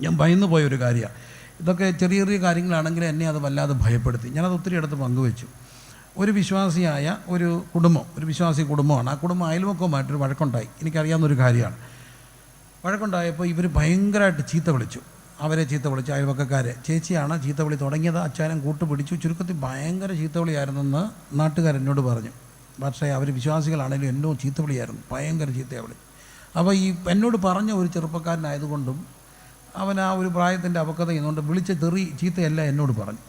ഞാൻ ഭയന്നു പോയൊരു കാര്യമാണ്. ഇതൊക്കെ ചെറിയ ചെറിയ കാര്യങ്ങളാണെങ്കിൽ എന്നെ അത് വല്ലാതെ ഭയപ്പെടുത്തി. ഞാനത് ഒത്തിരി അടുത്ത് പങ്കുവെച്ചു. ഒരു വിശ്വാസിയായ ഒരു വിശ്വാസി കുടുംബമാണ്. ആ കുടുംബം അയൽവക്കവുമായിട്ടൊരു വഴക്കുണ്ടായി. എനിക്കറിയാവുന്നൊരു കാര്യമാണ്. വഴക്കുണ്ടായപ്പോൾ ഇവർ ഭയങ്കരമായിട്ട് ചീത്ത വിളിച്ചു. അവരെ ചീത്ത വിളിച്ചു, അയൽവക്കക്കാരെ. ചേച്ചിയാണ് ചീത്ത വിളി തുടങ്ങിയത്. അച്ചാനും കൂട്ടുപിടിച്ചു. ചുരുക്കത്തിൽ ഭയങ്കര ചീത്തവിളിയായിരുന്നെന്ന് നാട്ടുകാരെന്നോട് പറഞ്ഞു. പക്ഷേ അവർ വിശ്വാസികളാണെങ്കിലും എന്നോ ചീത്തവിളിയായിരുന്നു, ഭയങ്കര ചീത്തവിളി. അപ്പോൾ ഈ എന്നോട് പറഞ്ഞ ഒരു ചെറുപ്പക്കാരനായതുകൊണ്ടും അവൻ ആ ഒരു പ്രായത്തിൻ്റെ അപക്വത ചെയ്യുന്നുകൊണ്ട് വിളിച്ച ചീത്തയല്ല എന്നോട് പറഞ്ഞു.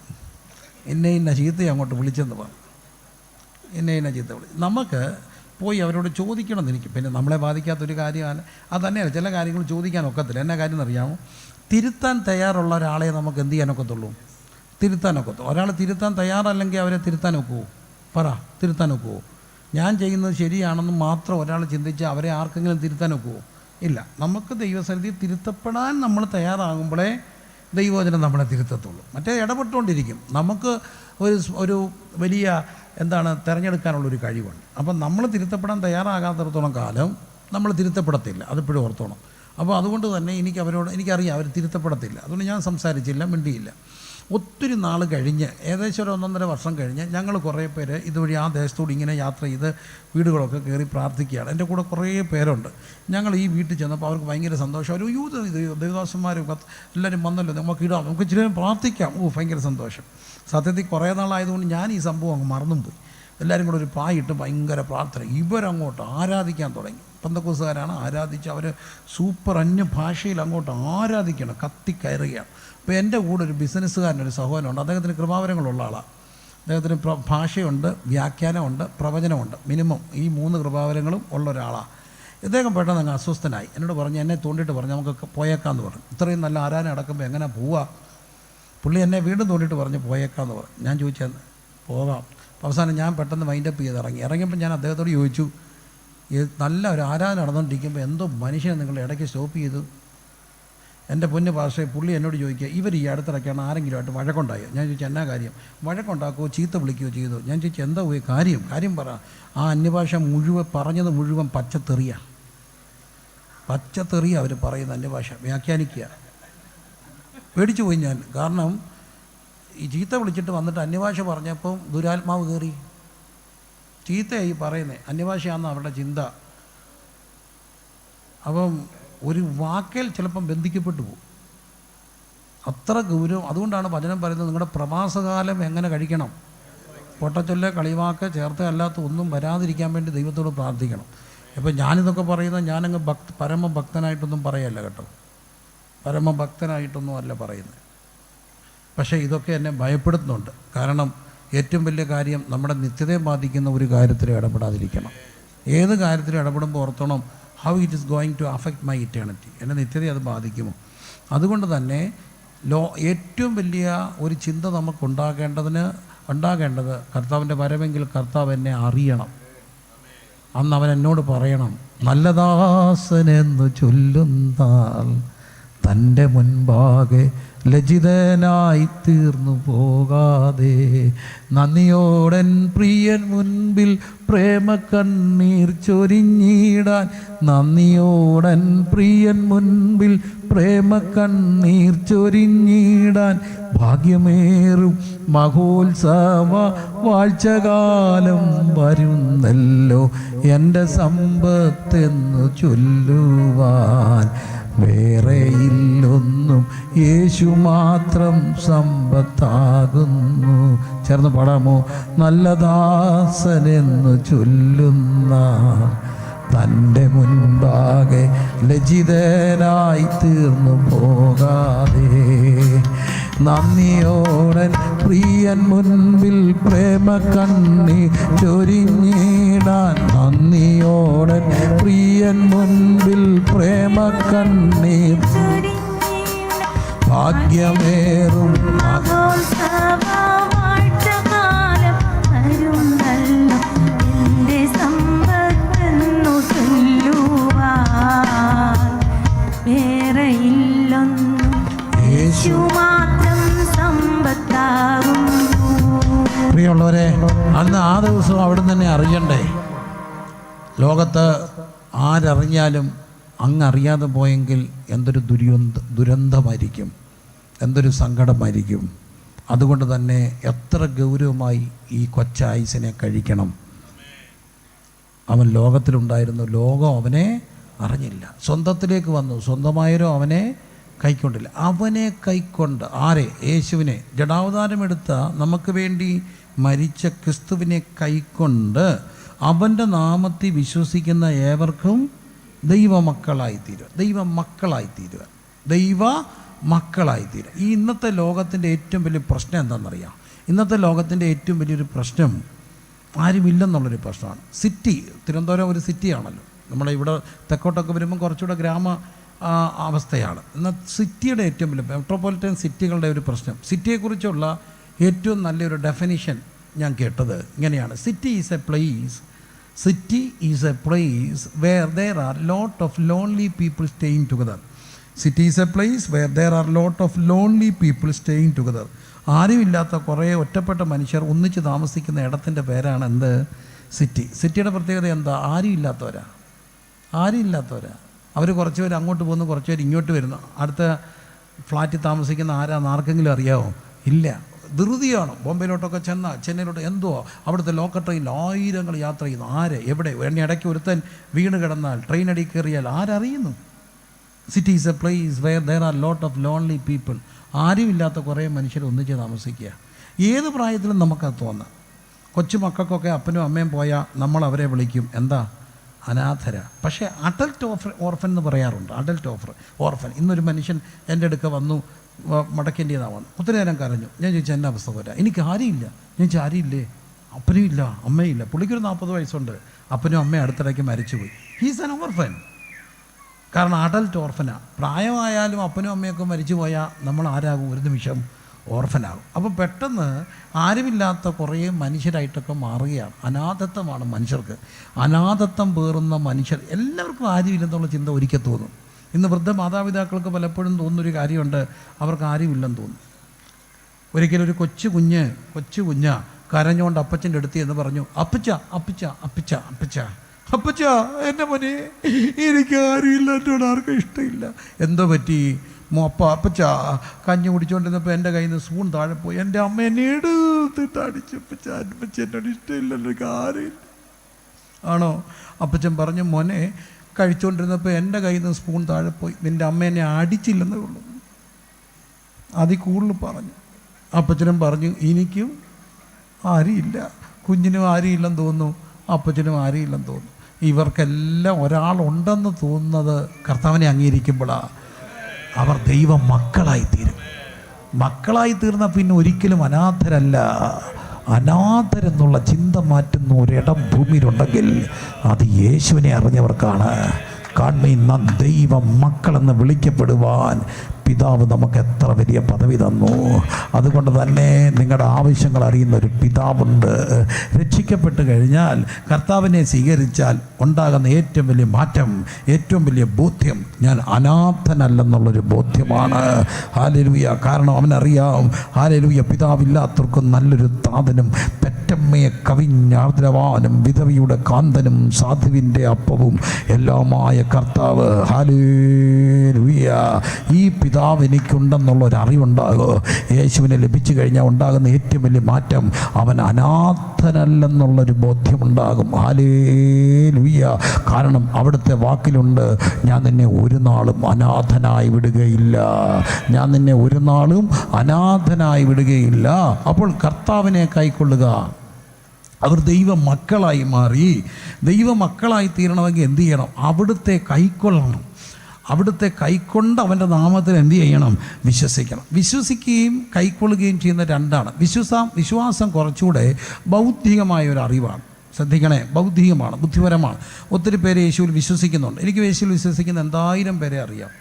ഇന്ന ചീത്തയെ അങ്ങോട്ട് വിളിച്ചെന്ന് പറഞ്ഞു. ഇന്ന ചീത്ത വിളി. നമുക്ക് പോയി അവരോട് ചോദിക്കണമെന്ന് എനിക്ക്. പിന്നെ നമ്മളെ ബാധിക്കാത്തൊരു കാര്യമാണ്. അത് തന്നെയാണ്, ചില കാര്യങ്ങൾ ചോദിക്കാൻ ഒക്കത്തില്ല. എന്നാ കാര്യം എന്നറിയാമോ? തിരുത്താൻ തയ്യാറുള്ള ഒരാളെ നമുക്ക് എന്ത് ചെയ്യാനൊക്കത്തുള്ളൂ? തിരുത്താനൊക്കത്തുള്ളൂ. ഒരാൾ തിരുത്താൻ തയ്യാറല്ലെങ്കിൽ അവരെ തിരുത്താൻ ഒക്കുമോ? തിരുത്താൻ ഒക്കുമോ? ഞാൻ ചെയ്യുന്നത് ശരിയാണെന്ന് മാത്രം ഒരാൾ ചിന്തിച്ച് അവരെ ആർക്കെങ്കിലും തിരുത്താൻ ഒക്കുമോ? ഇല്ല. നമുക്ക് ദൈവസന്നിധിയിൽ തിരുത്തപ്പെടാൻ നമ്മൾ തയ്യാറാകുമ്പോഴേ ദൈവവചനം നമ്മളെ തിരുത്തത്തുള്ളൂ. മറ്റേ ഇടപെട്ടുകൊണ്ടിരിക്കും. നമുക്ക് ഒരു വലിയ തിരഞ്ഞെടുക്കാനുള്ളൊരു കഴിവുണ്ട്. അപ്പം നമ്മൾ തിരുത്തപ്പെടാൻ തയ്യാറാകാത്തിടത്തോളം കാലം നമ്മൾ തിരുത്തപ്പെടത്തില്ല. അതിപ്പോഴും ഓർത്തോണം. അപ്പോൾ അതുകൊണ്ട് തന്നെ എനിക്കറിയാം അവർ തിരുത്തപ്പെടത്തില്ല. അതുകൊണ്ട് ഞാൻ സംസാരിച്ചില്ല, മിണ്ടിയില്ല. ഒത്തിരി നാൾ കഴിഞ്ഞ്, ഏകദേശം ഒരു 1.5 വർഷം കഴിഞ്ഞ്, ഞങ്ങൾ കുറേ പേര് ഇതുവഴി ആ ദേശത്തോട് ഇങ്ങനെ യാത്ര ചെയ്ത് വീടുകളൊക്കെ കയറി പ്രാർത്ഥിക്കുകയാണ്. എൻ്റെ കൂടെ കുറേ പേരുണ്ട്. ഞങ്ങൾ ഈ വീട്ടിൽ ചെന്നപ്പോൾ അവർക്ക് ഭയങ്കര സന്തോഷം. അവർ ദേവദാസന്മാരും എല്ലാവരും വന്നല്ലോ, നമുക്ക് ഇച്ചിരി പ്രാർത്ഥിക്കാം. ഭയങ്കര സന്തോഷം. സത്യത്തിൽ കുറേ നാളായതുകൊണ്ട് ഞാൻ ഈ സംഭവം അങ്ങ് മറന്നും പോയി. എല്ലാവരും കൂടെ ഒരു പായിട്ട് ഭയങ്കര പ്രാർത്ഥന. ഇവരങ്ങോട്ട് ആരാധിക്കാൻ തുടങ്ങി. പെന്തക്കോസ്തുകാരാണ്. ആരാധിച്ച് അവർ സൂപ്പർ അന്യ ഭാഷയിൽ അങ്ങോട്ട് ആരാധിക്കണം, കത്തിക്കയറുകയാണ്. അപ്പോൾ എൻ്റെ കൂടെ ഒരു ബിസിനസ്സുകാരനൊരു സഹോദരനുണ്ട്. അദ്ദേഹത്തിന് കൃപാവരങ്ങളുള്ള ആളാണ്. അദ്ദേഹത്തിന് ഭാഷയുണ്ട്, വ്യാഖ്യാനമുണ്ട്, പ്രവചനമുണ്ട്. മിനിമം ഈ 3 കൃപാവരങ്ങളും ഉള്ള ഒരാളാണ്. ഇദ്ദേഹം പെട്ടെന്ന് അങ്ങ് അസ്വസ്ഥനായി. എന്നോട് പറഞ്ഞു, എന്നെ തോണ്ടിയിട്ട് പറഞ്ഞു നമുക്ക് പോയേക്കാമെന്ന് പറഞ്ഞു. ഇത്രയും നല്ല ആരാധന അടക്കുമ്പോൾ എങ്ങനെ പോവുക? പുള്ളി എന്നെ വീണ്ടും തോണ്ടിയിട്ട് പറഞ്ഞു പോയേക്കാമെന്ന് പറഞ്ഞു. ഞാൻ ചോദിച്ചാൽ പോകാം. അവസാനം ഞാൻ പെട്ടെന്ന് മൈൻഡപ്പ് ചെയ്ത് ഇറങ്ങിയപ്പോൾ ഞാൻ അദ്ദേഹത്തോട് ചോദിച്ചു, നല്ല ഒരു ആരാധന നടന്നുകൊണ്ടിരിക്കുമ്പോൾ എന്തോ മനുഷ്യനെ നിങ്ങൾ ഇടയ്ക്ക് സ്റ്റോപ്പ് ചെയ്തു? എൻ്റെ പൊന്ന് പാസ്റ്ററെ, പുള്ളി എന്നോട് ചോദിക്കുക, ഇവർ ഈ അടുത്തിടയ്ക്കാണ് ആരെങ്കിലുമായിട്ട് വഴക്കുണ്ടായോ? ഞാൻ ചോദിച്ചു, എന്നാ കാര്യം? വഴക്കുണ്ടാക്കുകയോ ചീത്ത വിളിക്കുകയോ ചെയ്തോ? ഞാൻ ചോദിച്ചു, എന്താ പോയി കാര്യം പറ. ആ അന്യഭാഷ പറഞ്ഞത് മുഴുവൻ പച്ചത്തെറിയ അവർ പറയുന്ന അന്യഭാഷ വ്യാഖ്യാനിക്കുക. പേടിച്ചു പോയി ഞാൻ. കാരണം ഈ ചീത്ത വിളിച്ചിട്ട് വന്നിട്ട് അന്യഭാഷ പറഞ്ഞപ്പം ദുരാത്മാവ് കയറി. ചീത്തയായി പറയുന്നത്, അന്യഭാഷയാണെന്ന് അവരുടെ ചിന്ത. അപ്പം ഒരു വാക്കിൽ ചിലപ്പം ബന്ധിക്കപ്പെട്ടു പോകും. അത്ര ഗൗരവം. അതുകൊണ്ടാണ് വചനം പറയുന്നത്, നിങ്ങളുടെ പ്രവാസകാലം എങ്ങനെ കഴിക്കണം? പൊട്ടച്ചൊല്ല്, കളിവാക്ക് ചേർത്ത് അല്ലാത്ത ഒന്നും വരാതിരിക്കാൻ വേണ്ടി ദൈവത്തോട് പ്രാർത്ഥിക്കണം. ഇപ്പം ഞാനിതൊക്കെ പറയുന്നത് ഞാനങ്ങ് പരമഭക്തനായിട്ടൊന്നും പറയല്ല കേട്ടോ. പരമഭക്തനായിട്ടൊന്നും അല്ല പറയുന്നത്. പക്ഷേ ഇതൊക്കെ എന്നെ ഭയപ്പെടുത്തുന്നുണ്ട്. കാരണം ഏറ്റവും വലിയ കാര്യം നമ്മുടെ നിത്യതയെ ബാധിക്കുന്ന ഒരു കാര്യത്തിൽ ഇടപെടാതിരിക്കണം. ഏത് കാര്യത്തിലും ഇടപെടുമ്പോൾ ഓർത്തോണം, how it is going to affect my eternity. എൻ്റെ നിത്യതയെ അത് ബാധിക്കുമോ? അതുകൊണ്ട് തന്നെ ഏറ്റവും വലിയ ഒരു ചിന്ത നമുക്ക് ഉണ്ടാകേണ്ടത് കർത്താവിൻ്റെ വരവെങ്കിൽ കർത്താവ് എന്നെ അറിയണം. അന്ന് അവൻ എന്നോട് പറയണം, നല്ലദാസനെന്നു ചൊല്ലുന്നാൽ തൻ്റെ മുൻപാകെ ലജ്ജിതനായി തീർന്നു പോകാതെ നന്ദിയോടൻ പ്രിയൻ മുൻപിൽ പ്രേമ കണ്ണീർ ചൊരിഞ്ഞിടാൻ, നന്ദിയോടൻ പ്രിയൻ മുൻപിൽ പ്രേമ കണ്ണീർ ചൊരിഞ്ഞിടാൻ ഭാഗ്യമേറും മഹോത്സവ വാഴ്ചകാലം വരുന്നല്ലോ എൻ്റെ സമ്പത്തെന്നു ചൊല്ലുവാൻ. വേറെയില്ലൊന്നും യേശു മാത്രം സമ്പത്താകുന്നു. ചേർന്ന് പാടാമോ? നല്ലദാസനെന്നു ചൊല്ലുന്ന തൻ്റെ മുൻപാകെ ലജ്ജിതനായി തീർന്നു പോകാതെ നന്ദിയോടൻ പ്രിയൻ മുൻപിൽ പ്രേമ കണ്ണീർ ചൊരിഞ്ഞിടാൻ, നന്ദിയോടൻ പ്രിയൻ മുൻപിൽ പ്രേമ കണ്ണീർ ഭാഗ്യമേറും പ്രിയമുള്ളവരെ, അന്ന് ആ ദിവസം അവിടെ തന്നെ അറിയണ്ടേ? ലോകത്ത് ആരറിഞ്ഞാലും അങ്ങറിയാതെ പോയെങ്കിൽ എന്തൊരു ദുരന്തമായിരിക്കും, എന്തൊരു സങ്കടമായിരിക്കും. അതുകൊണ്ട് തന്നെ എത്ര ഗൗരവമായി ഈ കൊച്ചായുസിനെ കഴിക്കണം. അവൻ ലോകത്തിലുണ്ടായിരുന്നു, ലോകം അവനെ അറിഞ്ഞില്ല. സ്വന്തത്തിലേക്ക് വന്നു, സ്വന്തമായവരോ അവനെ കൈക്കൊണ്ടില്ല. അവനെ കൈക്കൊണ്ട് ആരെ? യേശുവിനെ, ജഡാവതാരമെടുത്ത നമുക്ക് വേണ്ടി മരിച്ച ക്രിസ്തുവിനെ കൈക്കൊണ്ട് അവൻ്റെ നാമത്തിൽ വിശ്വസിക്കുന്ന ഏവർക്കും ദൈവമക്കളായിത്തീരുക. ദൈവമക്കളായിത്തീരുക. ഈ ഇന്നത്തെ ലോകത്തിൻ്റെ ഏറ്റവും വലിയ പ്രശ്നം എന്താണെന്നറിയാം? ഇന്നത്തെ ലോകത്തിൻ്റെ ഏറ്റവും വലിയൊരു പ്രശ്നം ആരുമില്ലെന്നുള്ളൊരു പ്രശ്നമാണ്. സിറ്റി, തിരുവനന്തപുരം ഒരു സിറ്റിയാണല്ലോ. നമ്മളെ ഇവിടെ തെക്കോട്ടൊക്കെ വരുമ്പോൾ കുറച്ചുകൂടെ ഗ്രാമ അവസ്ഥയാണ്. എന്നാൽ സിറ്റിയുടെ ഏറ്റവും വലിയ മെട്രോപൊളിറ്റൻ സിറ്റികളുടെ ഒരു പ്രശ്നം, സിറ്റിയെക്കുറിച്ചുള്ള ഏറ്റവും നല്ലൊരു ഡെഫിനിഷൻ ഞാൻ കേട്ടത് ഇങ്ങനെയാണ്: city is a place where there are lot of lonely people staying together. City is a place where there are lot of lonely people staying together. ആരുമില്ലാത്ത കുറേ ഒറ്റപ്പെട്ട മനുഷ്യർ ഒന്നിച്ച് താമസിക്കുന്ന ഇടത്തിൻ്റെ പേരാണ് എന്ത്? സിറ്റി. സിറ്റിയുടെ പ്രത്യേകത എന്താ? ആരുമില്ലാത്തവരാ. അവർ കുറച്ച് പേര് അങ്ങോട്ട് പോകുന്നു, കുറച്ച് പേര് ഇങ്ങോട്ട് വരുന്നു. അടുത്ത ഫ്ലാറ്റിൽ താമസിക്കുന്ന ആരാന്ന് ആർക്കെങ്കിലും അറിയാമോ? ഇല്ല. ധൃതിയാണ്. ബോംബെയിലോട്ടൊക്കെ ചെന്നൈയിലോട്ട് എന്തോ അവിടുത്തെ ലോക്കൽ ട്രെയിനിൽ ആയിരങ്ങൾ യാത്ര ചെയ്യുന്നു. ആര് എവിടെ? എന്നെ ഇടയ്ക്ക് ഒരുത്തൻ വീണ് കിടന്നാൽ ട്രെയിൻ അടി കയറിയാൽ ആരറിയുന്നു? City is a place where there are lot of lonely people. ആരുമില്ലാത്ത കുറേ മനുഷ്യർ ഒന്നിച്ച് താമസിക്കുക. ഏത് പ്രായത്തിലും നമുക്കത് തോന്നാം. കൊച്ചു മക്കൾക്കൊക്കെ അപ്പനും അമ്മയും പോയാൽ നമ്മൾ അവരെ വിളിക്കും എന്താ? അനാഥര. പക്ഷേ അഡൽട്ട് ഓർഫൻ എന്ന് പറയാറുണ്ട്. ഓർഫൻ. ഇന്നൊരു മനുഷ്യൻ എൻ്റെ അടുക്ക വന്നു, മടക്കേണ്ടതാവാണ്. ഒത്തിരി നേരം കരഞ്ഞു. ഞാൻ ചോദിച്ചാൽ എൻ്റെ അവസ്ഥ പോരാ, എനിക്ക് ആരുമില്ല. ഞാൻ ചോദിച്ചാൽ ആരുമില്ലേ? അപ്പനും ഇല്ല, അമ്മയില്ല. പുള്ളിക്കൊരു 40 വയസ്സുണ്ട്. അപ്പനും അമ്മയും അടുത്തിടയ്ക്ക് മരിച്ചുപോയി. He's an orphan. കാരണം അഡൽട്ട് ഓർഫനാണ്. പ്രായമായാലും അപ്പനും അമ്മയൊക്കെ മരിച്ചു പോയാൽ നമ്മൾ ആരാകും? ഒരു നിമിഷം ഓർഫനാകും. അപ്പോൾ പെട്ടെന്ന് ആരുമില്ലാത്ത കുറേ മനുഷ്യരായിട്ടൊക്കെ മാറുകയാണ്. അനാഥത്വമാണ് മനുഷ്യർക്ക്. അനാഥത്വം പേറുന്ന മനുഷ്യർ, എല്ലാവർക്കും ആരുമില്ലെന്നുള്ള ചിന്ത ഒരിക്കൽ തോന്നും. ഇന്ന് വൃദ്ധ മാതാപിതാക്കൾക്ക് പലപ്പോഴും തോന്നുന്നൊരു കാര്യമുണ്ട്, അവർക്ക് ആരുമില്ലെന്ന് തോന്നും. ഒരിക്കലും ഒരു കൊച്ചു കുഞ്ഞ് കരഞ്ഞുകൊണ്ട് അപ്പച്ചൻ്റെ അടുത്ത് എന്ന് പറഞ്ഞു, അപ്പച്ച എൻ്റെ മോനെ, എനിക്ക് ആരുമില്ല, എന്നോട് ആർക്കും ഇഷ്ടമില്ല. എന്തോ പറ്റി? അപ്പച്ച കഞ്ഞി കുടിച്ചുകൊണ്ടിരുന്നപ്പോൾ എൻ്റെ കയ്യിൽ നിന്ന് സ്പൂൺ താഴെ പോയി. എൻ്റെ അമ്മ എന്നെ എടുത്തിട്ട് അടിച്ചു. അപ്പച്ച എന്നോട് ഇഷ്ടമില്ലല്ലോ, എനിക്ക് ആരുമില്ല. ആണോ? അപ്പച്ചൻ പറഞ്ഞു, മോനെ കഴിച്ചുകൊണ്ടിരുന്നപ്പോൾ എൻ്റെ കയ്യിൽ നിന്ന് സ്പൂൺ താഴെ പോയി, നിൻ്റെ അമ്മ എന്നെ അടിച്ചില്ലെന്നേ ഉള്ളൂ. അതിൽ കൂടുതൽ പറഞ്ഞു. അപ്പച്ചനും പറഞ്ഞു, എനിക്കും ആരുമില്ല. കുഞ്ഞിനും ആരുമില്ലെന്ന് തോന്നുന്നു, അപ്പച്ചനും ആരുമില്ലെന്ന് തോന്നുന്നു. ഇവർക്കെല്ലാം ഒരാളുണ്ടെന്ന് തോന്നുന്നത് കർത്താവിനെ അംഗീകരിക്കുമ്പോഴാണ്. അവർ ദൈവ മക്കളായി തീർന്ന പിന്നെ ഒരിക്കലും അനാഥരല്ല. അനാഥരെന്നുള്ള ചിന്ത മാറ്റുന്ന ഒരിടം ഭൂമിയിലുണ്ടെങ്കിൽ അത് യേശുവിനെ അറിഞ്ഞവർക്കാണ്. കാൺമീൻ, നാം ദൈവ മക്കളെന്ന് വിളിക്കപ്പെടുവാൻ പിതാവ് നമുക്ക് എത്ര വലിയ പദവി തന്നു. അതുകൊണ്ട് തന്നെ നിങ്ങളുടെ ആവശ്യങ്ങൾ അറിയുന്ന ഒരു പിതാവുണ്ട്. രക്ഷിക്കപ്പെട്ട് കഴിഞ്ഞാൽ, കർത്താവിനെ സ്വീകരിച്ചാൽ ഉണ്ടാകുന്ന ഏറ്റവും വലിയ മാറ്റം, ഏറ്റവും വലിയ ബോധ്യം, ഞാൻ അനാഥനല്ലെന്നുള്ളൊരു ബോധ്യമാണ്. ഹല്ലേലൂയ. കാരണം അവനറിയാം, ഹല്ലേലൂയ, പിതാവില്ലാത്തവർക്കും നല്ലൊരു താതനും പെറ്റമ്മയെ കവിഞ്ഞാർദ്രവാനും വിധവിയുടെ കാന്തനും സാധുവിൻ്റെ അപ്പവും എല്ലാമായ കർത്താവ്. ഹല്ലേലൂയ. ഈ പിതാവ് എനിക്കുണ്ടെന്നുള്ളൊരറിവുണ്ടാകുമോ? യേശുവിനെ ലഭിച്ചു കഴിഞ്ഞാൽ ഉണ്ടാകുന്ന ഏറ്റവും വലിയ മാറ്റം, അവൻ അനാഥനല്ലെന്നുള്ളൊരു ബോധ്യമുണ്ടാകും. ഹല്ലേലൂയ. കാരണം അവിടുത്തെ വാക്കിലുണ്ട്, ഞാൻ നിന്നെ ഒരു നാളും അനാഥനായി വിടുകയില്ല. അപ്പോൾ കർത്താവിനെ കൈക്കൊള്ളുക. അവർ ദൈവ മക്കളായി മാറി. ദൈവ മക്കളായി തീരണമെങ്കിൽ എന്ത് ചെയ്യണം? അവിടുത്തെ കൈക്കൊള്ളണം. അവിടുത്തെ കൈക്കൊണ്ട് അവൻ്റെ നാമത്തിൽ എന്ത് ചെയ്യണം? വിശ്വസിക്കണം. വിശ്വസിക്കുകയും കൈക്കൊള്ളുകയും ചെയ്യുന്ന രണ്ടാണ്. വിശ്വാസം കുറച്ചുകൂടെ ബൗദ്ധികമായ ഒരു അറിവാണ്. ശ്രദ്ധിക്കണേ, ബൗദ്ധികമാണ്, ബുദ്ധിപരമാണ്. ഒത്തിരി പേര് യേശുവിൽ വിശ്വസിക്കുന്നുണ്ട്. എനിക്ക് യേശുവിൽ വിശ്വസിക്കുന്ന 1000 പേരെ അറിയാം.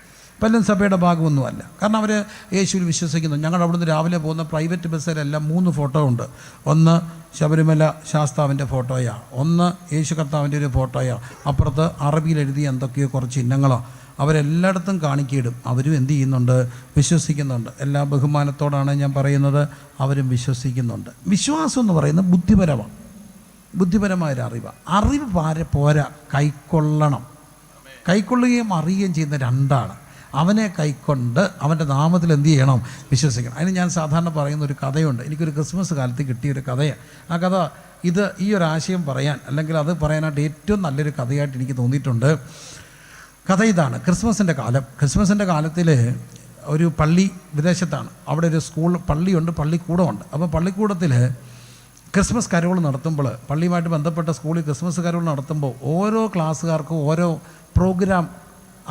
പലരും സഭയുടെ ഭാഗമൊന്നുമല്ല. കാരണം അവർ യേശുവിൽ വിശ്വസിക്കുന്നു. ഞങ്ങൾ അവിടുന്ന് രാവിലെ പോകുന്ന പ്രൈവറ്റ് ബസ്സിലെല്ലാം 3 ഫോട്ടോ ഉണ്ട്. ഒന്ന് ശബരിമല ശാസ്താവിൻ്റെ ഫോട്ടോയാണ്, ഒന്ന് യേശു കർത്താവിൻ്റെ ഒരു ഫോട്ടോയാണ്, അപ്പുറത്ത് അറബിയിൽ എഴുതിയ എന്തൊക്കെയോ കുറച്ച് ചിഹ്നങ്ങളോ. അവരെല്ലായിടത്തും കാണിക്കയിടും. അവരും എന്ത് ചെയ്യുന്നുണ്ട്? വിശ്വസിക്കുന്നുണ്ട്. എല്ലാ ബഹുമാനത്തോടാണ് ഞാൻ പറയുന്നത്, അവരും വിശ്വസിക്കുന്നുണ്ട്. വിശ്വാസം എന്ന് പറയുന്നത് ബുദ്ധിപരമായൊരു അറിവാണ്. അറിവ് പോരാ, കൈക്കൊള്ളണം. കൈക്കൊള്ളുകയും അറിയുകയും ചെയ്യുന്ന രണ്ടാണ്. അവനെ കൈക്കൊണ്ട് അവൻ്റെ നാമത്തിൽ എന്ത് ചെയ്യണം? വിശ്വസിക്കണം. അതിന് ഞാൻ സാധാരണ പറയുന്ന ഒരു കഥയുണ്ട്. എനിക്കൊരു ക്രിസ്മസ് കാലത്ത് കിട്ടിയൊരു കഥയാണ്. ആ കഥ ഈ ഒരു ആശയം പറയാൻ, അല്ലെങ്കിൽ അത് പറയാനായിട്ട് ഏറ്റവും നല്ലൊരു കഥയായിട്ട് എനിക്ക് തോന്നിയിട്ടുണ്ട്. കഥ ഇതാണ്. ക്രിസ്മസിൻ്റെ കാലത്തിൽ ഒരു പള്ളി വിദേശത്താണ്. അവിടെ ഒരു പള്ളിയുണ്ട്, പള്ളിക്കൂടമുണ്ട്. അപ്പോൾ പള്ളിക്കൂടത്തിൽ ക്രിസ്മസ് കരോൾ നടത്തുമ്പോൾ, പള്ളിയുമായിട്ട് ബന്ധപ്പെട്ട സ്കൂളിൽ ക്രിസ്മസ് കരോൾ നടത്തുമ്പോൾ ഓരോ ക്ലാസ്സുകാർക്കും ഓരോ പ്രോഗ്രാം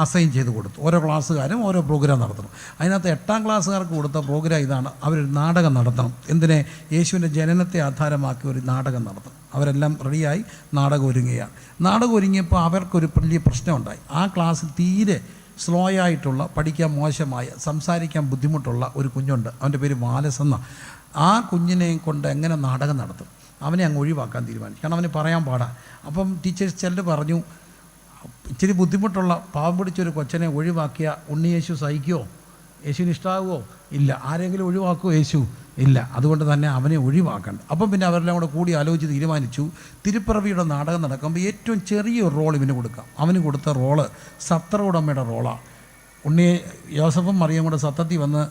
അസൈൻ ചെയ്ത് കൊടുത്തു. ഓരോ ക്ലാസ്സുകാരും ഓരോ പ്രോഗ്രാം നടത്തണം. അതിനകത്ത് 8ാം ക്ലാസ്സുകാർക്ക് കൊടുത്ത പ്രോഗ്രാം ഇതാണ്. അവരൊരു നാടകം നടത്തണം. എന്തിനെ? യേശുവിൻ്റെ ജനനത്തെ ആധാരമാക്കി ഒരു നാടകം നടത്തണം. അവരെല്ലാം റെഡിയായി നാടകം ഒരുങ്ങുകയാണ്. നാടകം ഒരുങ്ങിയപ്പോൾ അവർക്കൊരു വലിയ പ്രശ്നമുണ്ടായി. ആ ക്ലാസ്സിൽ തീരെ സ്ലോ ആയിട്ടുള്ള, പഠിക്കാൻ മോശമായ, സംസാരിക്കാൻ ബുദ്ധിമുട്ടുള്ള ഒരു കുഞ്ഞുണ്ട്. അവൻ്റെ പേര് വാലസെന്ന. ആ കുഞ്ഞിനെയും കൊണ്ട് എങ്ങനെ നാടകം നടത്തും? അവനെ അങ്ങ് ഒഴിവാക്കാൻ തീരുമാനിച്ചു. കാരണം അവന് പറയാൻ പാടാ. അപ്പം ടീച്ചേഴ്സ് ചിലർ പറഞ്ഞു, ഇച്ചിരി ബുദ്ധിമുട്ടുള്ള പാവം പിടിച്ചൊരു കൊച്ചനെ ഒഴിവാക്കിയ ഉണ്ണിയേശു സഹിക്കുമോ? യേശുവിന് ഇഷ്ടമാകുമോ? ഇല്ല. ആരെങ്കിലും ഒഴിവാക്കുമോ? യേശു ഇല്ല. അതുകൊണ്ട് തന്നെ അവനെ ഒഴിവാക്കണ്ട. അപ്പം പിന്നെ അവരെല്ലാം കൂടെ കൂടി ആലോചിച്ച് തീരുമാനിച്ചു, തിരുപ്പിറവിയുടെ നാടകം നടക്കുമ്പോൾ ഏറ്റവും ചെറിയൊരു റോൾ ഇവന് കൊടുക്കാം. അവന് കൊടുത്ത റോള് സത്ര ഉടമയുടെ റോളാണ്. യോസഫും മറിയം കൂടെ സത്തത്തിൽ വന്ന്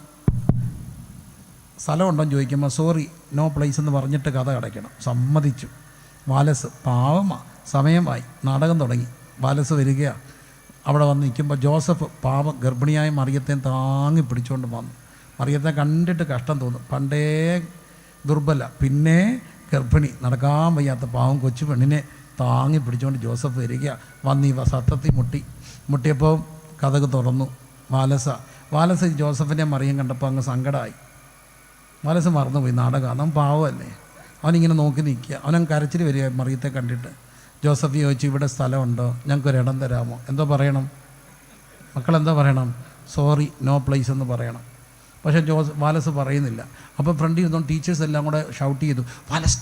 സ്ഥലമുണ്ടോയെന്ന് ചോദിക്കുമ്പോൾ സോറി, നോ പ്ലേസ് എന്ന് പറഞ്ഞിട്ട് കഥ അടയ്ക്കണം. സമ്മതിച്ചു. വാലസ് പാവമാണ്. സമയമായി, നാടകം തുടങ്ങി. വാലസ് വരികയാണ്. അവിടെ വന്ന് നിൽക്കുമ്പോൾ ജോസഫ് പാവം ഗർഭിണിയായ മറിയത്തെ താങ്ങി പിടിച്ചുകൊണ്ട് വന്നു. മറിയത്തെ കണ്ടിട്ട് കഷ്ടം തോന്നും. പണ്ടേ ദുർബല, പിന്നെ ഗർഭിണി, നടക്കാൻ വയ്യാത്ത പാവം കൊച്ചു പെണ്ണിനെ താങ്ങി പിടിച്ചുകൊണ്ട് ജോസഫ് വരികയാണ്. വന്ന് ഇവ സത്തത്തിൽ മുട്ടിയപ്പോൾ കഥക് തുറന്നു. വാലസ് ജോസഫിനെ മറിയം കണ്ടപ്പോൾ അങ്ങ് സങ്കടമായി. വാലസ് മറന്നുപോയി. നാടകം അവൻ പാവമല്ലേ. അവനിങ്ങനെ നോക്കി നിൽക്കുക. അവനങ്ങ് കരച്ചിൽ വരിക മറിയത്തെ കണ്ടിട്ട്. ജോസഫ് ചോദിച്ചു, ഇവിടെ സ്ഥലമുണ്ടോ? ഞങ്ങൾക്കൊരിടം തരാമോ? എന്തോ പറയണം മക്കളെന്തോ പറയണം? സോറി, നോ പ്ലേസ് എന്ന് പറയണം. പക്ഷേ വാലസ് പറയുന്നില്ല. അപ്പോൾ ഫ്രണ്ടിൽ ഇരുന്നോണ്ട് ടീച്ചേഴ്സ് എല്ലാം കൂടെ ഷൗട്ട് ചെയ്തു, വാലസ്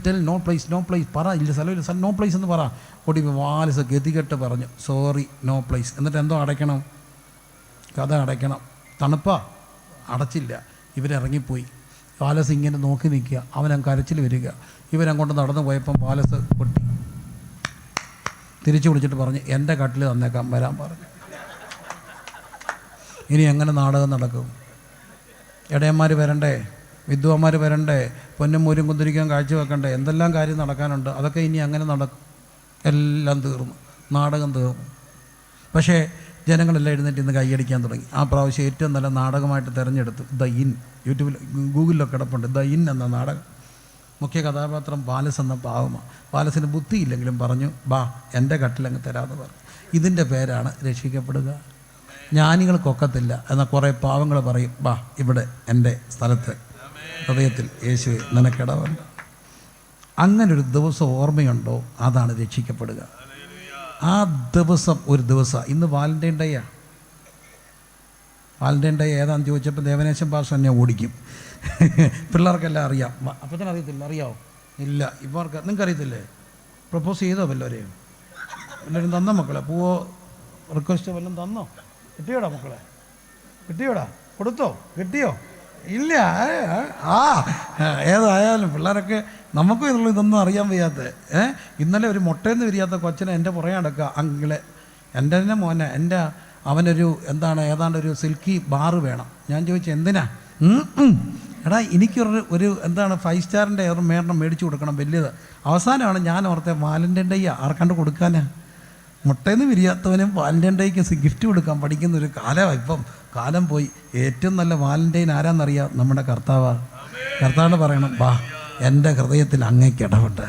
ടെൽ നോ പ്ലേസ് പറ, ഇല്ല സ്ഥലമില്ല, നോ പ്ലേസ് എന്ന് പറ. ഓടി വാലസ് ഗതികെട്ട് പറഞ്ഞു, സോറി, നോ പ്ലേസ്. എന്നിട്ട് എന്തോ അടയ്ക്കണം? കഥ അടയ്ക്കണം. തണുപ്പാ? അടച്ചില്ല. ഇവരിറങ്ങിപ്പോയി. വാലസ് ഇങ്ങനെ നോക്കി നിൽക്കുക. അവനങ്ങ് കരച്ചിൽ വരിക. ഇവരങ്ങോട്ട് നടന്നു പോയപ്പം വാലസ് പൊട്ടി. തിരിച്ചു വിളിച്ചിട്ട് പറഞ്ഞു, എൻ്റെ കട്ടിൽ തന്നേക്കാം, വരാൻ പറഞ്ഞു. ഇനി എങ്ങനെ നാടകം നടക്കും? ഇടയന്മാർ വരണ്ടേ, വിദ്വാന്മാർ വരണ്ടേ, പൊന്നും മൂരും കുന്തിരിക്കാൻ കാഴ്ച വെക്കണ്ടേ, എന്തെല്ലാം കാര്യം നടക്കാനുണ്ട്. അതൊക്കെ ഇനി അങ്ങനെ നടക്കും. എല്ലാം തീർന്നു, നാടകം തീർന്നു. പക്ഷേ ജനങ്ങളെല്ലാം എഴുന്നേറ്റ് ഇന്ന് കൈയടിക്കാൻ തുടങ്ങി. ആ പ്രാവശ്യം ഏറ്റവും നല്ല നാടകമായിട്ട് തിരഞ്ഞെടുത്തു ദ ഇൻ. യൂട്യൂബിൽ ഗൂഗിളിലൊക്കെ കിടപ്പുണ്ട് ദ ഇൻ എന്ന നാടകം. മുഖ്യ കഥാപാത്രം വാലസ് എന്ന പാവമാണ്. വാലസിന് ബുദ്ധിയില്ലെങ്കിലും പറഞ്ഞു, ബാ എൻ്റെ കട്ടിലങ്ങ് തരാമെന്ന് പറഞ്ഞു. ഇതിൻ്റെ പേരാണ് രക്ഷിക്കപ്പെടുക. ജ്ഞാനികൾക്കൊക്കത്തില്ല എന്നാൽ കുറേ പാവങ്ങൾ പറയും, ബാ ഇവിടെ എൻ്റെ സ്ഥലത്ത് ഹൃദയത്തിൽ യേശു നിനക്കിടവുണ്ട്. അങ്ങനൊരു ദിവസം ഓർമ്മയുണ്ടോ? അതാണ് രക്ഷിക്കപ്പെടുക. ആ ദിവസം ഒരു ദിവസം. ഇന്ന് വാലന്റൈൻ ഡേയാണ്. വാലന്റൈൻ ഡേ ഏതാണെന്ന് ചോദിച്ചപ്പോൾ ദേവനേശൻ ഭാഷ എന്നെ ഓടിക്കും. പിള്ളേർക്കെല്ലാം അറിയാം. അപ്പം തന്നെ അറിയത്തില്ല. അറിയാമോ? ഇല്ല. ഇവർക്ക് നിങ്ങൾക്ക് അറിയത്തില്ലേ? പ്രപ്പോസ് ചെയ്തോ വല്ലവരെയും? എല്ലാവരും തന്നോ മക്കളെ? പൂവോ റിക്വസ്റ്റ് വല്ലതും തന്നോ? കിട്ടിയോടാ മക്കളെ? കിട്ടിയോടാ? കൊടുത്തോ? കിട്ടിയോ? ഇല്ല. ഏതായാലും പിള്ളേരൊക്കെ നമുക്കും ഇതൊന്നും അറിയാൻ വയ്യാത്ത. ഇന്നലെ ഒരു മുട്ടയെന്ന് വിരിയാത്ത കൊച്ചനെ എൻ്റെ പുറകെ നടക്കുക. അങ്കിളെ എൻ്റെ തന്നെ മോനെ, അവനൊരു ഏതാണ്ടൊരു സിൽക്കി ബാറ് വേണം. ഞാൻ ചോദിച്ചു എന്തിനാ? എടാ എനിക്കൊരു 5 സ്റ്റാറിൻ്റെ ഒരു മേടിച്ചു കൊടുക്കണം, വലിയത്. അവസാനമാണ് ഞാൻ ഓർത്തെ വാലന്റൈൻ ഡേ ആർക്കണ്ട് കൊടുക്കാനാ? മുട്ടയെന്ന് വിരിയാത്തവനും വാലന്റൈൻ ഡേക്ക് ഗിഫ്റ്റ് കൊടുക്കാൻ പഠിക്കുന്ന ഒരു കാലമാണ് ഇപ്പം. കാലം പോയി. ഏറ്റവും നല്ല വാലന്റൈൻ ആരാന്നറിയാം? നമ്മുടെ കർത്താവാണ്. കർത്താവ് പറയണം, ബാ എൻ്റെ ഹൃദയത്തിൽ അങ്ങേക്കിടമുണ്ട്,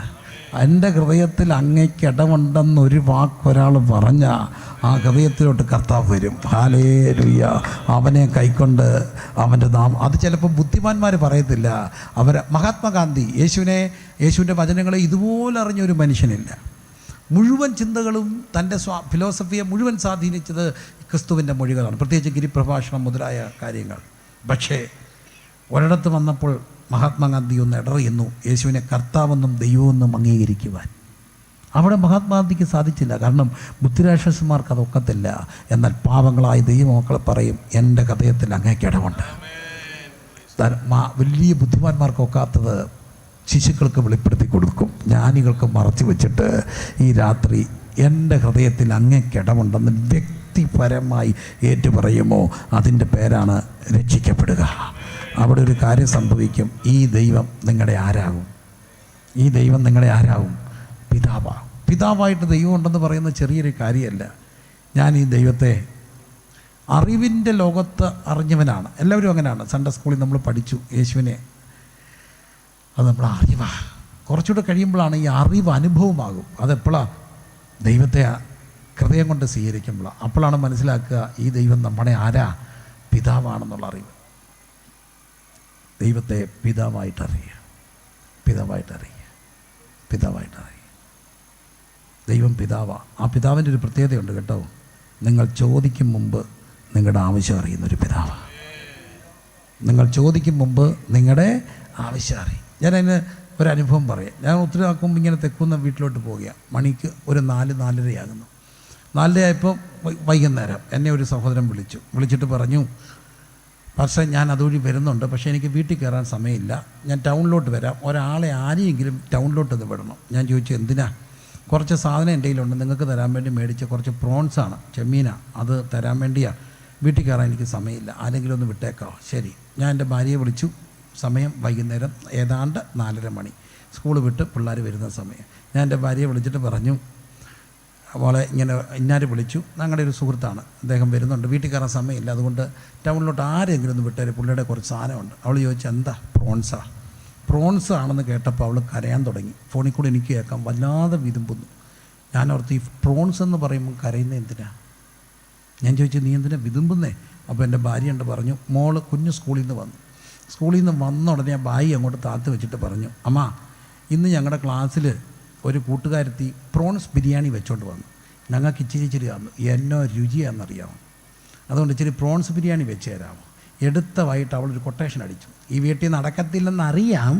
എൻ്റെ ഹൃദയത്തിൽ അങ്ങേക്കിടമുണ്ടെന്നൊരു വാക്കൊരാൾ പറഞ്ഞാൽ ആ ഹൃദയത്തിലോട്ട് കർത്താവ് വരും. ഹല്ലേലൂയ. അവനെ കൈക്കൊണ്ട് അവൻ്റെ അത് ചിലപ്പോൾ ബുദ്ധിമാന്മാർ പറയത്തില്ല. മഹാത്മാഗാന്ധി യേശുവിൻ്റെ വചനങ്ങളെ ഇതുപോലെ അറിഞ്ഞൊരു മനുഷ്യനില്ല. മുഴുവൻ ചിന്തകളും തൻ്റെ ഫിലോസഫിയെ മുഴുവൻ സ്വാധീനിച്ചത് ക്രിസ്തുവിൻ്റെ മൊഴികളാണ്, പ്രത്യേകിച്ച് ഗിരിപ്രഭാഷണം മുതലായ കാര്യങ്ങൾ. പക്ഷേ ഒരിടത്ത് വന്നപ്പോൾ മഹാത്മാഗാന്ധി ഒന്ന് ഇടറിയുന്നു, യേശുവിനെ കർത്താവെന്നും ദൈവമെന്നും അംഗീകരിക്കുവാൻ. അവിടെ മഹാത്മാഗാന്ധിക്ക് സാധിച്ചില്ല. കാരണം ബുദ്ധിരാക്ഷസന്മാർക്ക് അതൊക്കത്തില്ല. എന്നാൽ പാവങ്ങളായ ദൈവമക്കളെ പറയും, എൻ്റെ ഹൃദയത്തിൽ അങ്ങേക്കിടമുണ്ട്. വലിയ ബുദ്ധിമാന്മാർക്കൊക്കാത്തത് ശിശുക്കൾക്ക് വെളിപ്പെടുത്തി കൊടുക്കും. ജ്ഞാനികൾക്ക് മറച്ചു വെച്ചിട്ട് ഈ രാത്രി എൻ്റെ ഹൃദയത്തിൽ അങ്ങേക്കിടമുണ്ടെന്ന് വ്യക്തിപരമായി ഏറ്റുപറയുമോ അതിൻ്റെ പേരാണ് രക്ഷിക്കപ്പെടുക. അവിടെ ഒരു കാര്യം സംഭവിക്കും. ഈ ദൈവം നിങ്ങളുടെ ആരാകും? ഈ ദൈവം നിങ്ങളുടെ ആരാകും? പിതാവാണ്. പിതാവായിട്ട് ദൈവം ഉണ്ടെന്ന് പറയുന്ന ചെറിയൊരു കാര്യമല്ല. ഞാൻ ഈ ദൈവത്തെ അറിവിൻ്റെ ലോകത്ത് അറിഞ്ഞവനാണ്. എല്ലാവരും അങ്ങനെയാണ്. സൺഡേ സ്കൂളിൽ നമ്മൾ പഠിച്ചു യേശുവിനെ. അത് നമ്മൾ അറിവാണ്. കുറച്ചുകൂടെ കഴിയുമ്പോഴാണ് ഈ അറിവ് അനുഭവമാകും. അതെപ്പോഴാണ്? ദൈവത്തെ ഹൃദയം കൊണ്ട് സ്വീകരിക്കുമ്പോഴാണ്. അപ്പോഴാണ് മനസ്സിലാക്കുക ഈ ദൈവം നമ്മുടെ ആരാ? പിതാവാണെന്നുള്ള അറിവ്. ദൈവത്തെ പിതാവായിട്ടറിയുക, പിതാവായിട്ടറിയുക, പിതാവായിട്ടറിയുക. ദൈവം പിതാവാണ്. ആ പിതാവിൻ്റെ ഒരു പ്രത്യേകതയുണ്ട് കേട്ടോ. നിങ്ങൾ ചോദിക്കും മുമ്പ് നിങ്ങളുടെ ആവശ്യം അറിയുന്നൊരു പിതാവാണ്. നിങ്ങൾ ചോദിക്കും മുമ്പ് നിങ്ങളുടെ ആവശ്യം അറിയും. ഞാനതിന് ഒരനുഭവം പറയാം. ഞാൻ ഒത്തിരി ആക്കുമ്പോൾ ഇങ്ങനെ തെക്കുന്ന വീട്ടിലോട്ട് പോവുക. മണിക്ക് ഒരു 4-4:30 4:30 വൈകുന്നേരം എന്നെ ഒരു സഹോദരൻ വിളിച്ചിട്ട് പറഞ്ഞു, പക്ഷേ ഞാൻ അതുവഴി വരുന്നുണ്ട്, പക്ഷേ എനിക്ക് വീട്ടിൽ കയറാൻ സമയമില്ല, ഞാൻ ടൗണിലോട്ട് വരാം, ഒരാളെ ആരെയെങ്കിലും ടൗണിലോട്ട് ഒന്ന് വിടണം. ഞാൻ ചോദിച്ചു എന്തിനാ? കുറച്ച് സാധനം എൻ്റെ കയ്യിലുണ്ട്, നിങ്ങൾക്ക് തരാൻ വേണ്ടി മേടിച്ച കുറച്ച് പ്രോൺസാണ്, ചെമ്മീനാണ്, അത് തരാൻ വേണ്ടിയാണ്. വീട്ടിൽ കയറാൻ എനിക്ക് സമയമില്ല, ആരെങ്കിലും ഒന്ന് വിട്ടേക്കാവോ? ശരി. ഞാൻ എൻ്റെ ഭാര്യയെ വിളിച്ചു. സമയം വൈകുന്നേരം ഏതാണ്ട് 4:30 സ്കൂൾ വിട്ട് പിള്ളേർ വരുന്ന സമയം. ഞാൻ എൻ്റെ ഭാര്യയെ വിളിച്ചിട്ട് പറഞ്ഞു, അവളെ ഇങ്ങനെ ഇന്നാര് വിളിച്ചു, ഞങ്ങളുടെ ഒരു സുഹൃത്താണ്, അദ്ദേഹം വരുന്നുണ്ട്, വീട്ടിൽ കയറാൻ സമയമില്ല, അതുകൊണ്ട് ടൗണിലോട്ട് ആരെങ്കിലും ഒന്ന് വിട്ടേര്, പുള്ളിയുടെ കുറച്ച് സാധനമുണ്ട്. അവൾ ചോദിച്ചു എന്താ? പ്രോൺസ് ആണെന്ന് കേട്ടപ്പോൾ അവൾ കരയാൻ തുടങ്ങി. ഫോണിൽ കൂടെ എനിക്ക് കേൾക്കാം, വല്ലാതെ വിതുമ്പുന്നു. ഞാനോർത്ത് ഈ പ്രോൺസ് എന്ന് പറയുമ്പോൾ കരയുന്നത് എന്തിനാ? ഞാൻ ചോദിച്ചു നീ എന്തിനാ വിതുമ്പുന്നേ? അപ്പോൾ എൻ്റെ ഭാര്യ ഉണ്ട് പറഞ്ഞു, മോള് കുഞ്ഞ് സ്കൂളിൽ നിന്ന് വന്ന ഉടനെ ആ ബായി അങ്ങോട്ട് താത്ത് വെച്ചിട്ട് പറഞ്ഞു, അമ്മ ഇന്ന് ഞങ്ങളുടെ ക്ലാസ്സിൽ ഒരു കൂട്ടുകാരത്തി പ്രോൺസ് ബിരിയാണി വെച്ചോണ്ട് വന്നു, ഞങ്ങൾക്ക് ഇച്ചിരി തന്നു, എന്നോ രുചിയാണെന്നറിയാമോ, അതുകൊണ്ട് ഇച്ചിരി പ്രോൺസ് ബിരിയാണി വെച്ച് തരാമോ? എടുത്ത വൈകിട്ട് അവളൊരു കൊട്ടേഷൻ അടിച്ചു. ഈ വീട്ടിൽ നടക്കത്തില്ലെന്നറിയാം,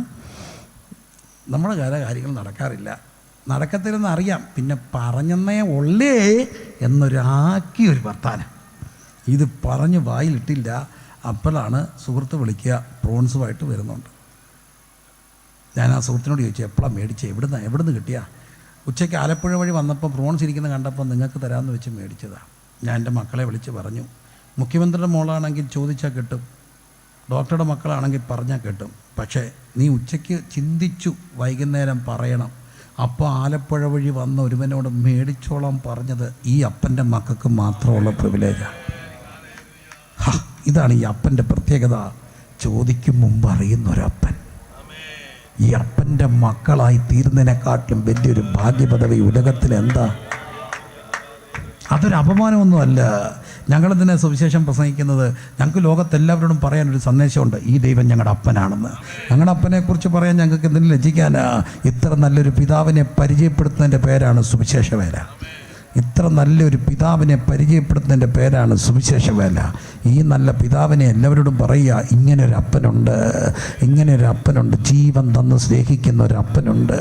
നമ്മുടെ കാര്യങ്ങൾ നടക്കത്തില്ലെന്നറിയാം, പിന്നെ പറഞ്ഞെന്നേ ഉള്ളേ എന്നൊരാക്കിയൊരു വർത്താനം. ഇത് പറഞ്ഞ് വായിലിട്ടില്ല. അപ്പോഴാണ് സുഹൃത്ത് വിളിക്കുക, പ്രോൺസുമായിട്ട് വരുന്നുണ്ട്. ഞാൻ ആ സുഹൃത്തിനോട് ചോദിച്ചു എപ്പോഴാണ് മേടിച്ചത്, എവിടുന്ന് കിട്ടിയാ? ഉച്ചയ്ക്ക് ആലപ്പുഴ വഴി വന്നപ്പോൾ പ്രോൺസ് ഇരിക്കുന്ന കണ്ടപ്പോൾ നിങ്ങൾക്ക് തരാമെന്ന് വെച്ച് മേടിച്ചതാണ്. ഞാൻ എൻ്റെ മക്കളെ വിളിച്ച് പറഞ്ഞു, മുഖ്യമന്ത്രിയുടെ മോളാണെങ്കിൽ ചോദിച്ചാൽ കിട്ടും, ഡോക്ടറുടെ മക്കളാണെങ്കിൽ പറഞ്ഞാൽ കിട്ടും, പക്ഷേ നീ ഉച്ചയ്ക്ക് ചിന്തിച്ചു വൈകുന്നേരം പറയണം. അപ്പോൾ ആലപ്പുഴ വഴി വന്ന ഒരുവനോട് മേടിച്ചോളാം പറഞ്ഞത് ഈ അപ്പൻ്റെ മക്കൾക്ക് മാത്രമുള്ള പ്രിവിലേജാണ്. ഇതാണ് ഈ അപ്പൻ്റെ പ്രത്യേകത. ചോദിക്കും മുമ്പ് അറിയുന്നൊരപ്പൻ. ഈ അപ്പൻ്റെ മക്കളായി തീരുന്നതിനെക്കാട്ടിലും വലിയൊരു ഭാഗ്യപദവി ഉലകത്തിൽ എന്താ? അതൊരു അപമാനമൊന്നുമല്ല. ഞങ്ങളെന്തിനാ സുവിശേഷം പ്രസംഗിക്കുന്നത്? ഞങ്ങൾക്ക് ലോകത്തെല്ലാവരോടും പറയാനൊരു സന്ദേശമുണ്ട്, ഈ ദൈവം ഞങ്ങളുടെ അപ്പനാണെന്ന്. ഞങ്ങളുടെ അപ്പനെക്കുറിച്ച് പറയാൻ ഞങ്ങൾക്ക് എന്തെങ്കിലും ലജ്ജിക്കാനാ? ഇത്ര നല്ലൊരു പിതാവിനെ പരിചയപ്പെടുത്തുന്നതിൻ്റെ പേരാണ് സുവിശേഷ വേല. ഇത്ര നല്ലൊരു പിതാവിനെ പരിചയപ്പെടുത്തുന്നതിൻ്റെ പേരാണ് സുവിശേഷ വേല. ഈ നല്ല പിതാവിനെ എല്ലാവരോടും പറയുക, ഇങ്ങനൊരു അപ്പനുണ്ട്, ജീവൻ തന്ന് സ്നേഹിക്കുന്ന ഒരു അപ്പനുണ്ട്,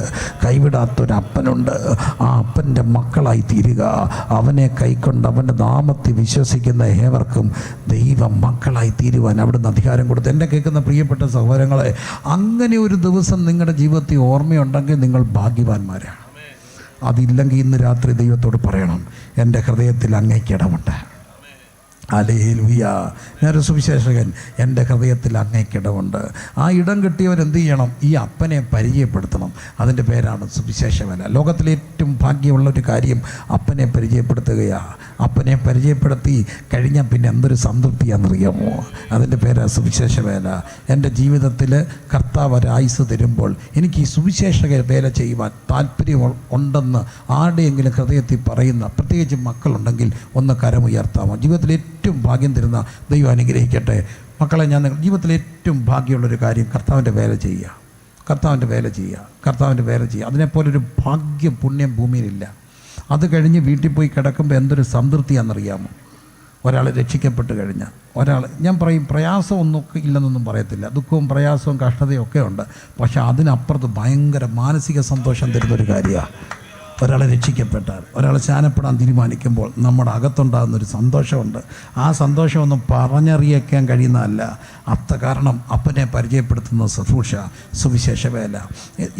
കൈവിടാത്തൊരപ്പനുണ്ട്. ആ അപ്പൻ്റെ മക്കളായി തീരുക. അവനെ കൈക്കൊണ്ട് അവൻ്റെ നാമത്തിൽ വിശ്വസിക്കുന്ന ഏവർക്കും ദൈവം മക്കളായി തീരുവാൻ അവിടുന്ന് അധികാരം കൊടുത്തു. എന്നെ കേൾക്കുന്ന പ്രിയപ്പെട്ട സഹോദരങ്ങളെ, അങ്ങനെ ഒരു ദിവസം നിങ്ങളുടെ ജീവിതത്തിൽ ഓർമ്മയുണ്ടെങ്കിൽ നിങ്ങൾ ഭാഗ്യവാന്മാരാണ്. അതില്ലെങ്കിൽ ഇന്ന് രാത്രി ദൈവത്തോട് പറയണം, എൻ്റെ ഹൃദയത്തിൽ അങ്ങേക്ക് ഇടമുണ്ട്. ഹല്ലേലൂയ. ഞാനൊരു സുവിശേഷകൻ, എൻ്റെ ഹൃദയത്തിൽ അങ്ങേക്കിടമുണ്ട്. ആ ഇടം കിട്ടിയവരെന്ത് ചെയ്യണം? ഈ അപ്പനെ പരിചയപ്പെടുത്തണം. അതിൻ്റെ പേരാണ് സുവിശേഷ വേല. ലോകത്തിലെ ഏറ്റവും ഭാഗ്യമുള്ളൊരു കാര്യം അപ്പനെ പരിചയപ്പെടുത്തുകയാണ്. അപ്പനെ പരിചയപ്പെടുത്തി കഴിഞ്ഞാൽ പിന്നെ എന്തൊരു സംതൃപ്തിയാണെന്നറിയാമോ? അതിൻ്റെ പേരാണ് സുവിശേഷ വേല. എൻ്റെ ജീവിതത്തിൽ കർത്താവ് ഒരായുസ് തരുമ്പോൾ എനിക്ക് ഈ സുവിശേഷ വേല ചെയ്യുവാൻ താല്പര്യം ഉണ്ടെന്ന് ആരുടെയെങ്കിലും ഹൃദയത്തിൽ പറയുന്ന, പ്രത്യേകിച്ച് മക്കളുണ്ടെങ്കിൽ ഒന്ന് കരമുയർത്താമോ? ജീവിതത്തിൽ ഏറ്റവും ഭാഗ്യം തരുന്ന ദൈവം അനുഗ്രഹിക്കട്ടെ. മക്കളെ, ഞാൻ ജീവിതത്തിൽ ഏറ്റവും ഭാഗ്യമുള്ളൊരു കാര്യം കർത്താവിൻ്റെ വേല ചെയ്യുക. കർത്താവിൻ്റെ വേല ചെയ്യുക. അതിനെപ്പോലൊരു ഭാഗ്യം പുണ്യം ഭൂമിയിലില്ല. അത് കഴിഞ്ഞ് വീട്ടിൽ പോയി കിടക്കുമ്പോൾ എന്തൊരു സംതൃപ്തിയാണെന്നറിയാമോ? ഒരാൾ രക്ഷിക്കപ്പെട്ട് കഴിഞ്ഞാൽ ഞാൻ പറയും, പ്രയാസമൊന്നും ഇല്ലെന്നൊന്നും പറയത്തില്ല. ദുഃഖവും പ്രയാസവും കഷ്ടതയും ഒക്കെ ഉണ്ട്. പക്ഷെ അതിനപ്പുറത്ത് ഭയങ്കര മാനസിക സന്തോഷം തരുന്നൊരു കാര്യമാണ്. ഒരാളെ രക്ഷിക്കപ്പെട്ടാൽ, ഒരാൾ സ്നാനപ്പെടാൻ തീരുമാനിക്കുമ്പോൾ നമ്മുടെ അകത്തുണ്ടാകുന്നൊരു സന്തോഷമുണ്ട്. ആ സന്തോഷമൊന്നും പറഞ്ഞറിയിക്കാൻ കഴിയുന്നതല്ല. കാരണം അപ്പനെ പരിചയപ്പെടുത്തുന്ന ശുശ്രൂഷ, സുവിശേഷ വേല.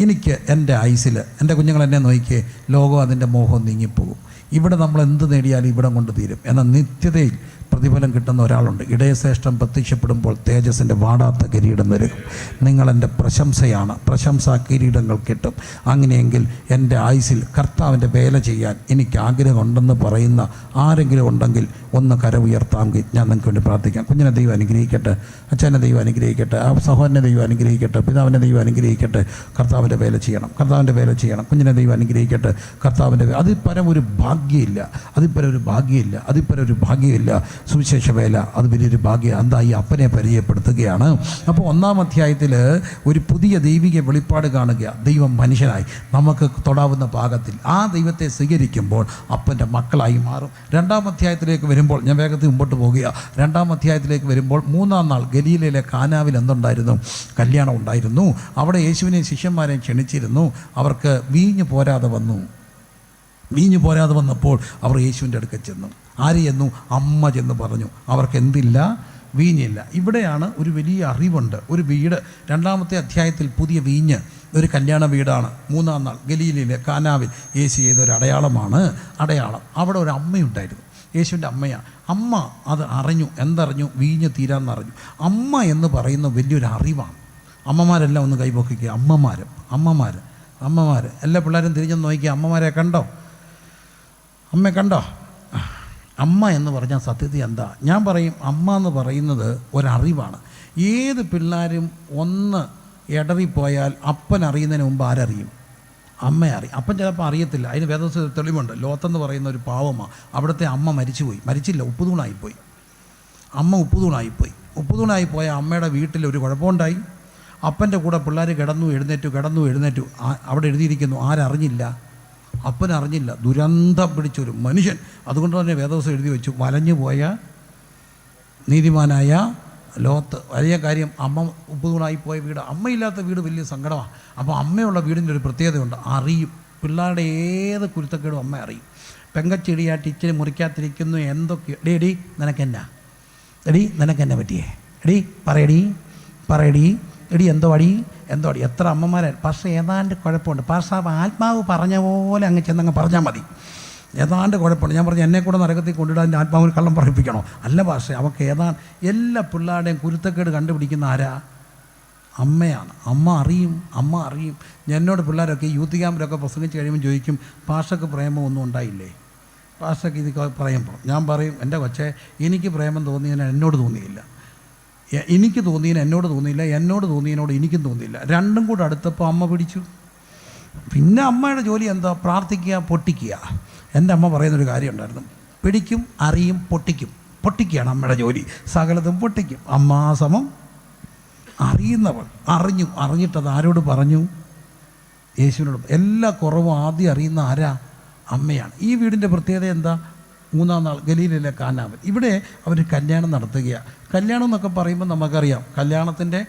എനിക്ക് എൻ്റെ ആയുസ്സിൽ എൻ്റെ കുഞ്ഞുങ്ങളെന്നെ നോക്കിയേ, ലോകം അതിൻ്റെ മോഹം നീങ്ങിപ്പോകും. ഇവിടെ നമ്മൾ എന്ത് നേടിയാലും ഇവിടം കൊണ്ട് തീരും. എന്നാൽ നിത്യതയിൽ പ്രതിഫലം കിട്ടുന്ന ഒരാളുണ്ട്. ഇടയശ്രേഷ്ഠം പ്രത്യക്ഷപ്പെടുമ്പോൾ തേജസ്സിൻ്റെ വാടാത്ത കിരീടം നൽകും. നിങ്ങളെൻ്റെ പ്രശംസയാണ്, പ്രശംസാ കിരീടങ്ങൾ കിട്ടും. അങ്ങനെയെങ്കിൽ എൻ്റെ ആയുസ്സിൽ കർത്താവിൻ്റെ വേല ചെയ്യാൻ എനിക്ക് ആഗ്രഹമുണ്ടെന്ന് പറയുന്ന ആരെങ്കിലും ഉണ്ടെങ്കിൽ ഒന്ന് കര ഉയർത്താമെങ്കിൽ ഞാൻ നിങ്ങൾക്ക് വേണ്ടി പ്രാർത്ഥിക്കാം. കുഞ്ഞിനെ ദൈവം അനുഗ്രഹിക്കട്ടെ, അച്ഛനെ ദൈവം അനുഗ്രഹിക്കട്ടെ, ആ സഹോദരനെ ദൈവം അനുഗ്രഹിക്കട്ടെ, പിതാവിനെ ദൈവം അനുഗ്രഹിക്കട്ടെ. കർത്താവിൻ്റെ വേല ചെയ്യണം, കർത്താവിൻ്റെ വേല ചെയ്യണം. കുഞ്ഞിനെ ദൈവം അനുഗ്രഹിക്കട്ടെ. കർത്താവിൻ്റെ അതിൽ പരം ഒരു ഭാഗ്യമില്ല, അതിൽ പരം ഒരു ഭാഗ്യമില്ല, അതിൽ പരം ഒരു ഭാഗ്യമില്ല. സുവിശേഷ വേല അത് വലിയൊരു ഭാഗ്യം. എന്തായി അപ്പനെ പരിചയപ്പെടുത്തുകയാണ്. അപ്പോൾ 1-ാം അധ്യായത്തിൽ ഒരു പുതിയ ദൈവിക വെളിപ്പാട് കാണുക. ദൈവം മനുഷ്യനായി നമുക്ക് തൊടാവുന്ന പാകത്തിൽ ആ ദൈവത്തെ സ്വീകരിക്കുമ്പോൾ അപ്പൻ്റെ മക്കളായി മാറും. 2-ാം അധ്യായത്തിലേക്ക് വരുമ്പോൾ, ഞാൻ വേഗത്തിൽ മുമ്പോട്ട് പോകുക, 2-ാം അധ്യായത്തിലേക്ക് വരുമ്പോൾ 3-ാം നാൾ ഗലീലയിലെ കാനാവിൽ എന്തുണ്ടായിരുന്നു? കല്യാണം ഉണ്ടായിരുന്നു. അവിടെ യേശുവിനെയും ശിഷ്യന്മാരെയും ക്ഷണിച്ചിരുന്നു. അവർക്ക് വീഞ്ഞ് പോരാതെ വന്നപ്പോൾ അവർ യേശുവിൻ്റെ അടുക്കൽ ചെന്നു. ആര് ചെന്നു? അമ്മ ചെന്ന് പറഞ്ഞു. അവർക്ക് എന്തില്ല? വീഞ്ഞില്ല. ഇവിടെയാണ് ഒരു വലിയ അറിവുണ്ട്. ഒരു വീട്, 2-ാമത്തെ അധ്യായത്തിൽ പുതിയ വീഞ്ഞ്, ഒരു കല്യാണ വീടാണ്. 3-ാം നാൾ ഗലീലയിലെ കാനാവിൽ യേശു ചെയ്ത ഒരു അടയാളമാണ്. അവിടെ ഒരു അമ്മയുണ്ടായിരുന്നു, യേശുവിൻ്റെ അമ്മയാണ്. അമ്മ അത് അറിഞ്ഞു. എന്തറിഞ്ഞു? വീഞ്ഞ് തീരാന്നറിഞ്ഞു. അമ്മ എന്ന് പറയുന്ന വലിയൊരു അറിവാണ്. അമ്മമാരെല്ലാം ഒന്ന് കൈപൊക്കിക്കുക. അമ്മമാർ എല്ലാ പിള്ളേരും തിരിഞ്ഞൊന്ന് നോക്കിക്കുക. അമ്മമാരെ കണ്ടോ? അമ്മയെ കണ്ടോ? അമ്മ എന്ന് പറഞ്ഞാൽ സത്യത്തിൽ എന്താ? ഞാൻ പറയും, അമ്മ എന്ന് പറയുന്നത് ഒരറിവാണ്. ഏത് പിള്ളേരും ഒന്ന് ഇടറിപ്പോയാൽ അപ്പൻ അറിയുന്നതിന് മുമ്പ് ആരറിയും? അമ്മ അറിയും. അപ്പൻ ചിലപ്പോൾ അറിയത്തില്ല. അതിന് വേദോസ് തെളിവുണ്ട്. ലോത്തെന്ന് പറയുന്ന ഒരു പാവമാണ്. അവിടുത്തെ അമ്മ മരിച്ചില്ല, ഉപ്പുതൂണായിപ്പോയി. അമ്മ ഉപ്പുതൂണായിപ്പോയ അമ്മയുടെ വീട്ടിൽ ഒരു കുഴപ്പമുണ്ടായി. അപ്പൻ്റെ കൂടെ പിള്ളേർ കിടന്നു എഴുന്നേറ്റു. അവിടെ എഴുതിയിരിക്കുന്നു, ആരറിഞ്ഞില്ല? അപ്പനറിഞ്ഞില്ല. ദുരന്തം പിടിച്ചൊരു മനുഷ്യൻ. അതുകൊണ്ട് തന്നെ വേദവസം എഴുതി വെച്ചു, വലഞ്ഞു പോയ നീതിമാനായ ലോത്ത്. വലിയ കാര്യം, അമ്മ ഉപ്പുതൂണായിപ്പോയ വീട്. അമ്മയില്ലാത്ത വീട് വലിയ സങ്കടമാണ്. അപ്പോൾ അമ്മയുള്ള വീടിൻ്റെ ഒരു പ്രത്യേകതയുണ്ട്, അറിയും. പിള്ളേരുടെ ഏത് കുരുത്തക്കേടും അമ്മ അറിയും. പെങ്കച്ചെടിയായിട്ട് ഇച്ചിരി മുറിക്കാത്തിരിക്കുന്നു, എന്തൊക്കെ. എടി നിനക്കെന്നാ പറ്റിയേ? പറയടി എടി എന്തോ അടി. എത്ര അമ്മമാരെ. പക്ഷേ ഏതാണ്ട് കുഴപ്പമുണ്ട്. പക്ഷേ ആത്മാവ് പറഞ്ഞ പോലെ അങ്ങ് ചെന്നങ്ങ് പറഞ്ഞാൽ മതി. ഏതാണ്ട് കുഴപ്പമുണ്ട്. ഞാൻ പറഞ്ഞു, എന്നെ കൂടെ നരകത്തിൽ കൊണ്ടിടാൻ എൻ്റെ ആത്മാവിന് കള്ളം പറയിപ്പിക്കണോ? അല്ല പക്ഷേ അവൾക്ക് ഏതാണ്ട് എല്ലാ പിള്ളേരുടെയും കുരുത്തക്കേട് കണ്ടുപിടിക്കുന്ന ആരാ? അമ്മയാണ്. അമ്മ അറിയും. എന്നോട് പിള്ളേരൊക്കെ യൂത്ത് ക്യാമ്പിലൊക്കെ പ്രസംഗിച്ച് കഴിയുമ്പോൾ ചോദിക്കും, പാഷക്ക് പ്രേമം ഒന്നും ഉണ്ടായില്ലേ? പാഷക്ക് ഇത് പറയുമ്പോൾ ഞാൻ പറയും, എൻ്റെ കൊച്ചേ, എനിക്ക് പ്രേമം തോന്നിയതിന് എന്നോട് തോന്നിയില്ല, എനിക്ക് തോന്നിയതിന് എന്നോട് തോന്നിയില്ല, എന്നോട് തോന്നിയതിനോട് എനിക്കും തോന്നിയില്ല. രണ്ടും കൂടെ അടുത്തപ്പോൾ അമ്മ പിടിച്ചു. പിന്നെ അമ്മയുടെ ജോലി എന്താ? പ്രാർത്ഥിക്കുക, പൊട്ടിക്കുക. എൻ്റെ അമ്മ പറയുന്നൊരു കാര്യം ഉണ്ടായിരുന്നു, പിടിക്കും, അറിയും, പൊട്ടിക്കുകയാണ് അമ്മയുടെ ജോലി. സകലതും പൊട്ടിക്കും. അമ്മാസമം അറിയുന്നവൾ. അറിഞ്ഞിട്ടത് ആരോട് പറഞ്ഞു? യേശുവിനോട്. എല്ലാ കുറവും ആദ്യം അറിയുന്ന ആരാ? അമ്മയാണ്. ഈ വീടിൻ്റെ പ്രത്യേകത എന്താ? 3-ാം നാൾ ഗലീലയിലെ കാനാവിൽ. ഇവിടെ അവർ കല്യാണം നടത്തുകയാണ്. കല്യാണം എന്നൊക്കെ പറയുമ്പോൾ നമുക്കറിയാം, കല്യാണത്തിൻ്റെ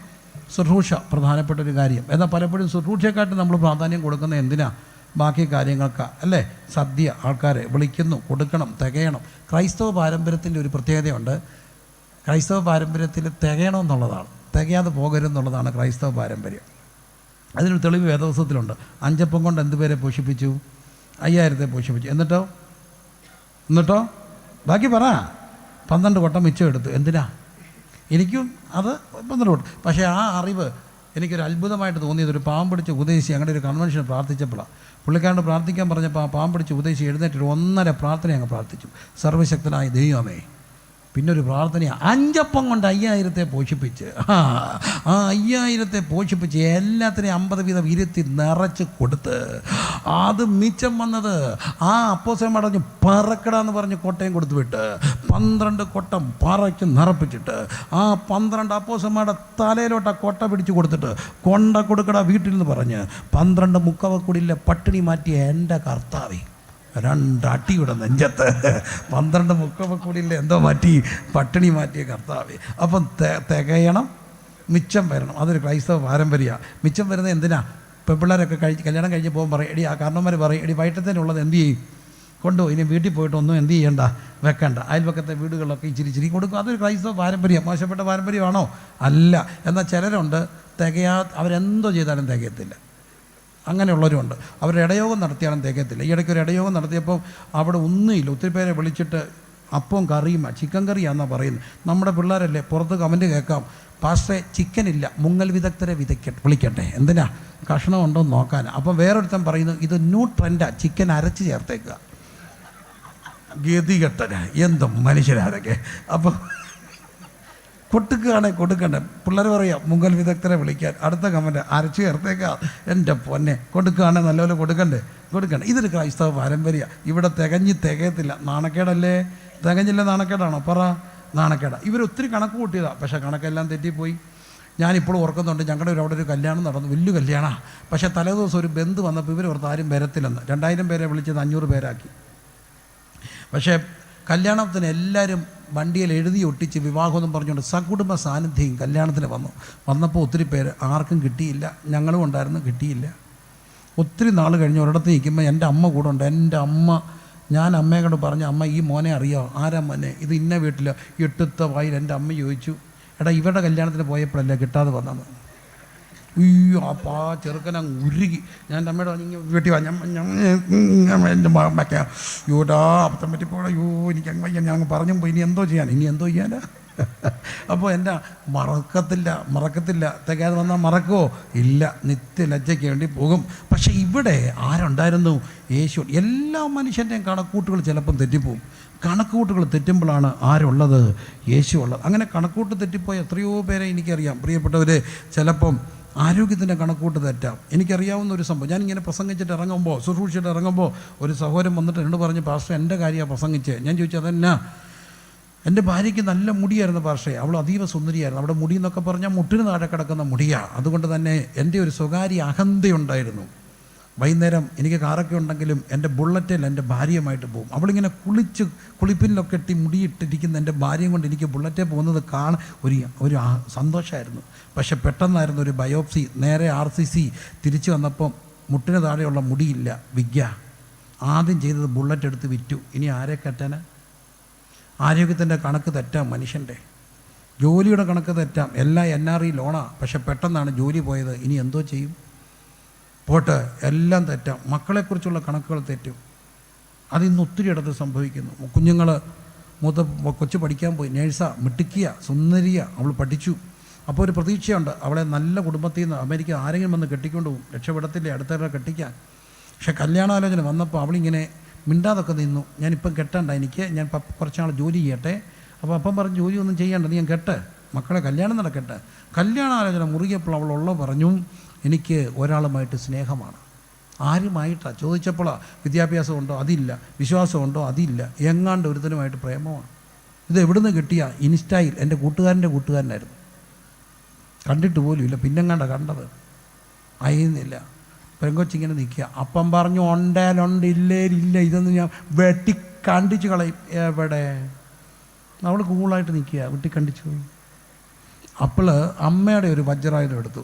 ശുശ്രൂഷ പ്രധാനപ്പെട്ട ഒരു കാര്യം. എന്നാൽ പലപ്പോഴും ശുശ്രൂഷയെക്കാട്ടും നമ്മൾ പ്രാധാന്യം കൊടുക്കുന്നത് എന്തിനാ? ബാക്കി കാര്യങ്ങൾക്കാണ്, അല്ലേ? സദ്യ, ആൾക്കാരെ വിളിക്കുന്നു, കൊടുക്കണം, തികയണം. ക്രൈസ്തവ പാരമ്പര്യത്തിൻ്റെ ഒരു പ്രത്യേകതയുണ്ട്. ക്രൈസ്തവ പാരമ്പര്യത്തിൽ തികയണമെന്നുള്ളതാണ്, തികയാതെ പോകരുതെന്നുള്ളതാണ് ക്രൈസ്തവ പാരമ്പര്യം. അതിനൊരു തെളിവ് വേദവസത്തിലുണ്ട്. 5 അപ്പം കൊണ്ട് എന്ത് പേരെ പോഷിപ്പിച്ചു? 5000 പോഷിപ്പിച്ചു. എന്നിട്ടോ ബാക്കി പറ. 12 കൊട്ടം മിച്ചം എടുത്തു. എന്തിനാ? എനിക്കും അത് 12 കൊട്ടം. പക്ഷേ ആ അറിവ് എനിക്കൊരു അത്ഭുതമായിട്ട് തോന്നിയത്, ഒരു പാവം പിടിച്ച് ഉപദേശി അങ്ങനെ ഒരു കൺവെൻഷൻ പ്രാർത്ഥിച്ചപ്പോഴാണ്. പുള്ളിക്കാരനോട് പ്രാർത്ഥിക്കാൻ പറഞ്ഞപ്പോൾ ആ പാവം പിടിച്ച് ഉപദേശി എഴുന്നേറ്റ് 1.5 പ്രാർത്ഥന അങ്ങ് പ്രാർത്ഥിച്ചു. സർവ്വശക്തനായ ദൈവമേ, പിന്നെ ഒരു പ്രാർത്ഥന, 5 അപ്പം കൊണ്ട് 5000 പോഷിപ്പിച്ച്, ആ 5000 പോഷിപ്പിച്ച് എല്ലാത്തിനെയും 50 വീതം ഇരുത്തി നിറച്ച് കൊടുത്ത്, അത് മിച്ചം വന്നത് ആ അപ്പോസ്തലൻ പറഞ്ഞു പറക്കടാന്ന് പറഞ്ഞ് കൊട്ടയും കൊടുത്തു വിട്ട് 12 കൊട്ടം പറച്ച് നിറപ്പിച്ചിട്ട് ആ 12 അപ്പോസ്തലന്മാരുടെ തലയിലോട്ട് ആ കൊട്ട പിടിച്ചു കൊടുത്തിട്ട് കൊടുക്കടാ വീട്ടിൽ നിന്ന് പറഞ്ഞ് 12 മുക്കവക്കുടിയിലെ പട്ടിണി മാറ്റിയ എൻ്റെ കർത്താവേ, 2 അടിയുടെ നെഞ്ചത്ത് 12 മുക്കവക്കുടിയിലെ എന്തോ മാറ്റി പട്ടിണി മാറ്റിയ കർത്താവേ. അപ്പം തികയണം, മിച്ചം വരണം. അതൊരു ക്രൈസ്തവ പാരമ്പര്യമാണ്. മിച്ചം വരുന്നത് എന്തിനാ? പെൺപിള്ളേരൊക്കെ കല്യാണം കഴിഞ്ഞ് പോകുമ്പോൾ പറയും, എടി ആ കാരണവന്മാർ പറയും, എടി വൈകിട്ടത്തേനുള്ളത് എന്ത് ചെയ്യും, കൊണ്ടുപോയി ഇനി വീട്ടിൽ പോയിട്ടൊന്നും എന്ത് ചെയ്യണ്ട, വെക്കണ്ട, അയൽപക്കത്തെ വീടുകളിലൊക്കെ ഇച്ചിരി കൊടുക്കും. അതൊരു ക്രൈസ്തവ പാരമ്പര്യം. മോശപ്പെട്ട പാരമ്പര്യമാണോ? അല്ല. എന്നാൽ ചിലരുണ്ട് അവരെന്തോ ചെയ്താലും തികയത്തില്ല. അങ്ങനെയുള്ളവരുമുണ്ട്. അവരുടെ ഇടയോഗം നടത്തിയാലും തികയത്തില്ല. ഈ ഇടയ്ക്ക് ഒരു ഇടയോഗം നടത്തിയപ്പോൾ അവിടെ ഒന്നുമില്ല. ഒത്തിരി പേരെ വിളിച്ചിട്ട് അപ്പവും കറിയും ചിക്കൻ കറിയാണെന്നാണ് പറയുന്നത്. നമ്മുടെ പിള്ളേരല്ലേ, പുറത്ത് കമൻറ്റ് കേൾക്കാം, പാസ്റ്റേ ചിക്കനില്ല, മുങ്ങൽ വിദഗ്ധരെ വിളിക്കട്ടെ, എന്തിനാ, കഷ്ണം ഉണ്ടോ എന്ന് നോക്കാൻ. അപ്പം വേറൊരുത്തൻ പറയുന്നു, ഇത് ന്യൂ ട്രെൻഡാണ്, ചിക്കൻ അരച്ച് ചേർത്തേക്കുക. ഗതികെട്ടന എന്തും മനുഷ്യരാതൊക്കെ. അപ്പോൾ കൊടുക്കുകയാണെങ്കിൽ കൊടുക്കണ്ടേ. പിള്ളേർ പറയാം മുങ്ങൽ വിദഗ്ധരെ വിളിക്കാൻ. അടുത്ത കമൻറ്റ് അരച്ച് ചേർത്തേക്കാം. എൻ്റെ പൊന്നെ, കൊടുക്കുകയാണെങ്കിൽ നല്ലപോലെ കൊടുക്കണ്ടേ. ഇതൊരു ക്രൈസ്തവ പാരമ്പര്യ. ഇവിടെ തികയത്തില്ല. നാണക്കേടല്ലേ? തികഞ്ഞില്ല, നാണക്കേടാണോ? പറ, നാണക്കേടാ. ഇവരൊത്തിരി കണക്ക് കൂട്ടിയതാണ്, പക്ഷേ കണക്കെല്ലാം തെറ്റിപ്പോയി. ഞാനിപ്പോഴും ഓർക്കുന്നുണ്ട്, ഞങ്ങളുടെ അവിടെ ഒരു കല്യാണം നടന്നു, വലിയ കല്യാണമാണ്. പക്ഷേ തലേദിവസം ഒരു ബന്ധു വന്നപ്പോൾ ഇവർ ഓർത്ത് ആരും വരത്തില്ലെന്ന്. 2000 പേരെ വിളിച്ചത് 500 പേരാക്കി. പക്ഷേ കല്യാണത്തിന് എല്ലാവരും വണ്ടിയിൽ എഴുതി ഒട്ടിച്ച് വിവാഹമെന്നും പറഞ്ഞുകൊണ്ട് സകുടുംബ സാന്നിധ്യം കല്യാണത്തിന് വന്നപ്പോൾ ഒത്തിരി പേര്, ആർക്കും കിട്ടിയില്ല. ഞങ്ങളും ഉണ്ടായിരുന്നു, കിട്ടിയില്ല. ഒത്തിരി നാൾ കഴിഞ്ഞ് ഒരിടത്ത് നിൽക്കുമ്പോൾ എൻ്റെ അമ്മ കൂടെ ഉണ്ട്. എൻ്റെ അമ്മ, ഞാൻ അമ്മയെ കൊണ്ട് പറഞ്ഞു, അമ്മ ഈ മോനെ അറിയാമോ? ആരാ മോനെ? ഇത് ഇന്ന വീട്ടിൽ. എട്ടുത്ത വായിൽ എൻ്റെ അമ്മ ചോദിച്ചു, എടാ ഇവരുടെ കല്യാണത്തിന് പോയപ്പോഴല്ലേ കിട്ടാതെ വന്നത്. അയ്യോ, അപ്പോൾ ആ ചെറുക്കനങ്ങ് ഉരുകി. ഞാൻ എൻ്റെ അമ്മയുടെ വീട്ടിൽ എൻ്റെ മക്ക യൂടാ അപ്പത്തം പറ്റിപ്പോടാ, എനിക്ക് വയ്യ, ഞാൻ പറഞ്ഞു പോയി, ഇനി എന്തോ ചെയ്യാനാ. അപ്പോൾ എൻ്റെ മറക്കത്തില്ല. തികയാതെ വന്നാൽ മറക്കുമോ? ഇല്ല, നിത്യലജ്ജയ്ക്ക് വേണ്ടി പോകും. പക്ഷേ ഇവിടെ ആരുണ്ടായിരുന്നു? യേശു. എല്ലാ മനുഷ്യൻ്റെയും കണക്കൂട്ടുകൾ ചിലപ്പം തെറ്റിപ്പോവും. കണക്കുകൂട്ടുകൾ തെറ്റുമ്പോഴാണ് ആരുള്ളത്? യേശു ഉള്ളത്. അങ്ങനെ കണക്കൂട്ട് തെറ്റിപ്പോയ എത്രയോ പേരെ എനിക്കറിയാം. പ്രിയപ്പെട്ടവർ, ചിലപ്പം ആരോഗ്യത്തിൻ്റെ കണക്കൂട്ട് തെറ്റാം. എനിക്കറിയാവുന്ന ഒരു സംഭവം, ഞാനിങ്ങനെ പ്രസംഗിച്ചിട്ട് ഇറങ്ങുമ്പോൾ, ശുശ്രൂഷിച്ചിട്ട് ഇറങ്ങുമ്പോൾ ഒരു സഹോദരൻ വന്നിട്ട് എന്നോട് പറഞ്ഞു, പാസ്റ്റർ എൻ്റെ കാര്യമാണ് പ്രസംഗിച്ചത്. ഞാൻ ചോദിച്ചു, അതെന്നാ? എൻ്റെ ഭാര്യയ്ക്ക് നല്ല മുടിയായിരുന്നു പാസ്റ്റേ, അവൾ അതീവ സുന്ദരിയായിരുന്നു. അവിടെ മുടി എന്നൊക്കെ പറഞ്ഞാൽ മുട്ടിന് താഴെ കിടക്കുന്ന മുടിയാണ്. അതുകൊണ്ട് തന്നെ എൻ്റെ ഒരു സ്വകാര്യ അഹന്തയുണ്ടായിരുന്നു. വൈകുന്നേരം എനിക്ക് കാറൊക്കെ ഉണ്ടെങ്കിലും എൻ്റെ ബുള്ളറ്റിൽ എൻ്റെ ഭാര്യയുമായിട്ട് പോകും. അവളിങ്ങനെ കുളിപ്പിനിലൊക്കെ ഇട്ടി മുടിയിട്ടിരിക്കുന്ന എൻ്റെ ഭാര്യയും കൊണ്ട് എനിക്ക് ബുള്ളറ്റിൽ പോകുന്നത് ഒരു സന്തോഷമായിരുന്നു. പക്ഷെ പെട്ടെന്നായിരുന്നു ഒരു ബയോപ്സി. നേരെ RCC തിരിച്ചു വന്നപ്പം മുട്ടിന് താഴെയുള്ള മുടിയില്ല, വിഗ്ഗ. ആദ്യം ചെയ്തത് ബുള്ളറ്റ് എടുത്ത് വിറ്റു. ഇനി ആരെ കെട്ടാൻ? ആരോഗ്യത്തിൻ്റെ കണക്ക് തെറ്റാം മനുഷ്യൻ്റെ. ജോലിയുടെ കണക്ക് തെറ്റാം. എല്ലാം NRE ലോണാണ്. പക്ഷെ പെട്ടെന്നാണ് ജോലി പോയത്. ഇനി എന്തോ ചെയ്യും? പോട്ടെ, എല്ലാം തെറ്റാം. മക്കളെക്കുറിച്ചുള്ള കണക്കുകൾ തെറ്റും. അതിന്ന് ഒത്തിരി ഇടത്ത് സംഭവിക്കുന്നു. കുഞ്ഞുങ്ങൾ കൊച്ചു പഠിക്കാൻ പോയി, നേഴ്സാ, മിടുക്കിയ, സുന്ദരിയ, അവൾ പഠിച്ചു. അപ്പോൾ ഒരു പ്രതീക്ഷയുണ്ട്, അവളെ നല്ല കുടുംബത്തിൽ നിന്ന് അമേരിക്ക ആരെങ്കിലും വന്ന് കെട്ടിക്കൊണ്ട് പോകും, രക്ഷപ്പെടത്തില്ലേ അടുത്തവരെ കെട്ടിക്കാൻ. പക്ഷെ കല്യാണാലോചന വന്നപ്പോൾ അവളിങ്ങനെ മിണ്ടാതൊക്കെ നിന്നു. ഞാനിപ്പം കെട്ടണ്ട, ഞാൻ കുറച്ചാൾ ജോലി ചെയ്യട്ടെ. അപ്പോൾ അപ്പം പറഞ്ഞ്, ജോലിയൊന്നും ചെയ്യണ്ട, നീ ഞാൻ കെട്ട്, മക്കളെ കല്യാണം നടക്കട്ടെ. കല്യാണാലോചന മുറുകിയപ്പോൾ അവളുള്ള പറഞ്ഞു, എനിക്ക് ഒരാളുമായിട്ട് സ്നേഹമാണ്. ആരുമായിട്ടാണ് ചോദിച്ചപ്പോഴാണ്, വിദ്യാഭ്യാസമുണ്ടോ? അതില്ല. വിശ്വാസമുണ്ടോ? അതില്ല. എങ്ങാണ്ട് ഒരുത്തനുമായിട്ട് പ്രേമമാണ്. ഇത് എവിടുന്ന് കിട്ടിയ? ഇൻസ്റ്റയിൽ എൻ്റെ കൂട്ടുകാരനായിരുന്നു. കണ്ടിട്ട് പോലും ഇല്ല, പിന്നെങ്ങാണ്ട കണ്ടത്. അയയുന്നില്ല. പെങ്കൊച്ചിങ്ങനെ നിൽക്കുക. അപ്പം പറഞ്ഞു, ഉണ്ടേലുണ്ട്, ഇല്ലേലില്ല, ഇതൊന്നും ഞാൻ വെട്ടിക്കണ്ടിച്ച് കളയും. എവിടെ? അവൾ കൂളായിട്ട് നിൽക്കുക, വെട്ടിക്കണ്ടിച്ചു പോയി. അപ്പോൾ അമ്മയുടെ ഒരു വജ്രായുധം എടുത്തു.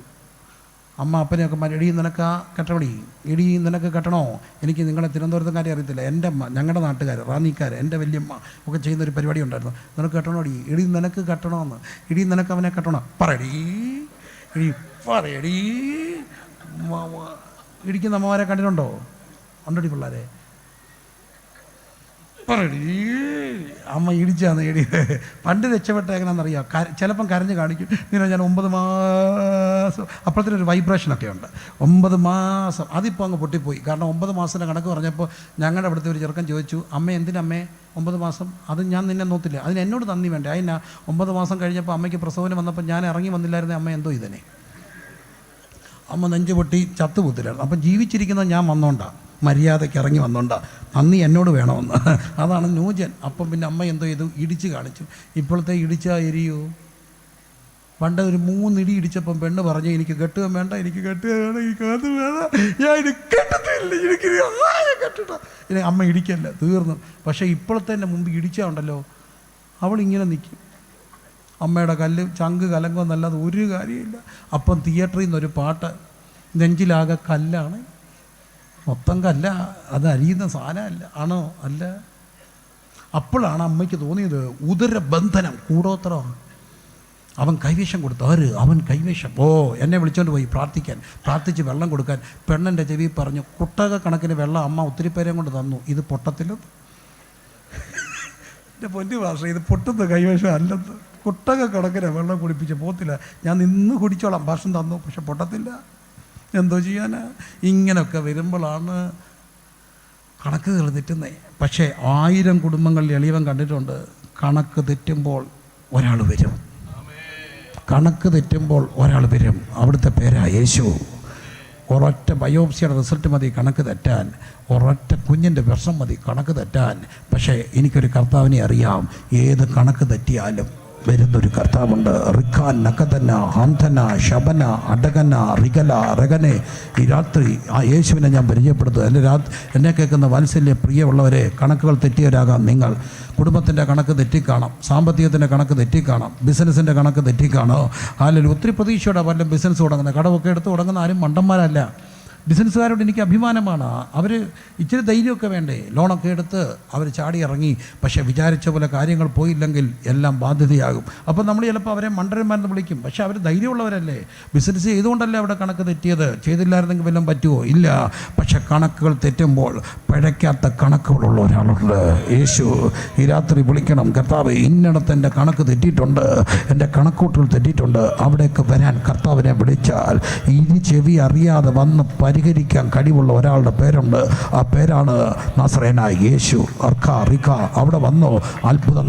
അമ്മ അപ്പനെയൊക്കെ എടി നിനക്ക് കെട്ടപടി, എടി നിനക്ക് കെട്ടണോ? എനിക്ക് നിങ്ങളെ തിരുവനന്തപുരത്തുകാരെ അറിയത്തില്ല, എൻ്റെ അമ്മ, ഞങ്ങളുടെ നാട്ടുകാർ, റാന്നിക്കാർ, എൻ്റെ വല്യമ്മ ഒക്കെ ചെയ്യുന്നൊരു പരിപാടി ഉണ്ടായിരുന്നു. നിനക്ക് കെട്ടണോ? എടി നിനക്ക് കെട്ടണമെന്ന്. എടി നിനക്ക് അവനെ കെട്ടണോ? പറയടി, എടി പറയടി. ഇടിക്കുന്ന അമ്മമാരെ കണ്ടിട്ടുണ്ടോ? ഉണ്ടടി പിള്ളേരെ? പറയടി. അമ്മ ഇടിച്ചാന്ന് എടി. പണ്ട് രക്ഷപ്പെട്ട എങ്ങനെയാണെന്നറിയാം, ചിലപ്പം കരഞ്ഞ് കാണിക്കും. ഇങ്ങനെ ഞാൻ 9 മാസം, അപ്പോഴത്തേനൊരു വൈബ്രേഷനൊക്കെ ഉണ്ട്. 9 മാസം അതിപ്പോൾ അങ്ങ് പൊട്ടിപ്പോയി. കാരണം 9 മാസത്തിൻ്റെ കണക്ക് പറഞ്ഞപ്പോൾ ഞങ്ങളുടെ അവിടുത്തെ ഒരു ചെറുക്കൻ ചോദിച്ചു, അമ്മ എന്തിനമ്മേ 9 മാസം? അത് ഞാൻ നിന്നെ നോത്തില്ല, അതിന് എന്നോട് നന്ദി വേണ്ടേ? അതിനാ 9 മാസം കഴിഞ്ഞപ്പോൾ അമ്മയ്ക്ക് പ്രസവന് വന്നപ്പോൾ ഞാൻ ഇറങ്ങി വന്നില്ലായിരുന്നേ, അമ്മ എന്തോ ഇതിനെ. അമ്മ നെഞ്ചു പൊട്ടി ചത്തുപൂത്തില്ലായിരുന്നു. അപ്പം ജീവിച്ചിരിക്കുന്നത് ഞാൻ വന്നോണ്ടാ, മര്യാദയ്ക്ക് ഇറങ്ങി വന്നോണ്ടാ, നന്ദി എന്നോട് വേണമെന്ന്. അതാണ് ന്യൂജൻ. അപ്പം പിന്നെ അമ്മ എന്തോ ചെയ്തു? ഇടിച്ച് കാണിച്ചു. ഇപ്പോഴത്തെ ഇടിച്ചാൽ എരിയോ? പണ്ട് ഒരു 3 ഇടി ഇടിച്ചപ്പം പെണ്ണ് പറഞ്ഞു, എനിക്ക് കെട്ടുക വേണ്ട, എനിക്ക് കെട്ടുക വേണം, എനിക്ക് അത് വേണം, ഞാൻ ഇത് കെട്ടത്തില്ല, എനിക്ക് കെട്ടിട്ട. ഇനി അമ്മ ഇടിക്കല്ല, തീർന്നു. പക്ഷേ ഇപ്പോഴത്തെ എൻ്റെ മുമ്പ് ഇടിച്ചാൽ ഉണ്ടല്ലോ, അവളിങ്ങനെ നിൽക്കും. അമ്മയുടെ ചങ്ക് കലങ്ങുമെന്നല്ലാതെ ഒരു കാര്യമില്ല. അപ്പം തിയേറ്ററിൽ നിന്നൊരു പാട്ട്, നെഞ്ചിലാകെ കല്ലാണ്, മൊത്തം കല്ല, അത് അരിയുന്ന സാധനമല്ല. ആണോ? അല്ല. അപ്പോഴാണ് അമ്മയ്ക്ക് തോന്നിയത് ഉദരബന്ധനം കൂടോത്രമാണ്. അവൻ കൈവേഷം കൊടുത്തു. അവൻ കൈവേഷം. എന്നെ വിളിച്ചോണ്ട് പോയി പ്രാർത്ഥിച്ച് വെള്ളം കൊടുക്കാൻ. പെണ്ണിൻ്റെ ചെവി പറഞ്ഞു, കുട്ടക കണക്കിന് വെള്ളം അമ്മ ഒത്തിരി പേരെയും കൊണ്ട് തന്നു, ഇത് പൊട്ടത്തിലും. എൻ്റെ പൊന്നു ഭാഷ, ഇത് പൊട്ടുന്ന കൈവേഷം അല്ലെന്ന്. കുട്ടക കണക്കിന് വെള്ളം കുടിപ്പിച്ച് പോത്തില്ല, ഞാൻ നിന്ന് കുടിച്ചോളാം, ഭാഷം തന്നു, പക്ഷെ പൊട്ടത്തില്ല. എന്തോ ചെയ്യാനാ? ഇങ്ങനെയൊക്കെ വരുമ്പോഴാണ് കണക്കുകൾ തെറ്റുന്നത്. പക്ഷേ 1000 കുടുംബങ്ങളിൽ എളിയവൻ കണ്ടിട്ടുണ്ട്, കണക്ക് തെറ്റുമ്പോൾ ഒരാൾ വരും. കണക്ക് തെറ്റുമ്പോൾ ഒരാൾ വരും. അവിടുത്തെ പേരാ യേശു. ഒരൊറ്റ ബയോപ്സിയുടെ റിസൾട്ട് മതി കണക്ക് തെറ്റാൻ, ഒരൊറ്റ കുഞ്ഞിൻ്റെ വിഷം മതി കണക്ക് തെറ്റാൻ. പക്ഷേ എനിക്കൊരു കർത്താവിനെ അറിയാം, ഏത് കണക്ക് തെറ്റിയാലും വരുന്നൊരു കർത്താവുണ്ട്. റിഖാൻ നഖതന ഹംധന ശബന അടകന റിഗല റഗനെ. ഈ രാത്രി ആ യേശുവിനെ ഞാൻ പരിചയപ്പെടുത്തുക. എന്നെ കേൾക്കുന്ന വാത്സല്യ പ്രിയമുള്ളവരെ, കണക്കുകൾ തെറ്റിയവരാകാം നിങ്ങൾ. കുടുംബത്തിൻ്റെ കണക്ക് തെറ്റിക്കാണാം, സാമ്പത്തികത്തിൻ്റെ കണക്ക് തെറ്റിക്കാണാം, ബിസിനസ്സിൻ്റെ കണക്ക് തെറ്റിക്കാണോ. അല്ലെങ്കിൽ ഒത്തിരി പ്രതീക്ഷയോടെ വല്ല ബിസിനസ് തുടങ്ങുന്നത്, കടമൊക്കെ എടുത്ത് തുടങ്ങുന്ന ആരും മണ്ടന്മാരല്ല. ബിസിനസ്സുകാരോട് എനിക്ക് അഭിമാനമാണ്. അവർ ഇച്ചിരി ധൈര്യമൊക്കെ വേണ്ടേ, ലോണൊക്കെ എടുത്ത് അവർ ചാടി ഇറങ്ങി. പക്ഷേ വിചാരിച്ച പോലെ കാര്യങ്ങൾ പോയില്ലെങ്കിൽ എല്ലാം ബാധ്യതയാകും. അപ്പോൾ നമ്മൾ ചിലപ്പോൾ അവരെ മണ്ടന്മാരെന്ന് വിളിക്കും, പക്ഷേ അവർ ധൈര്യമുള്ളവരല്ലേ. ബിസിനസ് ചെയ്തുകൊണ്ടല്ലേ അവിടെ കണക്ക് തെറ്റിയത്. ചെയ്തില്ലായിരുന്നെങ്കിൽ വല്ലതും പറ്റുമോ? ഇല്ല. പക്ഷെ കണക്കുകൾ തെറ്റുമ്പോൾ പിഴയ്ക്കാത്ത കണക്കുകളുള്ള ഒരാളുണ്ട്. യേശു ഈ രാത്രി വിളിക്കണം, കർത്താവ് ഇന്നിടത്ത് എൻ്റെ കണക്ക് തെറ്റിയിട്ടുണ്ട്, എൻ്റെ കണക്കൂട്ടുകൾ തെറ്റിയിട്ടുണ്ട്. അവിടേക്ക് വരാൻ കർത്താവിനെ വിളിച്ചാൽ ഇനി ചെവി അറിയാതെ വന്ന് പരിഹരിക്കാൻ കഴിവുള്ള ഒരാളുടെ പേരുണ്ട്. ആ പേരാണ് നസറേനായ യേശു. അവിടെ വന്നോ, അത്ഭുതം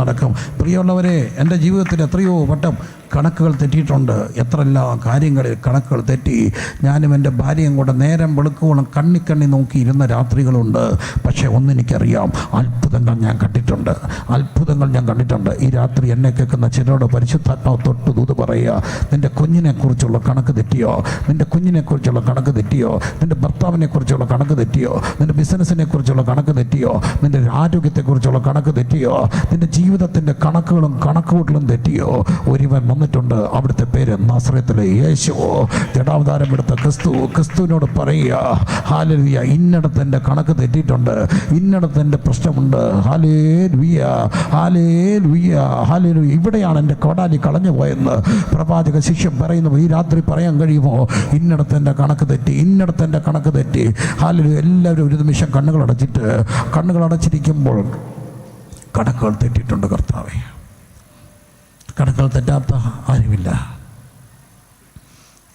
നടക്കും. പ്രിയമുള്ളവരെ, എൻ്റെ ജീവിതത്തിൽ എത്രയോ വട്ടം കണക്കുകൾ തെറ്റിയിട്ടുണ്ട്. എത്രയെല്ലാം കാര്യങ്ങളിൽ കണക്കുകൾ തെറ്റി. ഞാനും എൻ്റെ ഭാര്യയും കൂടെ നേരം വെളുക്കുവോളം കണ്ണി നോക്കിയിരുന്ന രാത്രികളുണ്ട്. പക്ഷേ ഒന്നെനിക്കറിയാം, അത്ഭുതങ്ങൾ ഞാൻ കണ്ടിട്ടുണ്ട്. ഈ രാത്രി എന്നെ കേൾക്കുന്ന ചിലരോട് പരിശുദ്ധാത്മാവ് തൊട്ട് ദൂത് പറയുക, നിൻ്റെ കുഞ്ഞിനെക്കുറിച്ചുള്ള കണക്ക് തെറ്റിയോ, നിൻ്റെ ഭർത്താവിനെക്കുറിച്ചുള്ള കണക്ക് തെറ്റിയോ, നിൻ്റെ ബിസിനസ്സിനെക്കുറിച്ചുള്ള കണക്ക് തെറ്റിയോ, നിൻ്റെ ആരോഗ്യത്തെക്കുറിച്ചുള്ള കണക്ക് തെറ്റിയോ, നിൻ്റെ ജീവിതത്തിൻ്റെ കണക്കുകൂട്ടലും തെറ്റിയോ. ഒരുവൻ വന്നിട്ടുണ്ട്, അവിടുത്തെ പേര് നസറേത്തിലെ യേശു. ജഡാവതാരം എടുത്ത ക്രിസ്തുവിനോട് പറയുക, ഹല്ലേലൂയ, ഇന്നടത്ത് എൻ്റെ കണക്ക് തെറ്റിയിട്ടുണ്ട്, ഇന്നടത്ത് എൻ്റെ പ്രശ്നമുണ്ട്. ഹല്ലേലൂയ. ഇവിടെയാണ് എൻ്റെ കോടാലി കളഞ്ഞു പോയെന്ന് പ്രവാചക ശിഷ്യൻ പറയുന്നു. ഈ രാത്രി പറയാൻ കഴിയുമോ, ഇന്നടത്ത് എൻ്റെ കണക്ക് തെറ്റി. ഹല്ലേലൂയ. എല്ലാവരും ഒരു നിമിഷം കണ്ണുകൾ അടച്ചിരിക്കുമ്പോൾ കണക്കുകൾ തെറ്റിയിട്ടുണ്ട് കർത്താവേ. കണക്കുകൾ തെറ്റാത്ത ആരുമില്ല.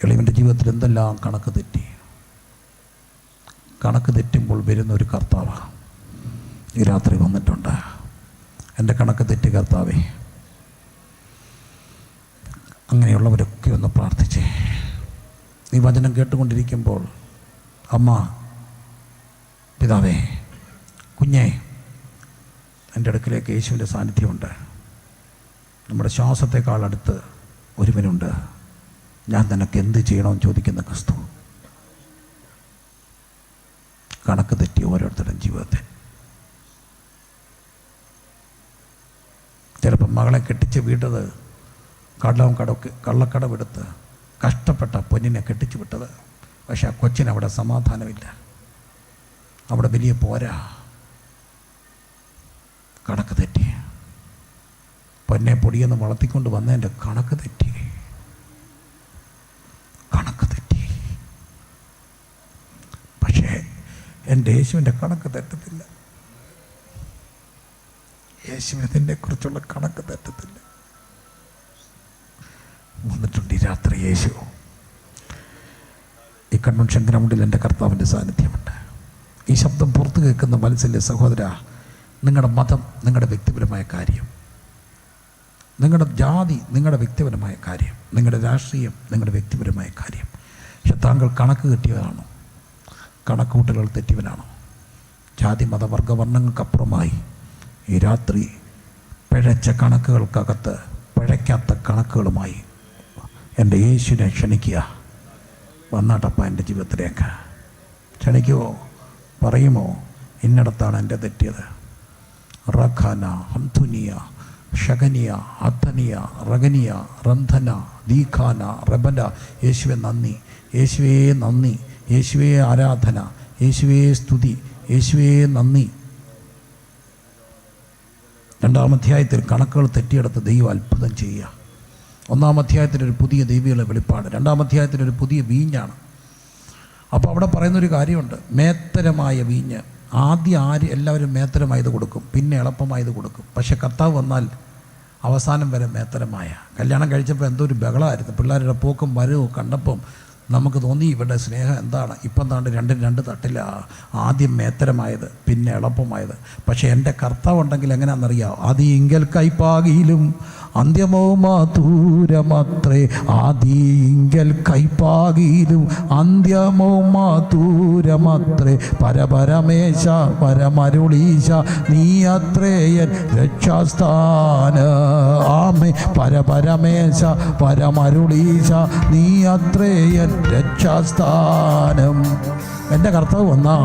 എളിയവൻ്റെ ജീവിതത്തിൽ എന്തെല്ലാം കണക്ക് തെറ്റി. കണക്ക് തെറ്റുമ്പോൾ വരുന്ന ഒരു കർത്താവ് ഈ രാത്രി വന്നിട്ടുണ്ട്. എൻ്റെ കണക്ക് തെറ്റി കർത്താവേ. അങ്ങനെയുള്ളവരൊക്കെ ഒന്ന് പ്രാർത്ഥിച്ചേ. ഈ വചനം കേട്ടുകൊണ്ടിരിക്കുമ്പോൾ അമ്മ, പിതാവേ, കുഞ്ഞേ, എൻ്റെ അടുക്കിലേക്ക് യേശുവിൻ്റെ സാന്നിധ്യമുണ്ട്. നമ്മുടെ ശ്വാസത്തെക്കാൾ അടുത്ത് ഒരുവനുണ്ട്. ഞാൻ നിനക്ക് എന്ത് ചെയ്യണമെന്ന് ചോദിക്കുന്ന ക്രിസ്തു. കണക്ക് തെറ്റി ഓരോരുത്തരുടെയും ജീവിതത്തിൽ. ചിലപ്പോൾ മകളെ കെട്ടിച്ച് വീട്ടത് കള്ളക്കടവെടുത്ത് കഷ്ടപ്പെട്ട പൊന്നിനെ കെട്ടിച്ചു വിട്ടത്. പക്ഷെ ആ കൊച്ചിനവിടെ സമാധാനമില്ല, അവിടെ വലിയ പോരാ. കണക്ക് തെറ്റി. പൊന്നെ പൊടിയെന്ന് വളർത്തിക്കൊണ്ട് വന്നതിൻ്റെ കണക്ക് തെറ്റി. പക്ഷേ എൻ്റെ യേശുവിൻ്റെ കണക്ക് തെറ്റത്തില്ല. യേശുവിനെ കുറിച്ചുള്ള കണക്ക് തെറ്റത്തില്ല. വന്നിട്ടുണ്ട് ഈ രാത്രി യേശു. ഈ കൺവെൻഷൻ ഗ്രൗണ്ടിൽ എൻ്റെ കർത്താവിൻ്റെ സാന്നിധ്യമുണ്ട്. ഈ ശബ്ദം പുറത്തു കേൾക്കുന്ന മനസ്സിലെ സഹോദര, നിങ്ങളുടെ മതം നിങ്ങളുടെ വ്യക്തിപരമായ കാര്യം, നിങ്ങളുടെ ജാതി നിങ്ങളുടെ വ്യക്തിപരമായ കാര്യം, നിങ്ങളുടെ രാഷ്ട്രീയം നിങ്ങളുടെ വ്യക്തിപരമായ കാര്യം. പക്ഷെ താങ്കൾ കണക്ക് കിട്ടിയവരാണോ? കണക്കുകൂട്ടലുകൾ തെറ്റിയവനാണോ? ജാതി മതവർഗവർണ്ണങ്ങൾക്കപ്പുറമായി ഈ രാത്രി പിഴച്ച കണക്കുകൾക്കകത്ത് പിഴയ്ക്കാത്ത കണക്കുകളുമായി എൻ്റെ യേശുവിനെ ക്ഷണിക്കുക. വന്നാട്ടപ്പ എൻ്റെ ജീവിതത്തിലേക്ക് ക്ഷണിക്കുമോ? പറയുമോ, ഇന്നിടത്താണ് എൻ്റെ തെറ്റിയത്. റഖാന ഹംതുനിയ ഷഗനിയ, അത്തനിയ, റഗനിയ, റന്ധന, ദീഖാന, റബന. യേശുവെ നന്ദി, യേശുവേ നന്ദി, യേശുവേ ആരാധന, യേശുവേ സ്തുതി, യേശുവേ നന്ദി. 2-ാം അധ്യായത്തിൽ കണക്കുകൾ തെറ്റിയെടുത്ത് ദൈവം അത്ഭുതം ചെയ്യുക. 1-ാം അധ്യായത്തിലൊരു പുതിയ ദൈവിക വെളിപ്പാട്, 2-ാം അധ്യായത്തിലൊരു പുതിയ വീഞ്ഞാണ്. അപ്പോൾ അവിടെ പറയുന്നൊരു കാര്യമുണ്ട്, മേത്തരമായ വീഞ്ഞ്. ആദ്യം എല്ലാവരും മേത്തരമായത് കൊടുക്കും, പിന്നെ എളുപ്പമായത് കൊടുക്കും. പക്ഷെ കർത്താവ് വന്നാൽ അവസാനം വരെ മേത്തരമായ. കല്യാണം കഴിച്ചപ്പോൾ എന്തോ ഒരു ബഹളമായിരുന്നു, പിള്ളേരുടെ പോക്കും വരവും കണ്ടപ്പം നമുക്ക് തോന്നി ഇവരുടെ സ്നേഹം എന്താണ്. ഇപ്പം താണ്ട് 2 തട്ടില്ല, ആദ്യം മേത്തരമായത് പിന്നെ എളുപ്പമായത്. പക്ഷേ എൻ്റെ കർത്താവ് ഉണ്ടെങ്കിൽ എങ്ങനെയാണെന്നറിയാം, ആദിയിങ്കൽ കൈപ്പാകിയിലും അന്ത്യമോ മാതൂരമത്രേ. ആദിയിങ്കൽ കൈപ്പാകിയിലും അന്ത്യമോ മാതൂരമത്രേ. പരപരമേശ പരമരുളീശ നീ അത്രേയൻ രക്ഷാസ്ഥാന. ആമേ. പരപരമേശ പരമരുളീശ നീ അത്രേയൻ രക്ഷാസ്ഥാനം. എൻ്റെ കർത്താവ് വന്നാൽ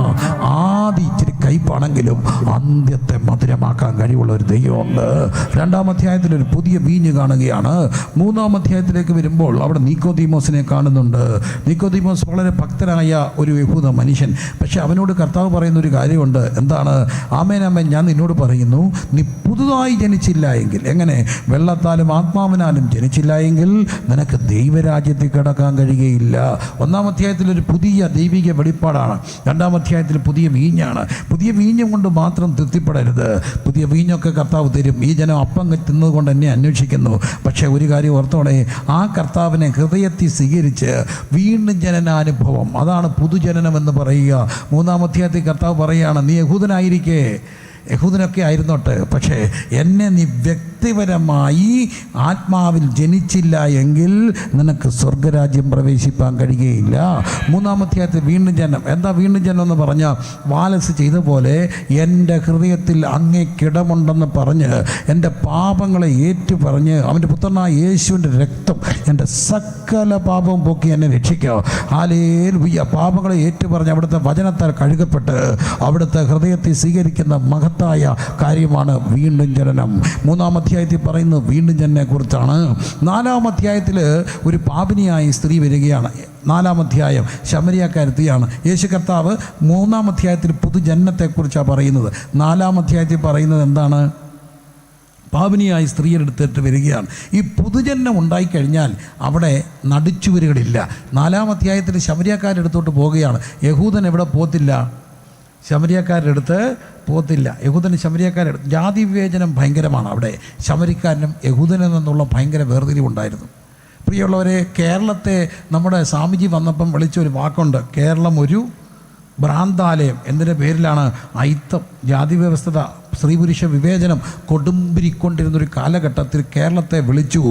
ആദ്യം ഇച്ചിരി കയ്പാണെങ്കിലും അന്ത്യത്തെ മധുരമാക്കാൻ കഴിവുള്ള ഒരു ദൈവമുണ്ട്. 2-ാം അധ്യായത്തിലൊരു പുതിയ വീഞ്ഞ് കാണുകയാണ്. 3-ാം അധ്യായത്തിലേക്ക് വരുമ്പോൾ അവിടെ നിക്കോദീമോസിനെ കാണുന്നുണ്ട്. നിക്കോദീമോസ് വളരെ ഭക്തനായ ഒരു യഹൂദ മനുഷ്യൻ. പക്ഷെ അവനോട് കർത്താവ് പറയുന്നൊരു കാര്യമുണ്ട്. എന്താണ്? ആമേൻ ആമേൻ, ഞാൻ നിന്നോട് പറയുന്നു, നീ പുതുതായി ജനിച്ചില്ല എങ്കിൽ, എങ്ങനെ? വെള്ളത്താലും ആത്മാവിനാലും ജനിച്ചില്ല എങ്കിൽ നിനക്ക് ദൈവരാജ്യത്തിൽ കിടക്കാൻ കഴിയുകയില്ല. 1-ാം അധ്യായത്തിലൊരു പുതിയ ദൈവിക വെളിപ്പാടാണ്. 2-ാം അധ്യായത്തിൽ പുതിയ വീഞ്ഞാണ്. പുതിയ വീഞ്ഞും കൊണ്ട് മാത്രം തൃപ്തിപ്പെടരുത്. പുതിയ വീഞ്ഞൊക്കെ കർത്താവ് തരും. ഈ ജനം അപ്പം തിന്നതുകൊണ്ട് എന്നെ അന്വേഷിക്കുന്നു. പക്ഷേ ഒരു കാര്യം ഓർത്തോടെ, ആ കർത്താവിനെ ഹൃദയത്തിൽ സ്വീകരിച്ച് വീണ്ടും ജനനാനുഭവം, അതാണ് പുതുജനനം എന്ന് പറയുക. 3-ാം അധ്യായത്തിൽ കർത്താവ് പറയുകയാണ്, നീ യഹൂദനായിരിക്കെ, യഹൂദനൊക്കെ ആയിരുന്നോട്ടെ, പക്ഷേ എന്നെ നീ വ്യക്തിപരമായി ആത്മാവിൽ ജനിച്ചില്ല എങ്കിൽ നിനക്ക് സ്വർഗരാജ്യം പ്രവേശിപ്പാൻ കഴിയുകയില്ല. 3-ാം അധ്യായത്തിൽ വീണ്ടും ജനം. എന്താ വീണ്ടും ജനം എന്ന് പറഞ്ഞാൽ, വാലസ് ചെയ്ത പോലെ എൻ്റെ ഹൃദയത്തിൽ അങ്ങേക്കിടമുണ്ടെന്ന് പറഞ്ഞ് എൻ്റെ പാപങ്ങളെ ഏറ്റു പറഞ്ഞ് അവൻ്റെ പുത്രനായ യേശുവിൻ്റെ രക്തം എൻ്റെ സകല പാപവും പോക്കി എന്നെ രക്ഷിക്കുക. ഹല്ലേലൂയ. പാപങ്ങളെ ഏറ്റു പറഞ്ഞ് അവിടുത്തെ വചനത്താൽ കഴുകപ്പെട്ട് അവിടുത്തെ ഹൃദയത്തിൽ സ്വീകരിക്കുന്ന മഹത്തായ കാര്യമാണ് വീണ്ടും ജനനം. 3-ാം അധ്യായത്തിൽ പറയുന്നത് വീണ്ടും ജനനെ കുറിച്ചാണ്. 4-ാം അധ്യായത്തിൽ ഒരു പാപിനിയായ സ്ത്രീ വരികയാണ്. 4-ാം അധ്യായം ശമരിയക്കാരത്തിയാണ്. യേശു കർത്താവ് 3-ാം അധ്യായത്തിൽ പുതുജന്മത്തെക്കുറിച്ചാണ് പറയുന്നത്. 4-ാം അധ്യായത്തിൽ പറയുന്നത് എന്താണ്? പാപിനിയായി സ്ത്രീയെടുത്തിട്ട് വരികയാണ്. ഈ പുതുജന്മം ഉണ്ടായിക്കഴിഞ്ഞാൽ അവിടെ നടിച്ചുവരുകളില്ല. 4-ാം അധ്യായത്തിൽ ശമരിയക്കാരെടുത്തോട്ട് പോവുകയാണ്. യഹൂദൻ എവിടെ പോകത്തില്ല? ശമരിയക്കാരെടുത്ത് പോകത്തില്ല. യഹൂദന് ശമരിയക്കാരെടുത്ത്. ജാതി വിവേചനം ഭയങ്കരമാണ് അവിടെ. ശമരിക്കാരനും യഹൂദനിൽ നിന്നുള്ള ഭയങ്കര വേർതിരിവുണ്ടായിരുന്നു. പ്രിയമുള്ളവരെ, കേരളത്തെ നമ്മുടെ സ്വാമിജി വന്നപ്പം വിളിച്ചൊരു വാക്കുണ്ട്, കേരളം ഒരു ഭ്രാന്താലയം. എന്തിൻ്റെ പേരിലാണ്? അയിത്തം, ജാതി വ്യവസ്ഥത, സ്ത്രീ പുരുഷ വിവേചനം കൊടുമ്പിരിക്കൊണ്ടിരുന്നൊരു കാലഘട്ടത്തിൽ കേരളത്തെ വിളിച്ചു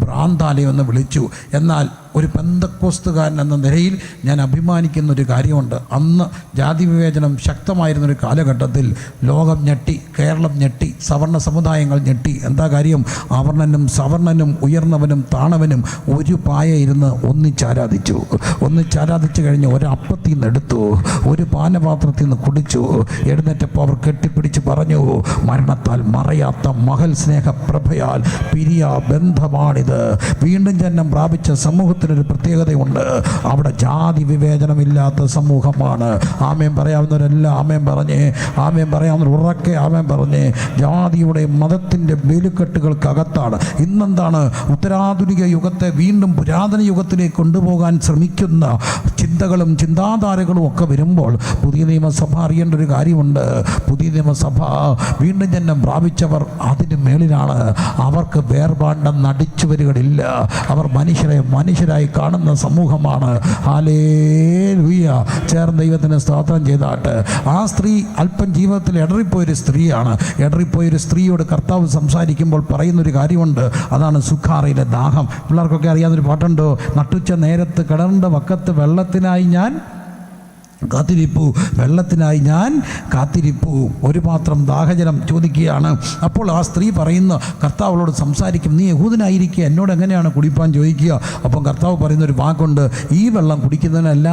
ഭ്രാന്താലയം എന്ന് വിളിച്ചു. എന്നാൽ ഒരു പെന്തക്കോസ്തുകാരൻ എന്ന നിലയിൽ ഞാൻ അഭിമാനിക്കുന്നൊരു കാര്യമുണ്ട്. അന്ന് ജാതി വിവേചനം ശക്തമായിരുന്നൊരു കാലഘട്ടത്തിൽ ലോകം ഞെട്ടി, കേരളം ഞെട്ടി, സവർണ സമുദായങ്ങൾ ഞെട്ടി. എന്താ കാര്യം? അവർണനും സവർണനും ഉയർന്നവനും താണവനും ഒരു പായ ഇരുന്ന് ഒന്നിച്ചാരാധിച്ചു. ഒന്നിച്ചാരാധിച്ചു കഴിഞ്ഞ് ഒരപ്പത്തിൽ നിന്ന് എടുത്തു, ഒരു പാനപാത്രത്തിൽ നിന്ന് കുടിച്ചു. എഴുന്നേറ്റപ്പോൾ അവർ കെട്ടിപ്പിടിച്ച് പറഞ്ഞു, മരണത്താൽ മറയാത്ത മഹൽ സ്നേഹപ്രഭയാൽ പിരിയ ബന്ധമാണിത്. വീണ്ടും ജന്മം പ്രാപിച്ച സമൂഹത്തിനൊരു പ്രത്യേകതയുണ്ട്. അവിടെ ജാതി വിവേചനമില്ലാത്ത സമൂഹമാണ്. ആമേൻ പറയാവുന്നവരെല്ലാം ആമേൻ പറഞ്ഞേ. ആമേൻ പറയാവുന്നവർ ഉറക്കെ ആമേൻ പറഞ്ഞേ. ജാതിയുടെ മതത്തിൻ്റെ വേലുക്കെട്ടുകൾക്കകത്താണ്. ഇന്നെന്താണ്? ഉത്തരാധുനിക യുഗത്തെ വീണ്ടും പുരാതന യുഗത്തിലേക്ക് കൊണ്ടുപോകാൻ ശ്രമിക്കുന്ന ചിന്തകളും ചിന്താധാരകളും ഒക്കെ വരുമ്പോൾ പുതിയ നിയമസഭ അറിയേണ്ട ഒരു കാര്യമുണ്ട്. പുതിയ നിയമസഭ വീണ്ടും ജന്മം പ്രാപിച്ചവർ അതിന് മേളിലാണ്. അവർക്ക് വേർപാണ്ടം നടിച്ചു വരികളില്ല. അവർ മനുഷ്യരായി കാണുന്ന സമൂഹമാണ്. ഹല്ലേലൂയ. ചേർന്ന് ദൈവത്തിന് സ്തോത്രം ചെയ്താട്ട്. ആ സ്ത്രീ അല്പം ജീവിതത്തിൽ ഇടറിപ്പോയൊരു സ്ത്രീയാണ്. ഇടറിപ്പോയൊരു സ്ത്രീയോട് കർത്താവ് സംസാരിക്കുമ്പോൾ പറയുന്നൊരു കാര്യമുണ്ട്. അതാണ് സുഖാറിയിലെ ദാഹം. പിള്ളേർക്കൊക്കെ അറിയാവുന്നൊരു പാട്ടുണ്ടോ? നട്ടുച്ച നേരത്ത് കിണറിൻ്റെ വക്കത്ത് വെള്ളത്തിനായി ഞാൻ കാത്തിരിപ്പു, വെള്ളത്തിനായി ഞാൻ കാത്തിരിപ്പു. ഒരു പാത്രം ദാഹജലം ചോദിക്കുകയാണ്. അപ്പോൾ ആ സ്ത്രീ പറയുന്ന കർത്താവളോട് സംസാരിക്കും, നീ യഹൂദനായിരിക്കുക, എന്നോട് എങ്ങനെയാണ് കുടിപ്പാൻ ചോദിക്കുക. അപ്പം കർത്താവ് പറയുന്നൊരു വാക്കുണ്ട്, ഈ വെള്ളം കുടിക്കുന്നതിനല്ല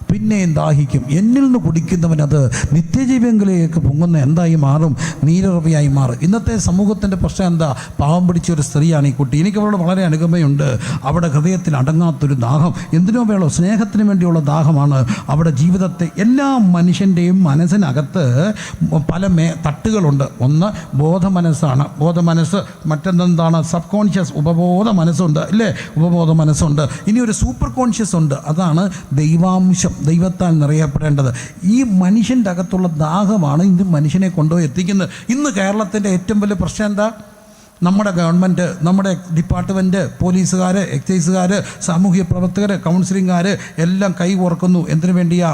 പിന്നെയും ദാഹിക്കും. എന്നിൽ നിന്ന് കുടിക്കുന്നവനത് നിത്യജീവങ്കിലേക്ക് പൊങ്ങുന്ന എന്തായി മാറും? നീരുറവയായി മാറും. ഇന്നത്തെ സമൂഹത്തിൻ്റെ പ്രശ്നം എന്താ? പാവം പിടിച്ച ഒരു സ്ത്രീയാണ് ഈ കുട്ടി. എനിക്ക് അവളോട് വളരെ അനുകമ്പയുണ്ട്. അവിടെ ഹൃദയത്തിൽ അടങ്ങാത്തൊരു ദാഹം, എന്തിനോ വേണോ സ്നേഹത്തിന് വേണ്ടിയുള്ള ദാഹമാണ്. അവിടെ ജീവിതത്തെ എല്ലാ മനുഷ്യൻ്റെയും മനസ്സിനകത്ത് പല തട്ടുകളുണ്ട്. ഒന്ന് ബോധ മനസ്സാണ്, ബോധ മനസ്സ്. മറ്റെന്താണ്? സബ് കോൺഷ്യസ്, ഉപബോധ മനസ്സുണ്ട്, അല്ലേ? ഉപബോധ മനസ്സുണ്ട്. ഇനി ഒരു സൂപ്പർ കോൺഷ്യസ് ഉണ്ട്, അതാണ് ദൈവാംശം, ദൈവത്താൽ നിറയപ്പെടേണ്ടത്. ഈ മനുഷ്യൻ്റെ അകത്തുള്ള ദാഹമാണ് ഇന്ന് മനുഷ്യനെ കൊണ്ടുപോയി എത്തിക്കുന്നത്. ഇന്ന് കേരളത്തിൻ്റെ ഏറ്റവും വലിയ പ്രശ്നം എന്താ? നമ്മുടെ ഗവൺമെൻറ്, നമ്മുടെ ഡിപ്പാർട്ട്മെൻറ്റ്, പോലീസുകാർ, എക്സൈസുകാർ, സാമൂഹ്യ പ്രവർത്തകർ, കൗൺസിലിംഗുകാർ എല്ലാം കൈ കോർക്കുന്നു. എന്തിനു വേണ്ടിയാ?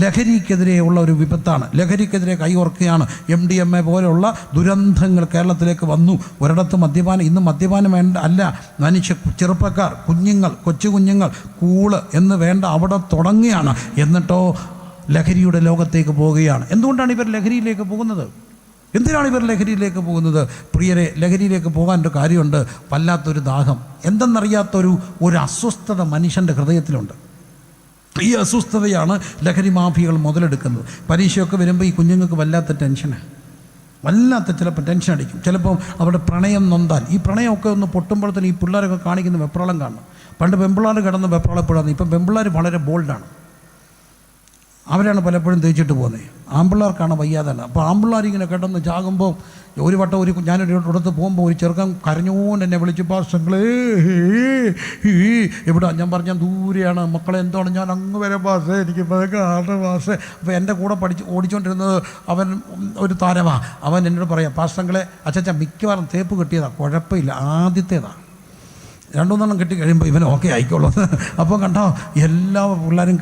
ലഹരിക്കെതിരെയുള്ള ഒരു വിപത്താണ്. ലഹരിക്കെതിരെ കൈകോർക്കുകയാണ്. MDMA പോലെയുള്ള ദുരന്തങ്ങൾ കേരളത്തിലേക്ക് വന്നു. ഒരിടത്ത് മദ്യപാനം, ഇന്ന് മദ്യപാനം വേണ്ട അല്ല, മനുഷ്യ ചെറുപ്പക്കാർ, കുഞ്ഞുങ്ങൾ, കൊച്ചു കുഞ്ഞുങ്ങൾ, കൂള് എന്ന് വേണ്ട അവിടെ തുടങ്ങുകയാണ്. എന്നിട്ടോ ലഹരിയുടെ ലോകത്തേക്ക് പോവുകയാണ്. എന്തുകൊണ്ടാണ് ഇവർ ലഹരിയിലേക്ക് പോകുന്നത്? എന്തിനാണ് ഇവർ ലഹരിയിലേക്ക് പോകുന്നത്? പ്രിയരെ, ലഹരിയിലേക്ക് പോകാനൊരു കാര്യമുണ്ട്. വല്ലാത്തൊരു ദാഹം, എന്തെന്നറിയാത്തൊരു അസ്വസ്ഥത മനുഷ്യൻ്റെ ഹൃദയത്തിലുണ്ട്. ഈ അസ്വസ്ഥതയാണ് ലഹരി മാഫിയകൾ മുതലെടുക്കുന്നത്. പരീക്ഷയൊക്കെ വരുമ്പോൾ ഈ കുഞ്ഞുങ്ങൾക്ക് വല്ലാത്ത ടെൻഷന്, ചിലപ്പോൾ ടെൻഷൻ അടിക്കും. ചിലപ്പോൾ അവിടെ പ്രണയം നൊന്താൽ, ഈ പ്രണയമൊക്കെ ഒന്ന് പൊട്ടുമ്പോഴത്തേന് ഈ പിള്ളേരൊക്കെ കാണിക്കുന്ന വെപ്രാളം കാണണം. പണ്ട് പെമ്പിള്ളാർ കിടന്ന് വെപ്രാളപ്പെടാന്ന്, ഇപ്പം പെമ്പിള്ളാർ വളരെ ബോൾഡാണ്. അവരാണ് പലപ്പോഴും തേച്ചിട്ട് പോകുന്നത്. ആമ്പിള്ളേർക്കാണ് വയ്യാതാണ്. അപ്പോൾ ആമ്പിള്ളേരിങ്ങനെ കിടന്ന് ചാകുമ്പോൾ ഒരു വട്ടം ഞാനൊരു ഇടത്ത് പോകുമ്പോൾ ഒരു ചെറുക്കൻ കരഞ്ഞുകൊണ്ട് എന്നെ വിളിച്ചു, പാസ്റ്റങ്ങളേ എവിടെ? ഞാൻ പറഞ്ഞാൽ ദൂരെയാണ് മക്കളെ, എന്താണ്? ഞാൻ അങ്ങ് വരെ പാസേ, എനിക്ക് പാസേ. അപ്പോൾ എൻ്റെ കൂടെ ഓടിച്ചുകൊണ്ടിരുന്നത് അവൻ ഒരു താരമാ. അവൻ എന്നോട് പറയാം, പാസ്റ്റങ്ങളെ അച്ഛാ മിക്കവാറും തേപ്പ് കിട്ടിയതാണ്, കുഴപ്പമില്ല, ആദ്യത്തേതാണ്, 2-3 കിട്ടി കഴിയുമ്പോൾ ഇവൻ ഓക്കെ ആയിക്കോളൂ. അപ്പോൾ കണ്ടോ, എല്ലാ പിള്ളേരും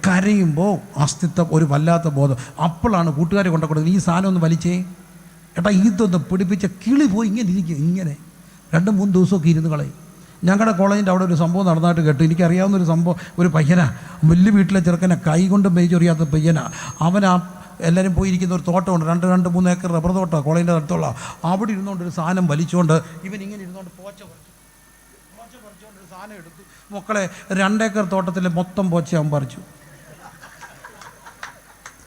കരയുമ്പോൾ അസ്തിത്വം ഒരു വല്ലാത്ത ബോധം. അപ്പോഴാണ് കൂട്ടുകാരെ കൊണ്ടുകൊടുക്കുന്നത്, ഈ സാധനം ഒന്ന് വലിച്ചേ ഏട്ടാ, ഇതൊന്ന് പിടിപ്പിച്ച കിളി പോയി ഇങ്ങനെ ഇരിക്കും. ഇങ്ങനെ 2-3 ദിവസമൊക്കെ ഇരുന്ന് കളയും. ഞങ്ങളുടെ കോളേജിൻ്റെ അവിടെ ഒരു സംഭവം നടന്നായിട്ട് കേട്ടു. എനിക്കറിയാവുന്നൊരു സംഭവം, ഒരു പയ്യനാ, വലിയ വീട്ടിലെ ചെറുക്കനെ കൈ കൊണ്ട് മേച്ചൊറിയാത്ത പയ്യനാ. അവനാ എല്ലാവരും പോയിരിക്കുന്ന ഒരു തോട്ടമുണ്ട്, 2-3 ഏക്കർ റബ്ബർ തോട്ടമാണ് കോളേജിൻ്റെ അടുത്തുള്ള. അവിടെ ഇരുന്നുകൊണ്ട് ഒരു സാധനം വലിച്ചുകൊണ്ട് ഇവൻ ഇങ്ങനെ ഇരുന്നുകൊണ്ട് പോച്ച പറിച്ചുകൊണ്ട് സാധനം എടുത്തു. മക്കളെ, 2 ഏക്കർ തോട്ടത്തിലെ മൊത്തം പോച്ച അവൻ പറിച്ചു.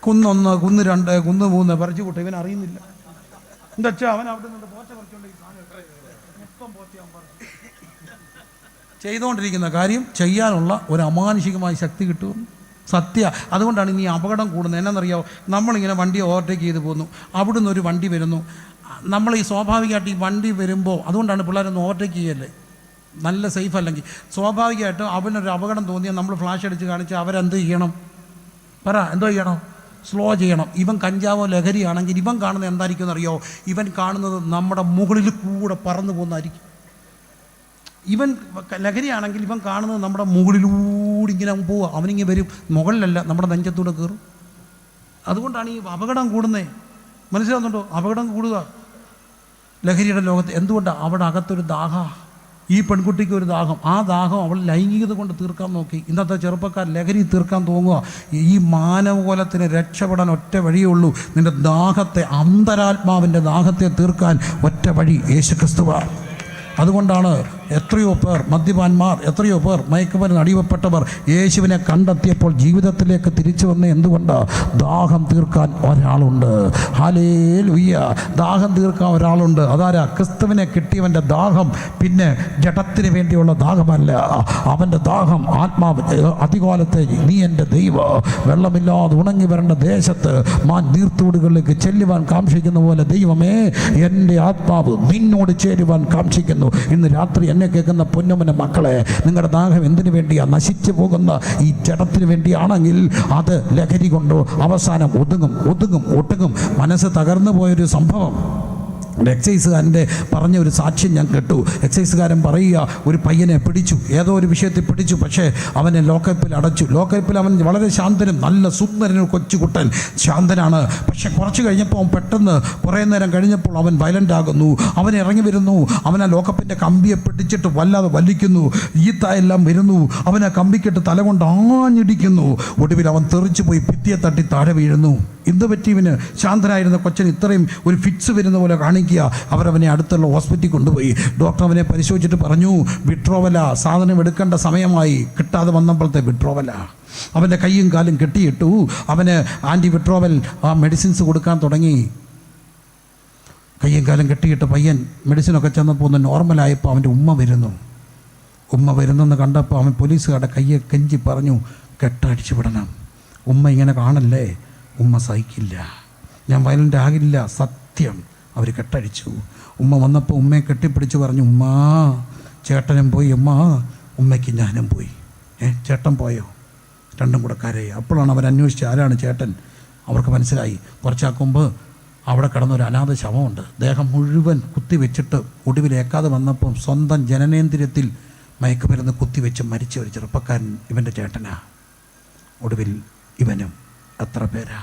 കുന്ന് 1, കുന്ന് 2, കുന്ന് 3 പറിച്ചു കൂട്ടെ, ഇവൻ അറിയുന്നില്ല. എന്താ വെച്ചാൽ അവൻ അവിടെ നിന്ന് പോച്ച പറിച്ചുകൊണ്ട് ഈ സാധനം മൊത്തം പോച്ച അവൻ പറിച്ചു. ചെയ്തുകൊണ്ടിരിക്കുന്ന കാര്യം ചെയ്യാനുള്ള ഒരു അമാനുഷികമായ ശക്തി കിട്ടും. സത്യ. അതുകൊണ്ടാണ് ഇനി അപകടം കൂടുന്നത്. എന്നാണെന്നറിയാമോ? നമ്മളിങ്ങനെ വണ്ടി ഓവർടേക്ക് ചെയ്ത് പോകുന്നു, അവിടുന്ന് ഒരു വണ്ടി വരുന്നു. നമ്മൾ ഈ സ്വാഭാവികമായിട്ട് ഈ വണ്ടി വരുമ്പോൾ, അതുകൊണ്ടാണ് പിള്ളേരൊന്നും ഓവർടേക്ക് ചെയ്യല്ലേ, നല്ല സേഫ് അല്ലെങ്കിൽ. സ്വാഭാവികമായിട്ടും അവനൊരു അപകടം തോന്നിയാൽ നമ്മൾ ഫ്ലാഷ് അടിച്ച് കാണിച്ചാൽ അവരെന്ത് ചെയ്യണം? പറ, എന്തോ ചെയ്യണം? സ്ലോ ചെയ്യണം. ഇവൻ കഞ്ചാവോ ലഹരിയാണെങ്കിൽ ഇവൻ കാണുന്നത് എന്തായിരിക്കും എന്നറിയോ? ഇവൻ കാണുന്നത് നമ്മുടെ മുകളിൽ കൂടെ പറന്നു പോകുന്നതായിരിക്കും. ഇവൻ ലഹരിയാണെങ്കിൽ ഇവൻ കാണുന്നത് നമ്മുടെ മുകളിലൂടെ ഇങ്ങനെ പോവുക. അവനിങ്ങനെ വരും, മുകളിലല്ല, നമ്മുടെ നെഞ്ചത്തൂടെ കയറും. അതുകൊണ്ടാണ് ഈ അപകടം കൂടുന്നത്. മനസ്സിലാകുന്നുണ്ടോ? അപകടം കൂടുക ലഹരിയുടെ ലോകത്ത്. എന്തുകൊണ്ടാണ്? അവിടെ അകത്തൊരു ദാഹ. ഈ പെൺകുട്ടിക്ക് ഒരു ദാഹം. ആ ദാഹം അവൾ ലൈംഗികത കൊണ്ട് തീർക്കാൻ നോക്കി. ഇന്നത്തെ ചെറുപ്പക്കാർ ലഹരി തീർക്കാൻ തോന്നുക. ഈ മാനവകുലത്തിന് രക്ഷപ്പെടാൻ ഒറ്റ വഴിയേ ഉള്ളൂ. നിൻ്റെ ദാഹത്തെ, അന്തരാത്മാവിൻ്റെ ദാഹത്തെ തീർക്കാൻ ഒറ്റ വഴി യേശുക്രിസ്തുവാണ്. അതുകൊണ്ടാണ് എത്രയോ പേർ മദ്യപാന്മാർ, എത്രയോ പേർ മയക്കുമരുന്ന് അടിമപ്പെട്ടവർ യേശുവിനെ കണ്ടെത്തിയപ്പോൾ ജീവിതത്തിലേക്ക് തിരിച്ചു വന്ന. എന്തുകൊണ്ട്? ദാഹം തീർക്കാൻ ഒരാളുണ്ട്. ഹല്ലേലൂയ! ദാഹം തീർക്കാൻ ഒരാളുണ്ട്. അതാരാ? ക്രിസ്തുവിനെ കിട്ടിയവൻ്റെ ദാഹം പിന്നെ ജഡത്തിന് വേണ്ടിയുള്ള ദാഹമല്ല. അവൻ്റെ ദാഹം ആത്മാവ്. അധികാലത്തെ നീ എൻ്റെ ദൈവം, വെള്ളമില്ലാതെ ഉണങ്ങി വരേണ്ട ദേശത്ത് നീർത്തോടുകളിലേക്ക് ചെല്ലുവാൻ കാക്ഷിക്കുന്ന പോലെ ദൈവമേ, എൻ്റെ ആത്മാവ് നിന്നോട് ചേരുവാൻ കാക്ഷിക്കുന്നു. ഇന്ന് രാത്രി എന്നെ കേൾക്കുന്ന പൊന്നമ്മന മക്കളെ, നിങ്ങളുടെ ദാഹം എന്തിനു വേണ്ടിയാ? നശിച്ചു പോകുന്ന ഈ ജഡത്തിന് വേണ്ടിയാണെങ്കിൽ അത് ലഹരി കൊണ്ട് അവസാനം ഒട്ടുങ്ങും. മനസ്സ് തകർന്നു പോയൊരു സംഭവം എക്സൈസുകാരൻ്റെ പറഞ്ഞ ഒരു സാക്ഷ്യം ഞാൻ കേട്ടു. എക്സൈസുകാരൻ പറയുക, ഒരു പയ്യനെ പിടിച്ചു, ഏതോ ഒരു വിഷയത്തിൽ പിടിച്ചു, പക്ഷേ അവനെ ലോക്കപ്പിൽ അടച്ചു. ലോക്കപ്പിൽ അവൻ വളരെ ശാന്തനും നല്ല സുന്ദരനും കൊച്ചുകുട്ടൻ, ശാന്തനാണ്. പക്ഷെ കുറച്ച് കഴിഞ്ഞപ്പോൾ അവൻ പെട്ടെന്ന് കുറേ നേരം കഴിഞ്ഞപ്പോൾ അവൻ വയലൻ്റ് ആകുന്നു. അവൻ ഇറങ്ങി വരുന്നു. അവൻ ആ ലോക്കപ്പിൻ്റെ കമ്പിയെ പിടിച്ചിട്ട് വല്ലാതെ വലിക്കുന്നു. ഈത്തായെല്ലാം വരുന്നു. അവൻ ആ കമ്പിക്കെട്ട് തല കൊണ്ട് ആഞ്ഞിടിക്കുന്നു. ഒടുവിൽ അവൻ തെറിച്ചു പോയി ഭിത്തിയെ തട്ടി താഴെ വീഴുന്നു. എന്ത് പറ്റി ഇവന്? ശാന്തനായിരുന്ന കൊച്ചന് ഇത്രയും ഒരു ഫിക്സ് വരുന്ന പോലെ കാണിക്കുക. അവരവനെ അടുത്തുള്ള ഹോസ്പിറ്റലിൽ കൊണ്ടുപോയി. ഡോക്ടർ അവനെ പരിശോധിച്ചിട്ട് പറഞ്ഞു, വിട്രോവല, സാധനം എടുക്കേണ്ട സമയമായി. കിട്ടാതെ വന്നപ്പോഴത്തെ വിട്രോവല. അവൻ്റെ കൈയും കാലും കെട്ടിയിട്ടു. അവന് ആൻറ്റി വിട്രോവൽ മെഡിസിൻസ് കൊടുക്കാൻ തുടങ്ങി. കയ്യും കാലം കെട്ടിയിട്ട് പയ്യൻ മെഡിസിനൊക്കെ ചെന്നപ്പോൾ ഒന്ന് നോർമലായപ്പോൾ അവൻ്റെ ഉമ്മ വരുന്നെന്ന് കണ്ടപ്പോൾ അവൻ പോലീസുകാരുടെ കയ്യെ കെഞ്ചി പറഞ്ഞു, കെട്ടടിച്ചു വിടണം. ഉമ്മ ഇങ്ങനെ കാണല്ലേ, ഉമ്മ സഹിക്കില്ല, ഞാൻ വയലൻ്റ് ആകില്ല, സത്യം. അവർ കെട്ടടിച്ചു. ഉമ്മ വന്നപ്പോൾ ഉമ്മയെ കെട്ടിപ്പിടിച്ച് പറഞ്ഞു, ഉമ്മ, ചേട്ടനും പോയി, ഉമ്മയ്ക്ക് ഞാനും പോയി. ചേട്ടൻ പോയോ? രണ്ടും കൂടെ കരയി. അപ്പോഴാണ് അവർ അന്വേഷിച്ച് ആരാണ് ചേട്ടൻ. അവർക്ക് മനസ്സിലായി. കുറച്ചാക്കുമ്പോൾ അവിടെ കിടന്നൊരു അനാഥ ശവമുണ്ട്. ദേഹം മുഴുവൻ കുത്തിവെച്ചിട്ട് ഒടുവിലേക്കാതെ വന്നപ്പം സ്വന്തം ജനനേന്ദ്രിയത്തിൽ മയക്കുമരുന്ന് കുത്തിവെച്ച് മരിച്ച ഒരു ചെറുപ്പക്കാരൻ ഇവൻ്റെ ചേട്ടനാ. ഒടുവിൽ ഇവനും എത്ര പേരാ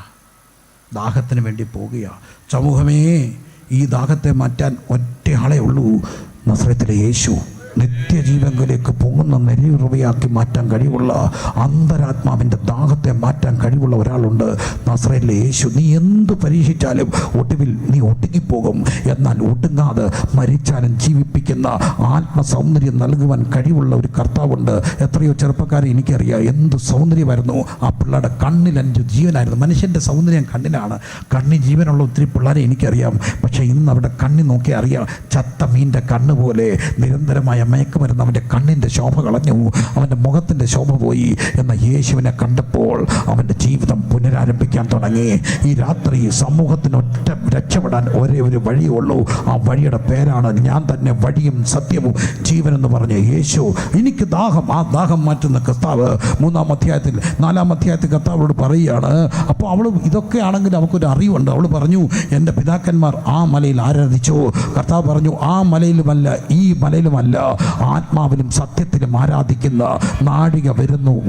ദാഹത്തിന് വേണ്ടി പോകുക. സമൂഹമേ, ഈ ദാഹത്തെ മാറ്റാൻ ഒറ്റയാളേ ഉള്ളൂ, നസ്രത്തിലെ യേശു. നിത്യജീവനിലേക്ക് പൊങ്ങുന്ന നെല്ലിറുവയാക്കി മാറ്റാൻ കഴിവുള്ള, അന്തരാത്മാവിൻ്റെ ദാഹത്തെ മാറ്റാൻ കഴിവുള്ള ഒരാളുണ്ട്, നസ്രത്തിലെ യേശു. നീ എന്ത് പരീക്ഷിച്ചാലും ഒടുവിൽ നീ ഒടുങ്ങിപ്പോകും. എന്നാൽ ഒടുങ്ങാതെ മരിച്ചാലും ജീവിപ്പിക്കുന്ന ആത്മസൗന്ദര്യം നൽകുവാൻ കഴിവുള്ള ഒരു കർത്താവുണ്ട്. എത്രയോ ചെറുപ്പക്കാരെ എനിക്കറിയാം. എന്ത് സൗന്ദര്യമായിരുന്നു ആ പിള്ളേരുടെ കണ്ണിൽ. എൻ്റെ ജീവനായിരുന്നു. മനുഷ്യൻ്റെ സൗന്ദര്യം കണ്ണിലാണ്. കണ്ണി ജീവനുള്ള ഒത്തിരി പിള്ളേരെ എനിക്കറിയാം. പക്ഷേ ഇന്ന് അവിടെ കണ്ണി നോക്കി അറിയാം, ചത്ത മീൻ്റെ കണ്ണ് പോലെ നിരന്തരമായ മയക്കുമരുന്ന് അവൻ്റെ കണ്ണിൻ്റെ ശോഭ കളഞ്ഞു, അവൻ്റെ മുഖത്തിൻ്റെ ശോഭ പോയി. എന്ന യേശുവിനെ കണ്ടപ്പോൾ അവൻ്റെ ജീവിതം പുനരാരംഭിക്കാൻ തുടങ്ങി. ഈ രാത്രി സമൂഹത്തിന് ഒറ്റ രക്ഷപ്പെടാൻ ഒരേ ഒരു വഴിയേ ഉള്ളൂ. ആ വഴിയുടെ പേരാണ് ഞാൻ തന്നെ വഴിയും സത്യവും ജീവനെന്ന് പറഞ്ഞ യേശു. എനിക്ക് ദാഹം, ആ ദാഹം മാറ്റുന്ന കർത്താവ് 3-ാം അധ്യായത്തിൽ 4-ാം അധ്യായത്തിൽ കർത്താവോട് പറയുകയാണ്. അപ്പോൾ അവൾ ഇതൊക്കെ ആണെങ്കിൽ അവൾക്കൊരു അറിവുണ്ട്. അവൾ പറഞ്ഞു, എൻ്റെ പിതാക്കന്മാർ ആ മലയിൽ ആരാധിച്ചു. കർത്താവ് പറഞ്ഞു, ആ മലയിലുമല്ല, ഈ മലയിലുമല്ല, ആത്മാവിലും സത്യത്തിലും ആരാധിക്കുന്ന നാഴിക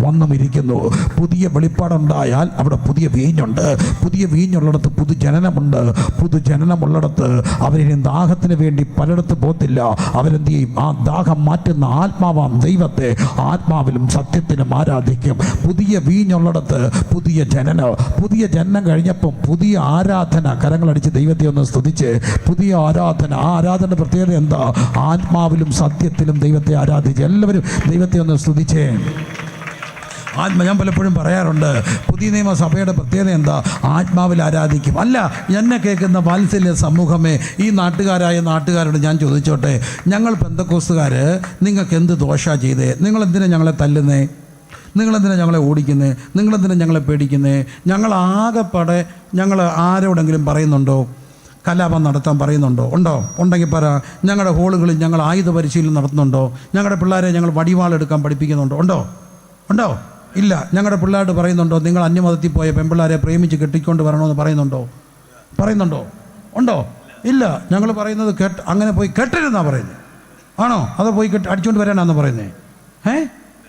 വന്നുമിരിക്കുന്നു. പുതിയ വെളിപ്പാടുണ്ടായാൽ അവിടെ പുതിയ വീഞ്ഞുണ്ട്. പുതിയ വീഞ്ഞുള്ളിടത്ത് പുതുജനനമുണ്ട്. പുതുജനനമുള്ളിടത്ത് അവരിനി ദാഹത്തിന് വേണ്ടി പലയിടത്ത് പോകത്തില്ല. അവരെന്ത് ചെയ്യും? ആ ദാഹം മാറ്റുന്ന ആത്മാവാം ദൈവത്തെ ആത്മാവിലും സത്യത്തിലും ആരാധിക്കും. പുതിയ വീഞ്ഞുള്ളിടത്ത് പുതിയ ജനനം. പുതിയ ജനനം കഴിഞ്ഞപ്പം പുതിയ ആരാധന. കരങ്ങളടിച്ച് ദൈവത്തെ ഒന്ന് സ്തുതിച്ച് പുതിയ ആരാധന. ആ ആരാധന പ്രത്യേകത എന്താ? ആത്മാവിലും സത്യത്തിലും ദൈവത്തെ ആരാധിച്ച്. എല്ലാവരും ദൈവത്തെ ഒന്ന് സ്തുതിച്ചേ. ഞാൻ പലപ്പോഴും പറയാറുണ്ട്, പുതിയ നിയമസഭയുടെ പ്രത്യേകത എന്താ? ആത്മാവിൽ ആരാധിക്കും. അല്ല, എന്നെ കേൾക്കുന്ന വാത്സല്യ സമൂഹമേ, ഈ നാട്ടുകാരോട് ഞാൻ ചോദിച്ചോട്ടെ, ഞങ്ങൾ പെന്തക്കോസ്തുകാർ നിങ്ങൾക്ക് എന്ത് ദോഷമാണ് ചെയ്തേ? നിങ്ങളെന്തിനാ ഞങ്ങളെ തല്ലുന്നേ? നിങ്ങളെന്തിനാ ഞങ്ങളെ ഓടിക്കുന്നേ? നിങ്ങളെന്തിനാ ഞങ്ങളെ പേടിക്കുന്നേ? ഞങ്ങൾ ആകെപ്പാടെ ഞങ്ങൾ ആരോടെങ്കിലും പറയുന്നുണ്ടോ? കലാപം നടത്താൻ പറയുന്നുണ്ടോ? ഉണ്ടെങ്കിൽ പറ. ഞങ്ങളുടെ ഹോളുകളിൽ ഞങ്ങൾ ആയുധ പരിശീലനം നടത്തുന്നുണ്ടോ? ഞങ്ങളുടെ പിള്ളേരെ ഞങ്ങൾ വടിവാളെടുക്കാൻ പഠിപ്പിക്കുന്നുണ്ടോ? ഉണ്ടോ? ഇല്ല. ഞങ്ങളുടെ പിള്ളേരോട് പറയുന്നുണ്ടോ, നിങ്ങൾ അന്യമതത്തിൽ പോയ പെൺപിള്ളേരെ പ്രേമിച്ച് കെട്ടിക്കൊണ്ട് വരണമെന്ന് പറയുന്നുണ്ടോ? ഉണ്ടോ? ഇല്ല. ഞങ്ങൾ പറയുന്നത് അങ്ങനെ പോയി കെട്ടരുതെന്നാ പറയുന്നത്. ആണോ? അതോ പോയി അടിച്ചുകൊണ്ട് വരാനാന്ന് പറയുന്നത്?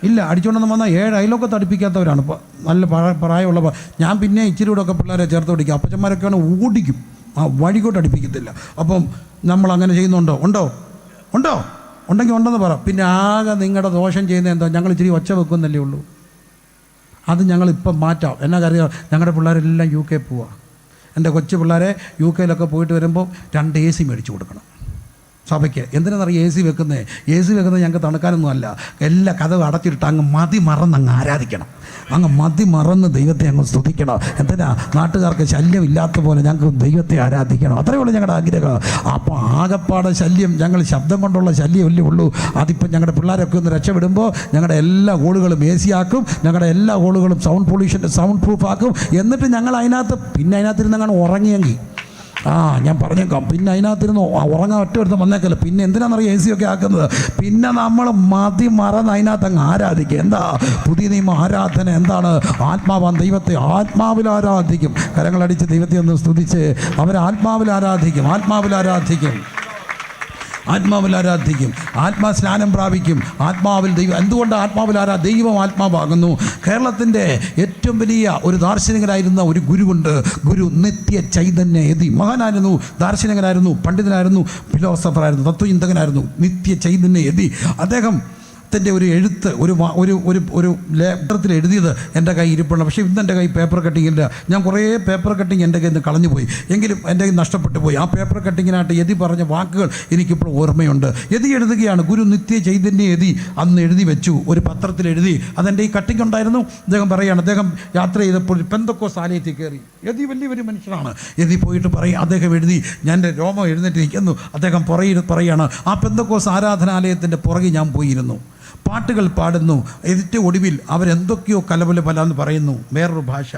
ഇല്ല. അടിച്ചുകൊണ്ടൊന്നും വന്നാൽ 7 അയലൊക്കെ തടിപ്പിക്കാത്തവരാണ്. നല്ല പ്രായമുള്ള ഞാൻ പിന്നെ ഇച്ചിരി കൂടെ ഒക്കെ പിള്ളേരെ ചേർത്ത് പിടിക്കും. അപ്പച്ചന്മാരൊക്കെയാണ് ഓടിക്കും, ആ വഴികോട്ട് അടുപ്പിക്കത്തില്ല. അപ്പം നമ്മൾ അങ്ങനെ ചെയ്യുന്നുണ്ടോ? ഉണ്ടെങ്കിൽ ഉണ്ടെന്ന് പറ. പിന്നെ ആകെ നിങ്ങളുടെ ദോഷം ചെയ്യുന്നത് എന്താ? ഞങ്ങൾ ഇച്ചിരി ഒച്ച വെക്കുന്നല്ലേ ഉള്ളൂ. അത് ഞങ്ങളിപ്പം മാറ്റാം. എന്നാ കാര്യം? ഞങ്ങളുടെ പിള്ളേരെല്ലാം UK പോവുക. എൻ്റെ കൊച്ചു പിള്ളേരെ UK പോയിട്ട് വരുമ്പോൾ 2 AC മേടിച്ച് കൊടുക്കണം സഭയ്ക്ക്. എന്തിനാണെന്നറിയാം AC വെക്കുന്നത്? AC വെക്കുന്നത് ഞങ്ങൾക്ക് തണുക്കാനൊന്നും അല്ല. എല്ലാ കഥ അടച്ചിട്ട് അങ്ങ് മറന്നങ്ങ് ആരാധിക്കണം. അങ്ങ് മറന്ന് ദൈവത്തെ അങ്ങ് സ്തുതിക്കണം. എന്തിനാ? നാട്ടുകാർക്ക് ശല്യം ഇല്ലാത്ത പോലെ ഞങ്ങൾക്ക് ദൈവത്തെ ആരാധിക്കണം. അത്രയേ ഉള്ളൂ ഞങ്ങളുടെ ആഗ്രഹം. അപ്പോൾ ആകപ്പാടെ ശല്യം, ഞങ്ങൾ ശബ്ദം കൊണ്ടുള്ള ശല്യമല്ലേ ഉള്ളൂ. അതിപ്പം ഞങ്ങളുടെ പിള്ളേരൊക്കെ ഒന്ന് രക്ഷപ്പെടുമ്പോൾ ഞങ്ങളുടെ എല്ലാ ഹോളുകളും AC ആക്കും. ഞങ്ങളുടെ എല്ലാ ഹോളുകളും സൗണ്ട് പ്രൂഫ് ആക്കും. എന്നിട്ട് ഞങ്ങൾ അതിനകത്തിരുന്ന് അങ്ങനെ ഉറങ്ങിയെങ്കിൽ ഞാൻ പറഞ്ഞേക്കാം. പിന്നെ അതിനകത്തിരുന്ന് ഉറങ്ങാൻ ഒറ്റ വന്നേക്കല്ല. പിന്നെ എന്തിനാണെന്നറിയാം AC ഒക്കെ ആക്കുന്നത്? പിന്നെ നമ്മൾ മറന്ന് അതിനകത്ത് അങ്ങ് ആരാധിക്കും. എന്താ പുതിയ നിയമ ആരാധന? എന്താണ്? ആത്മാവാൻ ദൈവത്തെ ആത്മാവിൽ ആരാധിക്കും. കരങ്ങളടിച്ച് ദൈവത്തെ ഒന്ന് സ്തുതിച്ച് അവർ ആത്മാവിൽ ആരാധിക്കും. ആത്മാസ്നാനം പ്രാപിക്കും. ആത്മാവിൽ ദൈവം. എന്തുകൊണ്ട് ആത്മാവിൽ ദൈവം ആത്മാവാകുന്നു. കേരളത്തിൻ്റെ ഏറ്റവും വലിയ ഒരു ദാർശനികനായിരുന്ന ഒരു ഗുരുവുണ്ട്. ഗുരു നിത്യ ചൈതന്യ യതി. മഹാനായിരുന്നു, ദാർശനികനായിരുന്നു, പണ്ഡിതനായിരുന്നു, ഫിലോസഫറായിരുന്നു, തത്വചിന്തകനായിരുന്നു. നിത്യ ചൈതന്യ യതി. അദ്ദേഹം പത്രത്തിൻ്റെ ഒരു എഴുത്ത് ഒരു ലേറ്ററത്തിൽ എഴുതിയത് എൻ്റെ കയ്യിൽ ഇരിപ്പുണ്ട്. പക്ഷേ ഇന്ന് എൻ്റെ കയ്യിൽ പേപ്പർ കട്ടിങ് ഇല്ല. ഞാൻ കുറേ പേപ്പർ കട്ടിങ് എൻ്റെ കയ്യിൽ നിന്ന് കളഞ്ഞു പോയി, എങ്കിലും എൻ്റെ കയ്യിൽ നഷ്ടപ്പെട്ടു പോയി. ആ പേപ്പർ കട്ടിങ്ങിനായിട്ട് യതി പറഞ്ഞ വാക്കുകൾ എനിക്കിപ്പോൾ ഓർമ്മയുണ്ട്. യതി എഴുതുകയാണ്, ഗുരു നിത്യ ചൈതന്യ യതി അന്ന് എഴുതി വെച്ചു, ഒരു പത്രത്തിൽ എഴുതി. അതെൻ്റെ ഈ കട്ടിങ് ഉണ്ടായിരുന്നു. അദ്ദേഹം പറയുകയാണ്, അദ്ദേഹം യാത്ര ചെയ്തപ്പോൾ പെന്തക്കോസ്ത് ആലയത്തിൽ കയറി. യതി വലിയൊരു മനുഷ്യനാണ്. യതി പോയിട്ട് പറയും, അദ്ദേഹം എഴുതി, ഞാൻ എൻ്റെ രോമം എഴുന്നേറ്റിരിക്കുന്നു. അദ്ദേഹം പറയുകയാണ്, ആ പെന്തക്കോസ്ത് ആരാധനാലയത്തിൻ്റെ പുറകെ ഞാൻ പോയിരുന്നു, പാട്ടുകൾ പാടുന്നു. ഏറ്റവും ഒടുവിൽ അവരെന്തൊക്കെയോ കലപലപലാന്ന് പറയുന്നു, വേറൊരു ഭാഷ.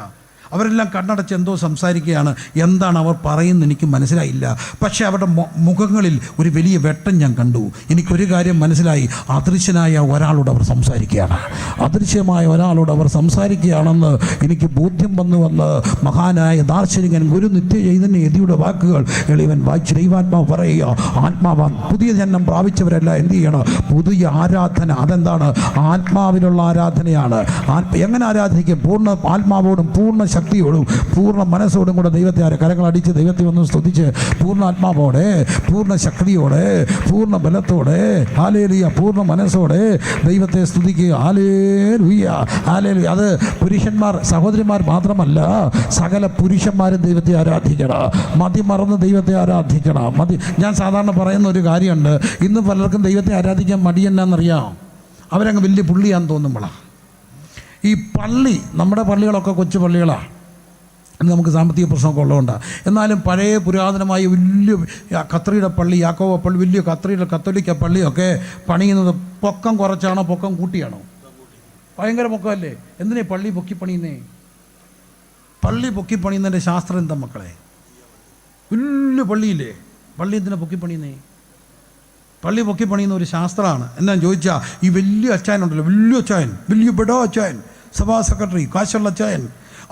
അവരെല്ലാം കണ്ണടച്ച് എന്തോ സംസാരിക്കുകയാണ്. എന്താണ് അവർ പറയുന്നത് എനിക്ക് മനസ്സിലായില്ല. പക്ഷേ അവരുടെ മുഖങ്ങളിൽ ഒരു വലിയ വെട്ടം ഞാൻ കണ്ടു. എനിക്കൊരു കാര്യം മനസ്സിലായി, അദൃശ്യനായ ഒരാളോട് അവർ സംസാരിക്കുകയാണ്. അദൃശ്യമായ ഒരാളോട് അവർ സംസാരിക്കുകയാണെന്ന് എനിക്ക് ബോധ്യം വന്ന് മഹാനായ ദാർശനികൻ ഗുരു നിത്യ ചൈതന്യ യതിയുടെ വാക്കുകൾ എളിവൻ വായിച്ച് ദൈവാത്മാവ് പറയുക, ആത്മാവാൻ പുതിയ ജന്മം പ്രാപിച്ചവരെല്ലാം എന്ത് ചെയ്യണം? പുതിയ ആരാധന. അതെന്താണ്? ആത്മാവിലുള്ള ആരാധനയാണ്. എങ്ങനെ ആരാധിക്കും? പൂർണ്ണ ആത്മാവോടും പൂർണ്ണ ശക്തിയോടും പൂർണ്ണ മനസ്സോടും കൂടെ ദൈവത്തെ കരങ്ങളടിച്ച് ദൈവത്തെ ഒന്ന് സ്തുതിച്ച് പൂർണ്ണ ആത്മാവോടെ, പൂർണ്ണ ശക്തിയോടെ, പൂർണ്ണ ബലത്തോടെ, ഹല്ലേലൂയ, പൂർണ്ണ മനസ്സോടെ ദൈവത്തെ സ്തുതിക്കുക. Hallelujah, hallelujah. അത് പുരുഷന്മാർ സഹോദരിമാർ മാത്രമല്ല, സകല പുരുഷന്മാരും ദൈവത്തെ ആരാധിക്കണം. മതി മറന്ന് ദൈവത്തെ ആരാധിക്കണം. ഞാൻ സാധാരണ പറയുന്ന ഒരു കാര്യമുണ്ട്, ഇന്ന് പലർക്കും ദൈവത്തെ ആരാധിക്കാൻ മടി എന്നാണെന്നറിയാം. അവരങ്ങ് വലിയ പുള്ളിയാന്ന് തോന്നുമ്പോഴാണ്. ഈ പള്ളി, നമ്മുടെ പള്ളികളൊക്കെ കൊച്ചു പള്ളികളാണ്. ഇന്ന് നമുക്ക് സാമ്പത്തിക പ്രശ്നമൊക്കെ ഉള്ളതുകൊണ്ടാണ്. എന്നാലും പഴയ പുരാതനമായ വലിയ കത്രിയുടെ പള്ളി, യാക്കോബ പള്ളി, വലിയ കത്രിയുടെ കത്തോലിക്ക പള്ളിയൊക്കെ പണിയുന്നത് പൊക്കം കുറച്ചാണോ പൊക്കം കൂട്ടിയാണോ? ഭയങ്കര പൊക്കമല്ലേ? എന്തിനാ പള്ളി പൊക്കി പണിയുന്നേ? പള്ളി പൊക്കി പണിയുന്നതിൻ്റെ ശാസ്ത്രം എന്താ മക്കളെ? വലിയ പള്ളിയില്ലേ, പള്ളി എന്തിനാ പൊക്കി പണിയുന്നേ? പള്ളി പൊക്കി പണിയുന്ന ഒരു ശാസ്ത്രമാണ്. എന്നാന്ന് ചോദിച്ചാൽ, ഈ വലിയ അച്ചായനുണ്ടല്ലോ, വലിയ അച്ചായൻ, വലിയ ബെഡോ അച്ചായൻ, സഭാ സെക്രട്ടറി, കാശുള്ള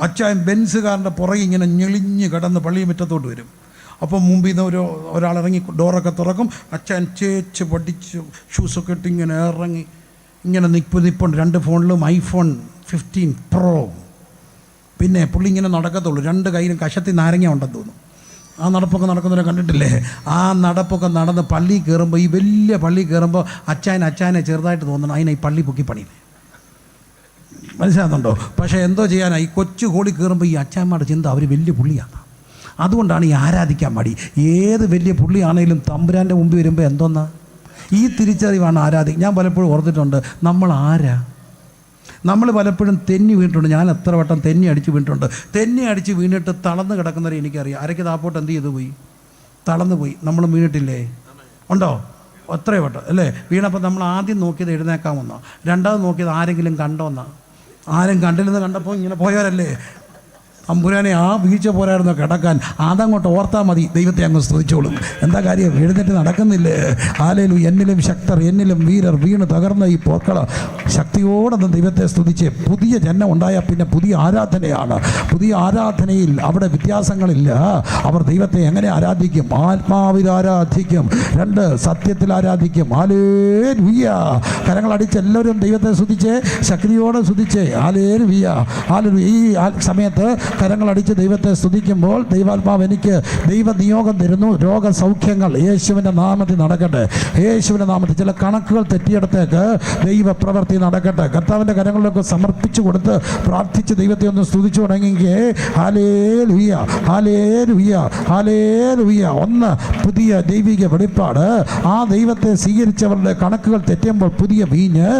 അച്ചായൻ ബെൻസുകാരൻ്റെ പുറകെ ഇങ്ങനെ ഞെളിഞ്ഞ് കിടന്ന് പള്ളി മുറ്റത്തോട്ട് വരും. അപ്പം മുമ്പിൽ നിന്ന് ഒരാളിറങ്ങി ഡോറൊക്കെ തുറക്കും. അച്ചായൻ ചേച്ച് പഠിച്ച് ഷൂസൊക്കെ ഇട്ട് ഇങ്ങനെ ഇറങ്ങി ഇങ്ങനെ നിപ്പുണ്ട്. 2 ഫോണിലും iPhone 15 Pro. പിന്നെ പുള്ളി ഇങ്ങനെ നടക്കത്തുള്ളൂ, 2 കയ്യിലും കഷത്തിൽ നാരങ്ങ ഉണ്ടെന്ന് തോന്നുന്നു. ആ നടപ്പൊക്കെ നടക്കുന്നവരെ കണ്ടിട്ടില്ലേ? ആ നടപ്പൊക്കെ നടന്ന് പള്ളി കയറുമ്പോൾ, ഈ വലിയ പള്ളി കയറുമ്പോൾ അച്ചായനെ ചെറുതായിട്ട് തോന്നണം. അതിനെ ഈ പള്ളി പൊക്കി പണിയില്ലേ, മനസ്സിലാകുന്നുണ്ടോ? പക്ഷേ എന്തോ ചെയ്യാനാണ്, ഈ കൊച്ചു ഹോളി കയറുമ്പോൾ ഈ അച്ചായന്മാരുടെ ചിന്ത അവർ വലിയ പുള്ളിയാണ്. അതുകൊണ്ടാണ് ഈ ആരാധിക്കാൻ മടി. ഏത് വലിയ പുള്ളിയാണെങ്കിലും തമ്പുരാൻ്റെ മുമ്പിൽ വരുമ്പോൾ എന്തോന്നാ ഈ തിരിച്ചറിവാണ് ആരാധിക്കുക. ഞാൻ പലപ്പോഴും ഓർത്തിട്ടുണ്ട്, നമ്മൾ ആരാ? നമ്മൾ പലപ്പോഴും തെന്നി വീണിട്ടുണ്ട്. ഞാൻ എത്ര വട്ടം തെന്നി അടിച്ച് വീണിട്ടുണ്ട്. തെന്നി അടിച്ച് വീണിട്ട് തളർന്ന് കിടക്കുന്നവരെ എനിക്കറിയാം. അരയ്ക്ക് താപ്പോട്ട് എന്ത് ചെയ്തു പോയി? തളർന്നു പോയി. നമ്മൾ വീണിട്ടില്ലേ? ഉണ്ടോ? എത്രയോ വട്ടം അല്ലേ? വീണപ്പോൾ നമ്മൾ ആദ്യം നോക്കിയത് എഴുന്നേക്കാമെന്നോ, രണ്ടാമത് നോക്കിയത് ആരെങ്കിലും കണ്ടോന്നാ. ആരും കണ്ടില്ലെന്ന് കണ്ടപ്പോൾ ഇങ്ങനെ പോയവരല്ലേ? അമ്പുരാനെ ആ വീഴ്ച പോരായിരുന്നു കിടക്കാൻ. അതങ്ങോട്ട് ഓർത്താൽ മതി, ദൈവത്തെ അങ്ങ് സ്തുതിച്ചോളും. എന്താ കാര്യം? എഴുന്നേറ്റ് നടക്കുന്നില്ലേ? ഹല്ലേലൂയ. എന്നിലും ശക്തർ, എന്നിലും വീരർ വീണ് തകർന്ന ഈ പോർക്കള ശക്തിയോടൊന്ന് ദൈവത്തെ സ്തുതിച്ച് പുതിയ ജന്മം ഉണ്ടായാൽ പിന്നെ പുതിയ ആരാധനയാണ്. പുതിയ ആരാധനയിൽ അവിടെ വ്യത്യാസങ്ങളില്ല. അവർ ദൈവത്തെ എങ്ങനെ ആരാധിക്കും? ആത്മാവിൽ ആരാധിക്കും. 2 സത്യത്തിൽ ആരാധിക്കും. ഹല്ലേലൂയ. കരങ്ങളടിച്ച് എല്ലാവരും ദൈവത്തെ സ്തുതിച്ച്, ശക്തിയോടെ സ്തുതിച്ച് ഹല്ലേലൂയ, ഹല്ലേലൂയ. ഈ സമയത്ത് കരങ്ങളടിച്ച് ദൈവത്തെ സ്തുതിക്കുമ്പോൾ ദൈവാത്മാവ് എനിക്ക് ദൈവ നിയോഗം തരുന്നു. രോഗസൗഖ്യങ്ങൾ യേശുവിൻ്റെ നാമത്തിൽ നടക്കട്ടെ. യേശുവിൻ്റെ നാമത്തിൽ ചില കണക്കുകൾ തെറ്റിയിടത്തേക്ക് ദൈവ പ്രവൃത്തി നടക്കട്ടെ. കർത്താവിൻ്റെ കരങ്ങളിലൊക്കെ സമർപ്പിച്ചു കൊടുത്ത് പ്രാർത്ഥിച്ച് ദൈവത്തെ ഒന്ന് സ്തുതിച്ചു തുടങ്ങിയെങ്കിൽ ഹല്ലേലൂയ, ഹല്ലേലൂയ, ഹല്ലേലൂയ. ഒന്ന് പുതിയ ദൈവിക വെളിപ്പാട്. ആ ദൈവത്തെ സ്വീകരിച്ചവരുടെ കണക്കുകൾ തെറ്റുമ്പോൾ പുതിയ വീഞ്ഞ്.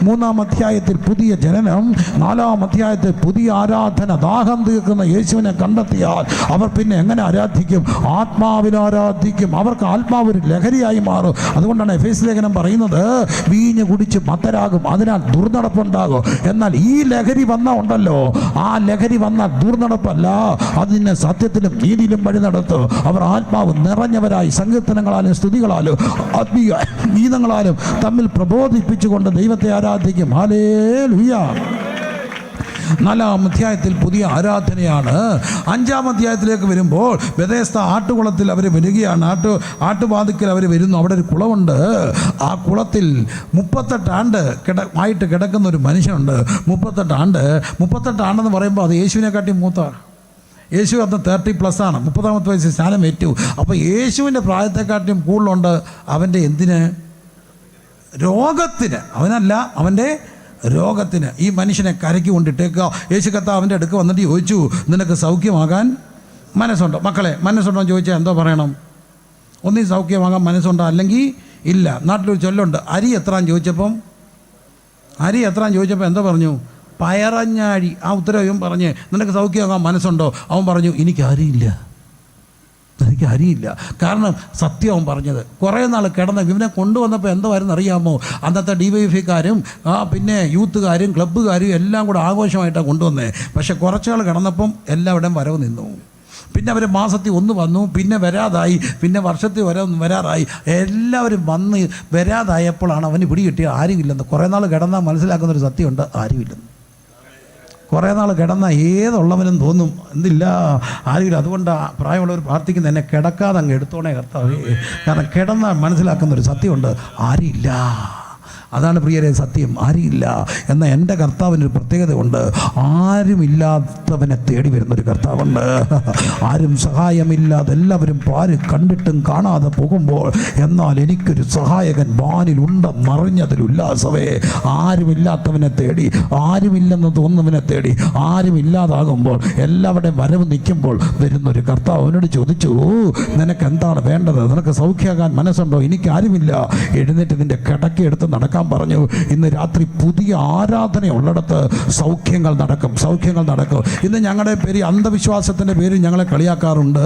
3-ാം അധ്യായത്തിൽ പുതിയ ജനനം. 4-ാം അധ്യായത്തിൽ പുതിയ ആരാധന. ദാഹം തീർക്കുന്ന യേശുവിനെ കണ്ടെത്തിയാൽ അവർ പിന്നെ എങ്ങനെ ആരാധിക്കും? ആത്മാവിൽ ആരാധിക്കും. അവർക്ക് ആത്മാവ് ഒരു ലഹരിയായി മാറും. അതുകൊണ്ടാണ് എഫേസ്യ ലേഖനം പറയുന്നത്, വീഞ്ഞ് കുടിച്ച് മത്തരാകും, അതിനാൽ ദുർനടപ്പുണ്ടാകും. എന്നാൽ ഈ ലഹരി വന്നാൽ ഉണ്ടല്ലോ, ആ ലഹരി വന്നാൽ ദുർനടപ്പല്ല, അതിനെ സത്യത്തിലും നീതിയിലും വഴി നടത്തും. അവർ ആത്മാവ് നിറഞ്ഞവരായി സങ്കീർത്തനങ്ങളാലും സ്തുതികളാലും ആത്മീയ ഗീതങ്ങളാലും തമ്മിൽ പ്രബോധിപ്പിച്ചുകൊണ്ട് ദൈവത്തെ ആരാധിക്കും. ഹല്ലേലൂയ. 4-ാം അധ്യായത്തിൽ പുതിയ ആരാധനയാണ്. 5-ാം അധ്യായത്തിലേക്ക് വരുമ്പോൾ ബെഥേസ്ദ ആട്ടുകുളത്തിൽ അവർ വരികയാണ്. ആട്ടുവാതിക്കൽ അവർ വരുന്നു. അവിടെ ഒരു കുളമുണ്ട്. ആ കുളത്തിൽ 38 ആണ്ട് ആയിട്ട് കിടക്കുന്ന ഒരു മനുഷ്യനുണ്ട്. 38 ആണ്ടെന്ന് പറയുമ്പോൾ അത് യേശുവിനെക്കാട്ടി മൂത്ത. യേശു അന്ന് 30+ ആണ്. 30-ാമത്തെ വയസ്സിൽ സ്നാനം ഏറ്റു. അപ്പോൾ യേശുവിൻ്റെ പ്രായത്തെക്കാട്ടിയും കൂടുതലുണ്ട് അവൻ്റെ എന്തിന്? രോഗത്തിന്, അവനല്ല, അവൻ്റെ രോഗത്തിന് ഈ മനുഷ്യനെ കരയ്ക്ക് കൊണ്ടിട്ടേക്കുക. യേശു കർത്താവിൻ്റെ അടുക്ക് വന്നിട്ട് ചോദിച്ചു, നിനക്ക് സൗഖ്യമാകാൻ മനസ്സുണ്ടോ? മക്കളെ, മനസ്സുണ്ടോ എന്ന് ചോദിച്ചാൽ എന്തോ പറയണം? ഒന്നീ സൗഖ്യമാകാൻ മനസ്സുണ്ടോ, അല്ലെങ്കിൽ ഇല്ല. നാട്ടിലൊരു ചൊല്ലുണ്ട്, അരി എത്രാന്ന് ചോദിച്ചപ്പോൾ എന്തോ പറഞ്ഞു? പയറഞ്ഞാഴി. ആ ഉത്തരവും പറഞ്ഞ്, നിനക്ക് സൗഖ്യമാകാൻ മനസ്സുണ്ടോ? അവൻ പറഞ്ഞു, എനിക്കറിയില്ല. കാരണം സത്യം അവൻ പറഞ്ഞത്. കുറേ നാൾ കിടന്ന് ഇവനെ കൊണ്ടുവന്നപ്പോൾ എന്തായിരുന്നു അറിയാമോ? അന്നത്തെ DYFIക്കാരും പിന്നെ യൂത്തുകാരും ക്ലബ്ബുകാരും എല്ലാം കൂടെ ആഘോഷമായിട്ടാണ് കൊണ്ടുവന്നത്. പക്ഷെ കുറച്ചാൾ കിടന്നപ്പം എല്ലാവരുടെയും വരവ് നിന്നു. പിന്നെ അവർ മാസത്തിൽ ഒന്ന് വന്നു, പിന്നെ വരാതായി, പിന്നെ വർഷത്തിൽ വരാറായി. എല്ലാവരും വന്ന് വരാതായപ്പോഴാണ് അവന് പിടികിട്ടിയ ആരുമില്ലെന്ന്. കുറേ നാൾ കിടന്നാൽ മനസ്സിലാക്കുന്നൊരു സത്യമുണ്ട്, ആരുമില്ലെന്ന്. കുറേ നാൾ കിടന്നാൽ ഏതുള്ളവനും തോന്നും എന്തില്ല, ആരുമില്ല. അതുകൊണ്ട് പ്രായമുള്ളവർ പ്രാർത്ഥിക്കുന്ന, എന്നെ കിടക്കാതെ അങ്ങ് എടുത്തോണേ കർത്താവേ. കാരണം കിടന്നാൽ മനസ്സിലാക്കുന്നൊരു സത്യമുണ്ട്, ആരുമില്ല. അതാണ് പ്രിയരെ സത്യം, ആരുമില്ല. എന്നാൽ എൻ്റെ കർത്താവിനൊരു പ്രത്യേകത ഉണ്ട്, ആരുമില്ലാത്തവനെ തേടി വരുന്നൊരു കർത്താവുണ്ട്. ആരും സഹായമില്ലാതെ എല്ലാവരും പാര് കണ്ടിട്ടും കാണാതെ പോകുമ്പോൾ, എന്നാൽ എനിക്കൊരു സഹായകൻ വാനിലുണ്ടെന്നറിഞ്ഞതിൽ ഉല്ലാസമേ. ആരുമില്ലാത്തവനെ തേടി, ആരുമില്ലെന്ന് തോന്നുന്നവനെ തേടി, ആരുമില്ലാതാകുമ്പോൾ എല്ലാവരുടെയും വരവ് നിൽക്കുമ്പോൾ വരുന്നൊരു കർത്താവ് അവനോട് ചോദിച്ചു, നിനക്ക് എന്താണ് വേണ്ടത്? നിനക്ക് സൗഖ്യമാകാൻ മനസ്സുണ്ടോ? എനിക്കാരുമില്ല. എഴുന്നേറ്റ് നിന്റെ കിടക്ക എടുത്ത് നടക്കാൻ പറഞ്ഞു. ഇന്ന് രാത്രി പുതിയ ആരാധനയുള്ളിടത്ത് സൗഖ്യങ്ങൾ നടക്കും. ഇന്ന് ഞങ്ങളുടെ പേര്, അന്ധവിശ്വാസത്തിൻ്റെ പേരിൽ ഞങ്ങളെ കളിയാക്കാറുണ്ട്.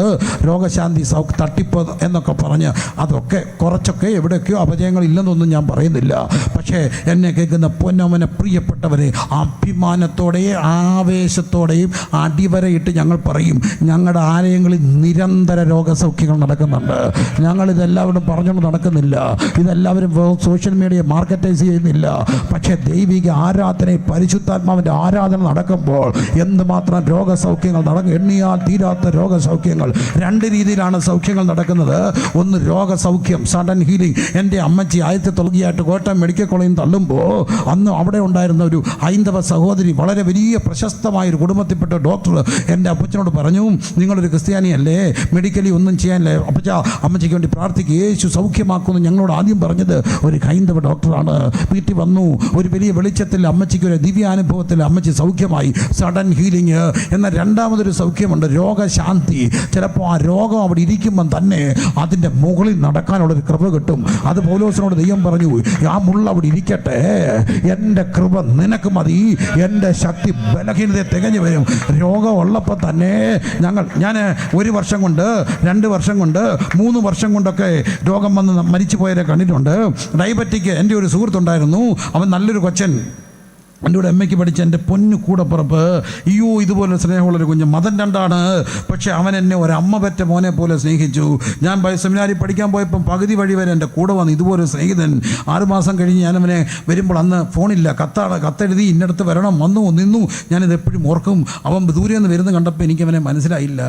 രോഗശാന്തി, തട്ടിപ്പ് എന്നൊക്കെ പറഞ്ഞ്. അതൊക്കെ കുറച്ചൊക്കെ എവിടെയൊക്കെയോ അപജയങ്ങൾ ഇല്ലെന്നൊന്നും ഞാൻ പറയുന്നില്ല. പക്ഷേ എന്നെ കേൾക്കുന്ന പൊന്നവനെ പ്രിയപ്പെട്ടവരെ, അഭിമാനത്തോടെയും ആവേശത്തോടെയും അടിവരയിട്ട് ഞങ്ങൾ പറയും, ഞങ്ങളുടെ ആലയങ്ങളിൽ നിരന്തര രോഗസൗഖ്യങ്ങൾ നടക്കുന്നുണ്ട്. ഞങ്ങളിതെല്ലാവരും പറഞ്ഞുകൊണ്ട് നടക്കുന്നില്ല. ഇതെല്ലാവരും സോഷ്യൽ മീഡിയ മാർക്കറ്റൈസ് ചെയ്യുന്നില്ല. പക്ഷേ ദൈവിക ആരാധന, പരിശുദ്ധാത്മാവിൻ്റെ ആരാധന നടക്കുമ്പോൾ എന്തുമാത്രം രോഗസൗഖ്യങ്ങൾ നടക്കും. എണ്ണിയാൽ തീരാത്ത രോഗസൗഖ്യങ്ങൾ. രണ്ട് രീതിയിലാണ് സൗഖ്യങ്ങൾ നടക്കുന്നത്. ഒന്ന് രോഗസൗഖ്യം, സഡൻ ഹീലിംഗ്. എൻ്റെ അമ്മച്ചി 1900 കോട്ടയം മെഡിക്കൽ കോളേജിൽ തള്ളുമ്പോൾ അന്ന് അവിടെ ഉണ്ടായിരുന്ന ഒരു ഹൈന്ദവ സഹോദരി, വളരെ വലിയ പ്രശസ്തമായൊരു കുടുംബത്തിൽപ്പെട്ട ഡോക്ടർ എൻ്റെ അപ്പച്ചനോട് പറഞ്ഞു, നിങ്ങളൊരു ക്രിസ്ത്യാനിയല്ലേ, മെഡിക്കലി ഒന്നും ചെയ്യാനല്ലേ അപ്പച്ച, അമ്മച്ചിക്ക് വേണ്ടി പ്രാർത്ഥിക്കുക, യേശു സൗഖ്യമാക്കുമെന്ന് ഞങ്ങളോട് ആദ്യം പറഞ്ഞത് ഒരു ഹൈന്ദവ ഡോക്ടറാണ്. വീട്ടിൽ വന്നു, ഒരു വലിയ വെളിച്ചത്തിൽ അമ്മച്ചിക്ക് ഒരു ദിവ്യാനുഭവത്തിൽ അമ്മച്ചി സൗഖ്യമായി, സഡൻ ഹീലിംഗ്. എന്നാൽ രണ്ടാമതൊരു സൗഖ്യമുണ്ട്, രോഗശാന്തി. ചിലപ്പോൾ ആ രോഗം അവിടെ ഇരിക്കുമ്പം തന്നെ അതിൻ്റെ മുകളിൽ നടക്കാനുള്ളൊരു കൃപ കിട്ടും. അത് പൗലോസിനോട് ദൈവം പറഞ്ഞു, ആ മുള്ള അവിടെ ഇരിക്കട്ടെ, എൻ്റെ കൃപ നിനക്ക് മതി, എൻ്റെ ശക്തി ബലഹീനതയെ തികഞ്ഞു വരും. രോഗം ഉള്ളപ്പോൾ തന്നെ ഞാൻ 1 വർഷം കൊണ്ട്, 2 വർഷം കൊണ്ട്, 3 വർഷം കൊണ്ടൊക്കെ രോഗം വന്ന് മരിച്ചു പോയവരെ കണ്ടിട്ടുണ്ട്. ഡയബറ്റിക് എൻ്റെ ഒരു സുഹൃത്തുണ്ടായിരുന്നു. അവൻ നല്ലൊരു കൊച്ചൻ, എൻ്റെ കൂടെ MAക്ക് പഠിച്ച എൻ്റെ പൊന്നു കൂടപ്പുറപ്പ്. അയ്യോ, ഇതുപോലെ സ്നേഹമുള്ളൊരു കുഞ്ഞ്. മതം രണ്ടാണ്, പക്ഷേ അവൻ എന്നെ ഒരമ്മ പെറ്റ മോനെ പോലെ സ്നേഹിച്ചു. ഞാൻ സെമിനാരിൽ പഠിക്കാൻ പോയപ്പം പകുതി വഴി വരെ എൻ്റെ കൂടെ വന്ന് ഇതുപോലെ സ്നേഹിതൻ. 6 മാസം കഴിഞ്ഞ് ഞാനവനെ വരുമ്പോൾ, അന്ന് ഫോണില്ല, കത്തെഴുതി ഇന്നടത്ത് വരണം, വന്നു നിന്നു. ഞാനിത് എപ്പോഴും ഓർക്കും. അവൻ ദൂരെ നിന്ന് വരുന്ന കണ്ടപ്പോൾ എനിക്കവനെ മനസ്സിലായില്ല.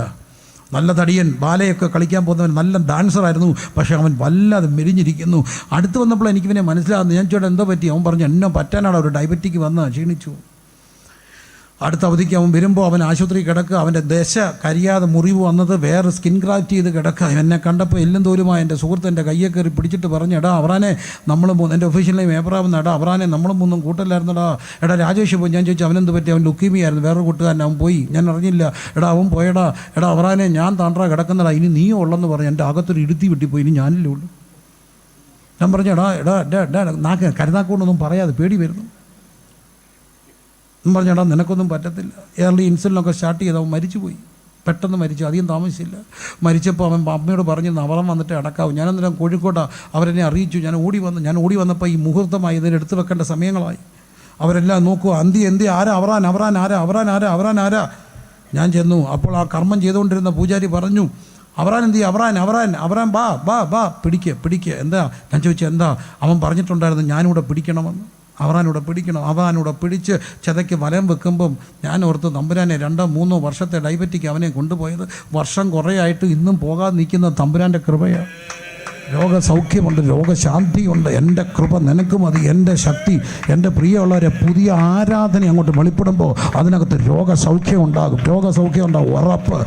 നല്ല തടിയൻ, ബാലയൊക്കെ കളിക്കാൻ പോകുന്നവൻ, നല്ല ഡാൻസറായിരുന്നു. പക്ഷേ അവൻ വല്ലാതെ മെലിഞ്ഞിരിക്കുന്നു. അടുത്ത് വന്നപ്പോൾ എനിക്കിവനെ മനസ്സിലാകുന്നു. ഞാൻ ചോദിച്ചാൽ എന്തോ പറ്റി? അവൻ പറഞ്ഞു, എന്നെ പറ്റാനാണ് ഒരു ഡയബറ്റിക് വന്ന് ക്ഷീണിച്ചു. അടുത്ത അവധിക്ക് അവൻ വരുമ്പോൾ അവൻ ആശുപത്രി കിടക്കുക. അവൻ്റെ ദശ കരിയാതെ മുറിവ് വന്നത്, വേറെ സ്കിൻ ഗ്രാഫ്റ്റ് ചെയ്ത് കിടക്കുക. എന്നെ കണ്ടപ്പോൾ എല്ലും തോലുമായി എൻ്റെ സുഹൃത്ത് എൻ്റെ കയ്യെ കയറി പിടിച്ചിട്ട് പറഞ്ഞു, എടാ അവറാനെ നമ്മൾ എൻ്റെ ഒഫീഷ്യൽ നെയിം ഏപ്രാവുന്ന, എടാ അവറാനെ നമ്മളും ഒന്നും കൂട്ടല്ലായിരുന്നടാ. എടാ രാജേഷ് പോയി. ഞാൻ ചോദിച്ചു അവനെന്ത് പറ്റി? അവൻ ലുക്കീമിയായിരുന്നു, വേറൊരു കൂട്ടുകാരൻ. അവൻ പോയി, ഞാൻ അറിഞ്ഞില്ല. എടാ അവൻ പോയടാ. എടാ അവറാനെ ഞാൻ താണ്ടാ കിടക്കുന്നടാ, ഇനി നീയോ ഉള്ളെന്ന് പറഞ്ഞു. എൻ്റെ അകത്തൊരു ഇടുത്തി വിട്ടിപ്പോയി, ഇനി ഞാനില്ലേ ഉള്ളൂ. ഞാൻ പറഞ്ഞു, എടാ നാക്ക് കരുനാക്കൊണ്ടൊന്നും പറയാതെ, പേടി വരുന്നു. പറഞ്ഞടാ നിനക്കൊന്നും പറ്റത്തില്ല. ഏർലി ഇൻസുലിനൊക്കെ സ്റ്റാർട്ട് ചെയ്ത് അവൻ മരിച്ചുപോയി. പെട്ടെന്ന് മരിച്ചു, അധികം താമസിച്ചില്ല. മരിച്ചപ്പോൾ അവൻ അമ്മയോട് പറഞ്ഞിരുന്നു, അവറം വന്നിട്ട് അടക്കാവും. ഞാനന്നേരം കോഴിക്കോട്ടാണ്, അവരെന്നെ അറിയിച്ചു. ഞാൻ ഓടി വന്നപ്പോൾ ഈ മുഹൂർത്തമായി, ഇതിന് എടുത്തു വെക്കേണ്ട സമയങ്ങളായി. അവരെല്ലാം നോക്കുക, എന്തി ആരാ അവറാൻ. ഞാൻ ചെന്നു. അപ്പോൾ ആ കർമ്മം ചെയ്തുകൊണ്ടിരുന്ന പൂജാരി പറഞ്ഞു, അവറാൻ ബാ പിടിക്കുക. എന്താ? ഞാൻ ചോദിച്ചു എന്താ? അവൻ പറഞ്ഞിട്ടുണ്ടായിരുന്നു ഞാനിവിടെ പിടിക്കണമെന്ന്. അവറാനൂടെ പിടിച്ച് ചതയ്ക്ക് വലം വെക്കുമ്പം ഞാൻ ഓർത്ത്, തമ്പുരാനെ 2-3 വർഷത്തെ ഡയബറ്റിക് അവനെ കൊണ്ടുപോയത്, വർഷം കുറേയായിട്ട് ഇന്നും പോകാതെ നിൽക്കുന്ന തമ്പുരാൻ്റെ കൃപയാണ്. രോഗസൗഖ്യമുണ്ട്, രോഗശാന്തിയുണ്ട്. എൻ്റെ കൃപ നിനക്ക് മതി, എൻ്റെ ശക്തി. എൻ്റെ പ്രിയമുള്ളവരെ, പുതിയ ആരാധന അങ്ങോട്ട് വെളിപ്പെടുമ്പോൾ അതിനകത്ത് രോഗസൗഖ്യം ഉണ്ടാകും, ഉറപ്പ്.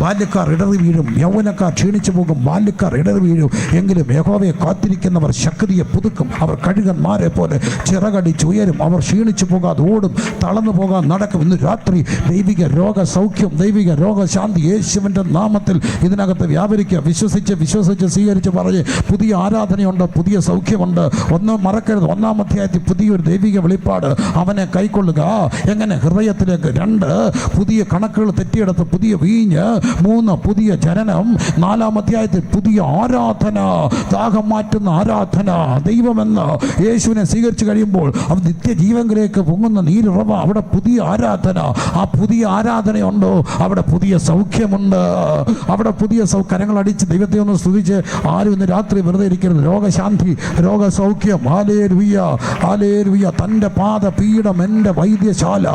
ബാല്യക്കാർ ഇടറി വീഴും, യൗവനക്കാർ ക്ഷീണിച്ചു പോകും, ബാല്യക്കാർ ഇടറി വീഴും. എങ്കിലും യഹോവയെ കാത്തിരിക്കുന്നവർ ശക്തിയെ പുതുക്കും. അവർ കഴുകന്മാരെ പോലെ ചിറകടിച്ചുയരും. അവർ ക്ഷീണിച്ചു പോകാതെ ഓടും, തളർന്നു പോകാൻ നടക്കും. ഇന്ന് രാത്രി ദൈവിക രോഗസൗഖ്യം, ദൈവിക രോഗശാന്തി യേശുവിൻ്റെ നാമത്തിൽ ഇതിനകത്ത് വ്യാപരിക്കുക. വിശ്വസിച്ച് സ്വീകരിച്ച് പറഞ്ഞ് പുതിയ ആരാധനയുണ്ട്, പുതിയ സൗഖ്യമുണ്ട്. ഒന്നും മറക്കരുത്, 1-ാം അധ്യായത്തിൽ പുതിയൊരു ദൈവിക വെളിപ്പാട്. അവനെ കൈക്കൊള്ളുക. എങ്ങനെ? ഹൃദയത്തിലേക്ക്. 2 പുതിയ കണക്കുകൾ തെറ്റിയെടുത്ത് പുതിയ വീഞ്ഞ്. 3 പുതിയ ജനനം. 4-ാം അധ്യായത്തിൽ പുതിയ ആരാധന, ദാഹം മാറ്റുന്ന ആരാധന. ദൈവമെന്ന് യേശുവിനെ സ്വീകരിച്ചു കഴിയുമ്പോൾ അവൻ നിത്യജീവനിലേക്ക് പൊങ്ങുന്ന നീരുറവ. അവിടെ പുതിയ ആരാധന. ആ പുതിയ ആരാധനയുണ്ടോ അവിടെ പുതിയ സൗഖ്യമുണ്ട്. അവിടെ പുതിയ കരങ്ങൾ അടിച്ച് ദൈവത്തെ ഒന്ന് സ്തുതിച്ച് ആരും ഇന്ന് രാത്രി വെറുതെ ഇരിക്കരുത്. രോഗശാന്തി, രോഗസൗഖ്യം. Hallelujah, hallelujah. തൻ്റെ പാദപീഠം എൻ്റെ വൈദ്യശാല,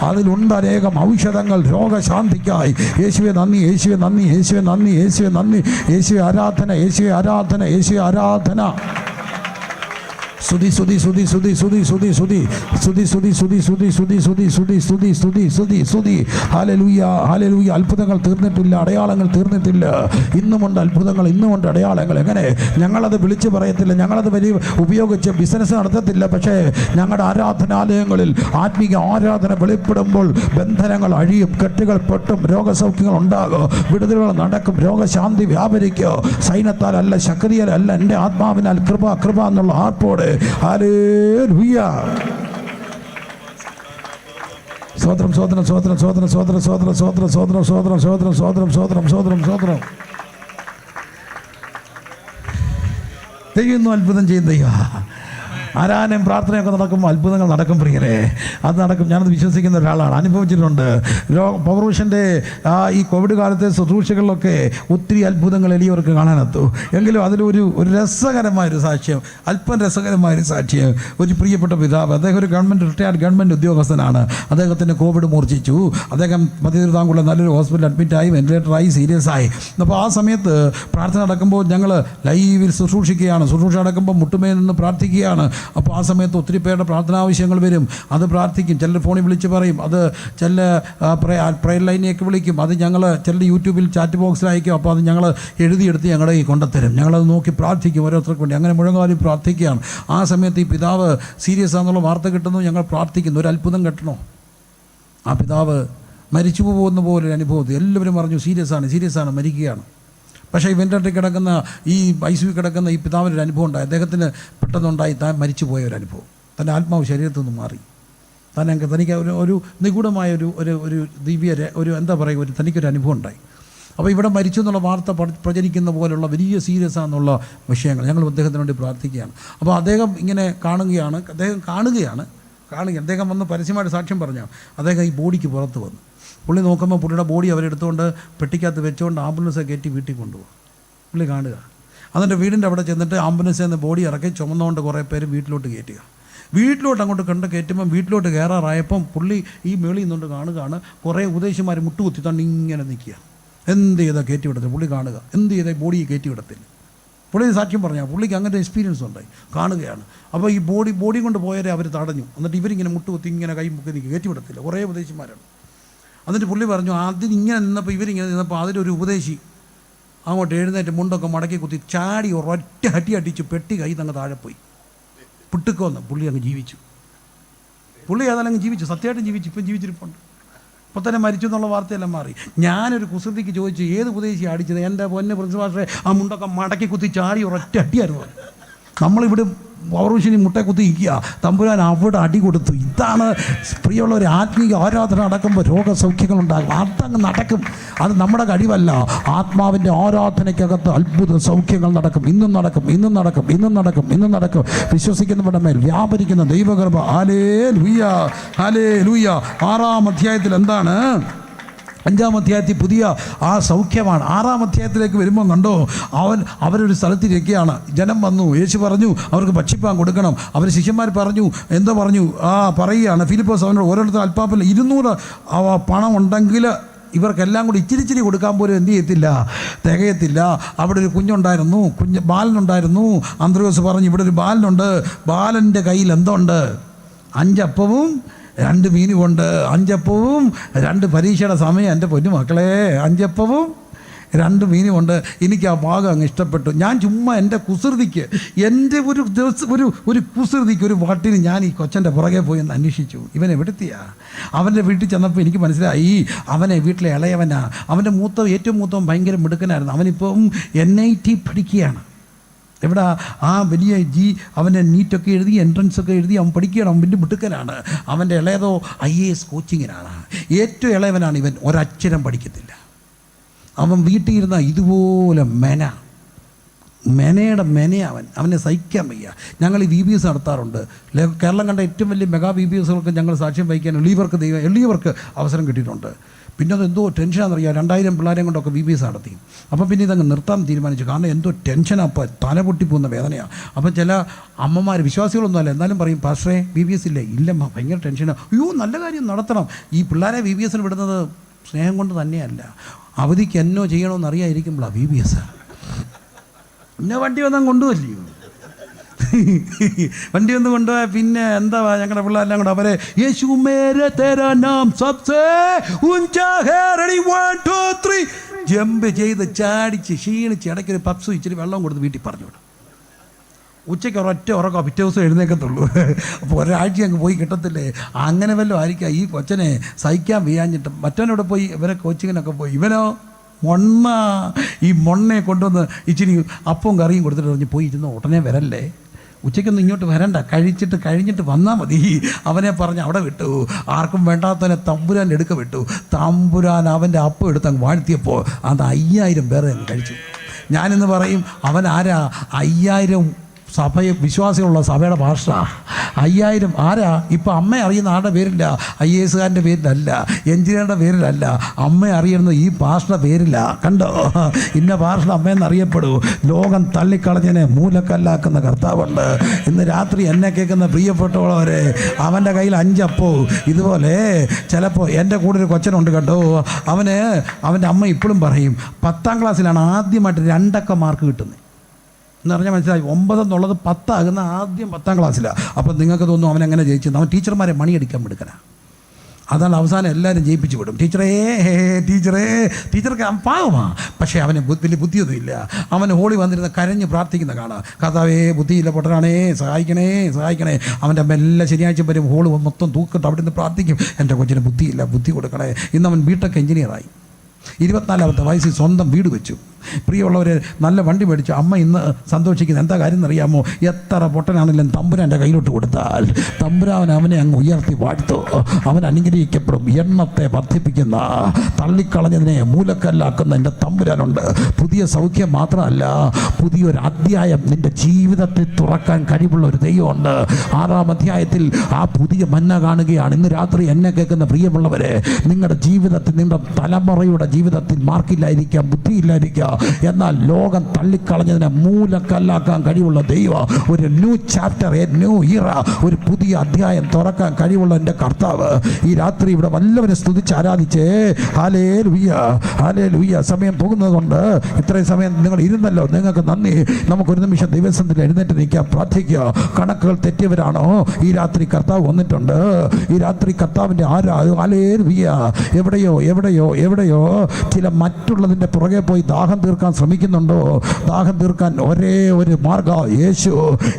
അതിലുണ്ട് അനേകം ഔഷധങ്ങൾ രോഗശാന്തിക്കായി. യേശുവെ നന്ദി, യേശുവെ നന്ദി, യേശുവെ നന്ദി, യേശുവെ നന്ദി, യേശുവെ ആരാധന, യേശുവെ ആരാധന, യേശുവെ ആരാധന. സ്തുതി സ്തുതി സ്തുതി സ്തുതി സ്തുതി സ്തുതി സ്തുതി സ്തുതി സ്തുതി സ്തുതി സ്തുതി സ്തുതി സ്തുതി സ്തുതി സ്തുതി സ്തുതി സ്തുതി സ്തുതി. Hallelujah, hallelujah. അത്ഭുതങ്ങൾ തീർന്നിട്ടില്ല, അടയാളങ്ങൾ തീർന്നിട്ടില്ല. ഇന്നുമുണ്ട് അത്ഭുതങ്ങൾ, ഇന്നുമുണ്ട് അടയാളങ്ങൾ. എങ്ങനെ? ഞങ്ങളത് വിളിച്ചു പറയത്തില്ല, ഞങ്ങളത് വലിയ ഉപയോഗിച്ച് ബിസിനസ് നടത്തത്തില്ല. പക്ഷേ ഞങ്ങളുടെ ആരാധനാലയങ്ങളിൽ ആത്മീക ആരാധന വെളിപ്പെടുമ്പോൾ ബന്ധനങ്ങൾ അഴിയും, കെട്ടുകൾ പൊട്ടും, രോഗസൗഖ്യങ്ങൾ ഉണ്ടാകും, വിടുതലുകൾ നടക്കും, രോഗശാന്തി വ്യാപരിക്കും. സൈന്യത്താലല്ല, ശക്തിയാലല്ല, എൻ്റെ ആത്മാവിനാൽ കൃപ കൃപ എന്നുള്ള ആർപ്പോടെ. ഹല്ലേലൂയ. സ്വോത്രം സ്വോത്രം സ്വോത്രം സ്വോത്രം സ്വോത്രം സ്വോത്രം സ്വോത്രം സ്വോത്രം സ്വോത്രം സ്വോത്രം സ്വോത്രം സ്വോത്രം സ്വോത്രം സ്വോത്രം. ദൈവം അത്ഭുതം ചെയ്യും. ദൈവം ആരാധനയും പ്രാർത്ഥനയൊക്കെ നടക്കുമ്പോൾ അത്ഭുതങ്ങൾ നടക്കും പ്രിയരെ. അത് നടക്കും. ഞാനത് വിശ്വസിക്കുന്ന ഒരാളാണ്, അനുഭവിച്ചിട്ടുണ്ട്. പൗർവിഷൻ്റെ ഈ കോവിഡ് കാലത്തെ ശുശ്രൂഷകളിലൊക്കെ ഒത്തിരി അത്ഭുതങ്ങൾ എളിയവർക്ക് കാണാനെത്തു. എങ്കിലും അതിലൊരു രസകരമായൊരു സാക്ഷ്യം, അല്പം രസകരമായൊരു സാക്ഷ്യം. ഒരു പ്രിയപ്പെട്ട പിതാവ്, അദ്ദേഹം ഒരു റിട്ടയർഡ് ഗവൺമെൻറ് ഉദ്യോഗസ്ഥനാണ്. അദ്ദേഹത്തിന് കോവിഡ് മൂർച്ഛിച്ചു. അദ്ദേഹം മധ്യതിരുവിതാംകൂറിലെ നല്ലൊരു ഹോസ്പിറ്റലിൽ അഡ്മിറ്റായി, വെന്റിലേറ്ററായി, സീരിയസ് ആയി. അപ്പോൾ ആ സമയത്ത് പ്രാർത്ഥന നടക്കുമ്പോൾ ഞങ്ങൾ ലൈവിൽ ശുശ്രൂഷിക്കുകയാണ്. ശുശ്രൂഷ നടക്കുമ്പോൾ മുട്ടുമേ നിന്ന് പ്രാർത്ഥിക്കുകയാണ്. അപ്പോൾ ആ സമയത്ത് ഒത്തിരി പേരുടെ പ്രാർത്ഥനാവശ്യങ്ങൾ വരും. അത് പ്രാർത്ഥിക്കും. ചിലർ ഫോണിൽ വിളിച്ച് പറയും, അത് ചില പ്രയർ ലൈനെയൊക്കെ വിളിക്കും. അത് ഞങ്ങൾ ചിലർ യൂട്യൂബിൽ ചാറ്റ് ബോക്സിൽ അയക്കും. അപ്പോൾ അത് ഞങ്ങൾ എഴുതിയെടുത്ത് ഞങ്ങളുടെ ഈ കൊണ്ടുത്തരും. ഞങ്ങളത് നോക്കി പ്രാർത്ഥിക്കും ഓരോരുത്തർക്ക് വേണ്ടി. അങ്ങനെ മുഴങ്ങാലും പ്രാർത്ഥിക്കുകയാണ്. ആ സമയത്ത് ഈ പിതാവ് സീരിയസ് ആണെന്നുള്ള വാർത്ത കിട്ടുന്നു. ഞങ്ങൾ പ്രാർത്ഥിക്കുന്നു, ഒരു അത്ഭുതം കിട്ടണോ. ആ പിതാവ് മരിച്ചു പോകുന്ന പോലൊരു അനുഭവത്തിൽ എല്ലാവരും പറഞ്ഞു സീരിയസ് ആണ്, മരിക്കുകയാണ്. പക്ഷേ ഈ വെന്റിലേറ്ററിൽ കിടക്കുന്ന, ഈ ICU കിടക്കുന്ന ഈ പിതാവിനൊരു അനുഭവം ഉണ്ടായി. അദ്ദേഹത്തിന് പെട്ടെന്നുണ്ടായി താൻ മരിച്ചു പോയ ഒരു അനുഭവം. തൻ്റെ ആത്മാവ് ശരീരത്തിൽ നിന്ന് മാറി. തനിക്ക് ഒരു നിഗൂഢമായ ഒരു ദിവ്യ എന്താ പറയുക, തനിക്കൊരു അനുഭവം ഉണ്ടായി. അപ്പോൾ ഇവിടെ മരിച്ചു എന്നുള്ള വാർത്ത പ്രചരിക്കുന്ന പോലുള്ള വലിയ സീരിയസ് ആണെന്നുള്ള വിഷയങ്ങൾ ഞങ്ങൾ അദ്ദേഹത്തിന് വേണ്ടി പ്രാർത്ഥിക്കുകയാണ്. അപ്പോൾ അദ്ദേഹം ഇങ്ങനെ കാണുകയാണ്. അദ്ദേഹം വന്ന് പരസ്യമായിട്ട് സാക്ഷ്യം പറഞ്ഞു. അദ്ദേഹം ഈ ബോഡിക്ക് പുറത്ത് വന്നു. പുള്ളി നോക്കുമ്പോൾ പുള്ളിയുടെ ബോഡി അവരെടുത്തുകൊണ്ട് പെട്ടിക്കകത്ത് വെച്ചുകൊണ്ട് ആംബുലൻസ് കയറ്റി വീട്ടിൽ കൊണ്ടുപോകും. പുള്ളി കാണുക. എന്നിട്ട് വീടിൻ്റെ അവിടെ ചെന്നിട്ട് ആംബുലൻസിൽ നിന്ന് ബോഡി ഇറക്കി ചുമന്നുകൊണ്ട് കുറേ പേര് വീട്ടിലോട്ട് കയറ്റുക. വീട്ടിലോട്ട് അങ്ങോട്ട് കയറ്റുമ്പം വീട്ടിലോട്ട് കയറാറായപ്പം പുള്ളി ഈ മേളിൽ നിന്നുകൊണ്ട് കാണുകയാണ് കുറേ ഉപദേശിമാർ മുട്ടുകുത്തി തണ്ട് ഇങ്ങനെ നിൽക്കുക. എന്ത് ചെയ്താൽ കയറ്റി വിടത്തില്ല. പുള്ളി കാണുക, എന്ത് ചെയ്താൽ ബോഡിയെ കയറ്റി വിടത്തില്ല. പുള്ളി സാക്ഷ്യം പറഞ്ഞാൽ പുള്ളിക്ക് അങ്ങനെ എക്സ്പീരിയൻസ് ഉണ്ടായി. കാണുകയാണ്. അപ്പോൾ ഈ ബോഡി കൊണ്ട് പോയവരെ അവർ തടഞ്ഞു. എന്നിട്ട് ഇവരിങ്ങനെ മുട്ടുകുത്തി ഇങ്ങനെ കൈ മുക്കി നിൽക്കുക, കയറ്റി വിടത്തില്ല. കുറേ ഉപദേശിമാരാണ്. എന്നിട്ട് പുള്ളി പറഞ്ഞു, അതിനിങ്ങനെ നിന്നപ്പോൾ ഇവരിങ്ങനെ നിന്നപ്പോൾ അതിലൊരു ഉപദേശി അങ്ങോട്ട് എഴുന്നേറ്റ് മുണ്ടൊക്കെ മടക്കി കുത്തി ചാടി ഒരൊറ്റ അടിച്ച് പെട്ടി കൈ തങ്ങ് താഴെ പോയി. പുട്ടുക്കൊന്ന് പുള്ളി അങ്ങ് ജീവിച്ചു. പുള്ളി ഏതായാലും ജീവിച്ചു, സത്യമായിട്ടും ജീവിച്ചു. ഇപ്പം ജീവിച്ചിരിപ്പുണ്ട്. ഇപ്പോൾ തന്നെ മരിച്ചു എന്നുള്ള വാർത്തയെല്ലാം മാറി. ഞാനൊരു കുസൃതിക്ക് ചോദിച്ചു, ഏത് ഉപദേശി അടിച്ചത്? എൻ്റെ പൊന്നെ പ്രിൻസിപ്പാളെ, ആ മുണ്ടൊക്കെ മടക്കി കുത്തി ചാടി ഒരൊറ്റ അടിയായിരുന്നു. നമ്മളിവിടെ പൗർവിഷനി മുട്ട കുത്തി ഇരിക്കുക, തമ്പുരാൻ അവിടെ അടി കൊടുത്തു. ഇതാണ് പ്രിയമുള്ള ഒരു ആത്മീയ ആരാധന നടക്കുമ്പോൾ രോഗസൗഖ്യങ്ങളുണ്ടാകും. അതങ്ങ് നടക്കും. അത് നമ്മുടെ കഴിവല്ല. ആത്മാവിൻ്റെ ആരാധനയ്ക്കകത്ത് അത്ഭുത സൗഖ്യങ്ങൾ നടക്കും. ഇന്നും നടക്കും. വിശ്വസിക്കുന്നവരുടെ മേൽ വ്യാപരിക്കുന്ന ദൈവകൃപ. Hallelujah, hallelujah. 6-ാം അധ്യായത്തിൽ എന്താണ്? 5-ാം അധ്യായത്തിൽ പുതിയ ആ സൗഖ്യമാണ്. 6-ാം അധ്യായത്തിലേക്ക് വരുമ്പോൾ കണ്ടോ, അവരൊരു സ്ഥലത്തിരിക്കുകയാണ്. ജനം വന്നു. യേശു പറഞ്ഞു അവർക്ക് ഭക്ഷിപ്പാൻ കൊടുക്കണം. അവർ ശിഷ്യന്മാർ പറഞ്ഞു, എന്താ പറഞ്ഞു? പറയുകയാണ് ഫിലിപ്പോസ് അവനോട്, ഓരോരുത്തർ അല്പാപ്പല്ല 200 പണം ഉണ്ടെങ്കിൽ ഇവർക്കെല്ലാം കൂടി ഇച്ചിരി കൊടുക്കാൻ പോലും എന്ത് ചെയ്യത്തില്ല, തികയത്തില്ല. അവിടെ ഒരു കുഞ്ഞുണ്ടായിരുന്നു, ബാലനുണ്ടായിരുന്നു. അന്ത്രയോസ് പറഞ്ഞു, ഇവിടെ ഒരു ബാലനുണ്ട്. ബാലൻ്റെ കയ്യിൽ എന്തുണ്ട്? 5 അപ്പവും 2 മീനും കൊണ്ട് 5 അപ്പവും 2 പരീക്ഷയുടെ സമയം. എൻ്റെ പൊന്നു മക്കളെ, 5 അപ്പവും 2 മീനും കൊണ്ട് എനിക്ക് ആ ഭാഗം അങ്ങ് ഇഷ്ടപ്പെട്ടു. ഞാൻ ചുമ്മാ എൻ്റെ കുസൃതിക്ക്, എൻ്റെ ഒരു ദിവസം ഒരു കുസൃതിക്ക്, ഒരു വാട്ടിന് ഞാൻ ഈ കൊച്ചൻ്റെ പുറകെ പോയി എന്ന് അന്വേഷിച്ചു. ഇവൻ എവിടുത്തെയാ? അവൻ്റെ വീട്ടിൽ ചെന്നപ്പോൾ എനിക്ക് മനസ്സിലായി അവനെ വീട്ടിലെ ഇളയവനാ. അവൻ്റെ ഏറ്റവും മൂത്തവൻ ഭയങ്കര മിടുക്കനായിരുന്നു. അവനിപ്പം NIT പഠിക്കുകയാണ്. എവിടെ? ആ വലിയ അവൻ്റെ നീറ്റൊക്കെ എഴുതി, എൻട്രൻസൊക്കെ എഴുതി അവൻ പഠിക്കുകയാണ്. അവൻ വലിയ മിടുക്കനാണ്. അവൻ്റെ ഇളയതോ IAS കോച്ചിങ്ങിനാണ്. ഏറ്റവും ഇളയവനാണ് ഇവൻ. ഒരക്ഷരം പഠിക്കത്തില്ല. അവൻ വീട്ടിൽ ഇരുന്ന ഇതുപോലെ അവനെ സഹിക്കാൻ വയ്യ. ഞങ്ങൾ ഈ VBS നടത്താറുണ്ട്. കേരളം കണ്ട ഏറ്റവും വലിയ മെഗാ VBSകൾക്ക് ഞങ്ങൾ സാക്ഷ്യം വഹിക്കാൻ എളിയവർക്ക് അവസരം കിട്ടിയിട്ടുണ്ട്. പിന്നെ അത് എന്തോ ടെൻഷനാണെന്നറിയാം. 2000 പിള്ളേരെയും കൊണ്ടൊക്കെ VBS നടത്തി. അപ്പം പിന്നെ ഇതങ്ങ് നിർത്താൻ തീരുമാനിച്ചു. കാരണം എന്തോ ടെൻഷനാണ്. അപ്പോൾ തല പൊട്ടിപ്പോകുന്ന വേദനയാണ്. അപ്പം ചില അമ്മമാർ, വിശ്വാസികളൊന്നും അല്ല, എന്നാലും പറയും, പാസ്റ്ററേ VBS ഇല്ലേ? ഇല്ലമ്മ, ഭയങ്കര ടെൻഷനാണ്. അയ്യോ, നല്ല കാര്യം, നടത്തണം. ഈ പിള്ളേരെ VBSന് വിടുന്നത് സ്നേഹം കൊണ്ട് തന്നെയല്ല, അവധിക്ക് എന്നോ ചെയ്യണമെന്ന് അറിയാതിരിക്കുമ്പോഴാണ് VBS. പിന്നെ വണ്ടി വന്നാൽ കൊണ്ടുപോയില്ലയോ? വണ്ടി ഒന്ന് കൊണ്ടുപോയാൽ പിന്നെ എന്താ, ഞങ്ങളുടെ പിള്ളേരെല്ലാം കൂടെ അവരെ യേശു മേരെ തേരാ നാം സബ്സേ ഊഞ്ചാ ഹേ, റെഡി 1 2 3 ജമ്പ് ചെയ്ത് ചാടിച്ച് ക്ഷീണിച്ച് ഇടയ്ക്കൊരു പപ്സും ഇച്ചിരി വെള്ളം കൊടുത്ത് വീട്ടിൽ പറഞ്ഞു വിടും. ഉച്ചയ്ക്ക് ഒരൊറ്റ ഉറക്കം, പിറ്റേ ദിവസം എഴുന്നേക്കത്തുള്ളൂ. അപ്പോൾ ഒരാഴ്ച അങ്ങ് പോയി കിട്ടത്തില്ലേ? അങ്ങനെ വല്ലതും ആയിരിക്കാം ഈ കൊച്ചനെ സഹിക്കാൻ വയ്യാഞ്ഞിട്ട്. മറ്റവനോട് പോയി ഇവരെ കോച്ചിങ്ങിനൊക്കെ പോയി. ഇവനോ ഈ മൊണ്ണയെ കൊണ്ടുവന്ന് ഇച്ചിരി അപ്പവും കറിയും കൊടുത്തിട്ട് പറഞ്ഞ് പോയി ഇരുന്ന് ഉടനെ വരല്ലേ, ഉച്ചയ്ക്കൊന്നും ഇങ്ങോട്ട് വരണ്ട, കഴിഞ്ഞിട്ട് വന്നാൽ മതി. അവനെ പറഞ്ഞ് അവിടെ വിട്ടു. ആർക്കും വേണ്ടാത്തവനെ തമ്പുരാൻ എടുക്ക വിട്ടു. തമ്പുരാൻ അവൻ്റെ അപ്പം എടുത്ത് അങ്ങ് വാഴ്ത്തിയപ്പോൾ അത് 5000 പേരെ അങ്ങ് കഴിച്ചു. ഞാനിന്ന് പറയും, അവൻ ആരാ? 5000 വിശ്വാസികളുള്ള സഭയുടെ ഭാഷ. 5000 ആരാ? ഇപ്പം അമ്മയെ അറിയുന്ന ആളുടെ പേരില്ല, IASകാരൻ്റെ പേരിലല്ല, എഞ്ചിനീയറുടെ പേരിലല്ല, അമ്മയെ അറിയുന്നത് ഈ ഭാഷയുടെ പേരില്ല. കണ്ടോ? ഇന്ന ഭാഷ അമ്മയെന്ന് അറിയപ്പെടൂ. ലോകം തള്ളിക്കളഞ്ഞതിനെ മൂലക്കല്ലാക്കുന്ന കർത്താവുണ്ട്. ഇന്ന് രാത്രി എന്നെ കേൾക്കുന്ന പ്രിയപ്പെട്ടവരെ, അവൻ്റെ കയ്യിൽ 5 അപ്പവും ഇതുപോലെ. ചിലപ്പോൾ എൻ്റെ കൂടെ ഒരു കൊച്ചനുണ്ട് കേട്ടോ. അവൻ്റെ അമ്മ ഇപ്പോഴും പറയും, 10ാം ക്ലാസ്സിലാണ് ആദ്യമായിട്ട് 2 അക്ക മാർക്ക് കിട്ടുന്നത് എന്ന് പറഞ്ഞാൽ മനസ്സിലായി. 9 എന്നുള്ളത് 10 ആകുന്ന ആദ്യം 10ാം ക്ലാസ്സിലാണ്. അപ്പം നിങ്ങൾക്ക് തോന്നും അവൻ എങ്ങനെ ജയിച്ചെന്ന്. അവൻ ടീച്ചർമാരെ മണിയടിക്കാൻ എടുക്കണ. അതാണ് അവസാനം എല്ലാവരും ജയിപ്പിച്ച് വിടും. ടീച്ചർക്ക് പാവമാണ്, പക്ഷേ അവന് വലിയ ബുദ്ധിയൊന്നുമില്ല. അവന് ഹോളി വന്നിരുന്ന കരഞ്ഞ് പ്രാർത്ഥിക്കുന്ന കാണാം, കർത്താവേ ബുദ്ധിയില്ല പൊട്ടനാണേ, സഹായിക്കണേ. അവൻ്റെ അമ്മ എല്ലാ ശനിയാഴ്ച വരും, ഹോള് മൊത്തം തൂക്കിട്ട് അവിടെ നിന്ന് പ്രാർത്ഥിക്കും, എൻ്റെ കൊച്ചിന് ബുദ്ധിയില്ല, ബുദ്ധി കൊടുക്കണേ. ഇന്ന് അവൻ BTech എഞ്ചിനീയറായി. 24ാമത്തെ വയസ്സിൽ സ്വന്തം വീട് വെച്ചു. പ്രിയമുള്ളവരെ, നല്ല വണ്ടി മേടിച്ചു. അമ്മ ഇന്ന് സന്തോഷിക്കുന്നത് എന്താ കാര്യം എന്നറിയാമോ? എത്ര പൊട്ടനാണെങ്കിലും തമ്പുരാൻ്റെ കയ്യിലോട്ട് കൊടുത്താൽ തമ്പുരാൻ അവനെ അങ്ങ് ഉയർത്തി വാഴ്ത്തു. അവൻ അനുഗ്രഹിക്കപ്പെടും. എണ്ണത്തെ വർദ്ധിപ്പിക്കുന്ന, തള്ളിക്കളഞ്ഞതിനെ മൂലക്കല്ലാക്കുന്ന എൻ്റെ തമ്പുരാനുണ്ട്. പുതിയ സൗഖ്യം മാത്രമല്ല, പുതിയൊരു അധ്യായം നിൻ്റെ ജീവിതത്തിൽ തുറക്കാൻ കഴിവുള്ള ഒരു ദൈവമുണ്ട്. 6ാം അധ്യായത്തിൽ ആ പുതിയ മന്ന കാണുകയാണ്. ഇന്ന് രാത്രി എന്നെ കേൾക്കുന്ന പ്രിയമുള്ളവരെ, നിങ്ങളുടെ ജീവിതത്തിൽ, നിങ്ങളുടെ തലമുറയുടെ ജീവിതത്തിൽ മാർക്കില്ലായിരിക്കാം, ബുദ്ധിയില്ലായിരിക്കാം, എന്നാൽ ലോകം തള്ളിക്കളഞ്ഞതിനെ മൂലക്കല്ലാക്കാൻ കഴിവുള്ള ദൈവം, ഒരു ന്യൂ ചാപ്റ്റർ, എ ന്യൂ ഇറ, ഒരു പുതിയ അധ്യായം തുറക്കാൻ കഴിവുള്ള എൻ്റെ കർത്താവ് ഈ രാത്രി ഇവിടെ വല്ലവരെ സ്തുതിച്ച് ആരാധിച്ചേ. Hallelujah, hallelujah. സമയം പോകുന്നത് കൊണ്ട് ഇത്രയും സമയം നിങ്ങൾ ഇരുന്നല്ലോ, നിങ്ങൾക്ക് നന്ദി. നമുക്കൊരു നിമിഷം ദൈവസന്നിധിയിൽ എഴുന്നേറ്റ് നിൽക്കുക, പ്രാർത്ഥിക്കുക. കണക്കുകൾ തെറ്റിയവരാണോ? ഈ രാത്രി കർത്താവ് വന്നിട്ടുണ്ട്. ഈ രാത്രി കർത്താവിൻ്റെ ഹല്ലേലൂയ. എവിടെയോ ചില മറ്റുള്ളതിൻ്റെ പുറകെ പോയി ദാഹം തീർക്കാൻ ശ്രമിക്കുന്നുണ്ടോ? ദാഹം തീർക്കാൻ ഒരേ ഒരു മാർഗ്ഗം യേശു.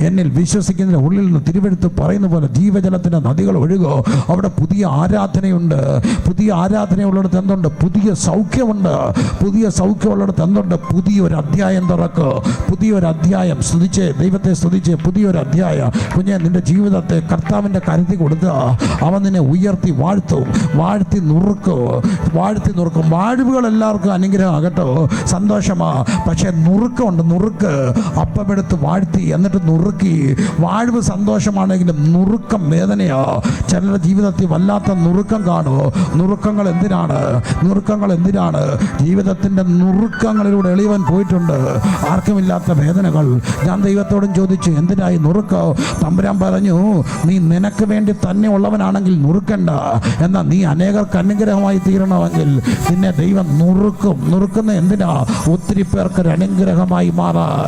എന്നിൽ വിശ്വസിക്കുന്നതിന് ഉള്ളിൽ നിന്ന് തിരുവെഴുത്ത് പറയുന്ന പോലെ ജീവജലത്തിൻ്റെ നദികൾ ഒഴുകോ. അവിടെ പുതിയ ആരാധനയുണ്ട്. പുതിയ ആരാധനയുള്ളിടത്ത് എന്തുണ്ട്? പുതിയ സൗഖ്യമുണ്ട്. പുതിയ സൗഖ്യമുള്ളിടത്ത് എന്തുണ്ട്? പുതിയൊരു അധ്യായം തുറക്ക്. പുതിയൊരു അധ്യായം. സ്തുതിച്ച് ദൈവത്തെ സ്തുതിച്ച് പുതിയൊരു അധ്യായം. കുഞ്ഞെ, നിന്റെ ജീവിതത്തെ കർത്താവിൻ്റെ കരുതി കൊടുത്ത് അവൻ നിന്നെ ഉയർത്തി വാഴ്ത്തും. വാഴ്ത്തി നുറുക്കും. വാഴ്വുകൾ എല്ലാവർക്കും അനുഗ്രഹം ആകട്ടോ, സന്തോഷമാ. പക്ഷേ നുറുക്കമുണ്ട്. നുറുക്ക് അപ്പമെടുത്ത് വാഴ്ത്തി എന്നിട്ട് നുറുക്കി. വാഴ്വ് സന്തോഷമാണെങ്കിലും നുറുക്കം വേദനയോ. ചിലരുടെ ജീവിതത്തിൽ വല്ലാത്ത നുറുക്കം കാണുമോ? നുറുക്കങ്ങൾ എന്തിനാണ്? ജീവിതത്തിൻ്റെ നുറുക്കങ്ങളിലൂടെ എളിയവൻ പോയിട്ടുണ്ട്. ആർക്കുമില്ലാത്ത വേദനകൾ. ഞാൻ ദൈവത്തോടും ചോദിച്ചു, എന്തിനായി നുറുക്കോ? തമ്പുരാൻ പറഞ്ഞു, നീ നിനക്ക് വേണ്ടി തന്നെ ഉള്ളവനാണെങ്കിൽ നുറുക്കണ്ട, എന്നാൽ നീ അനേകർക്ക് അനുഗ്രഹമായി തീരണമെങ്കിൽ നിന്നെ ദൈവം നുറുക്കും. നുറുക്കുന്ന എന്തിനാ? ഒത്തിരി പേർക്ക് ഒരു അനുഗ്രഹമായി മാറാൻ.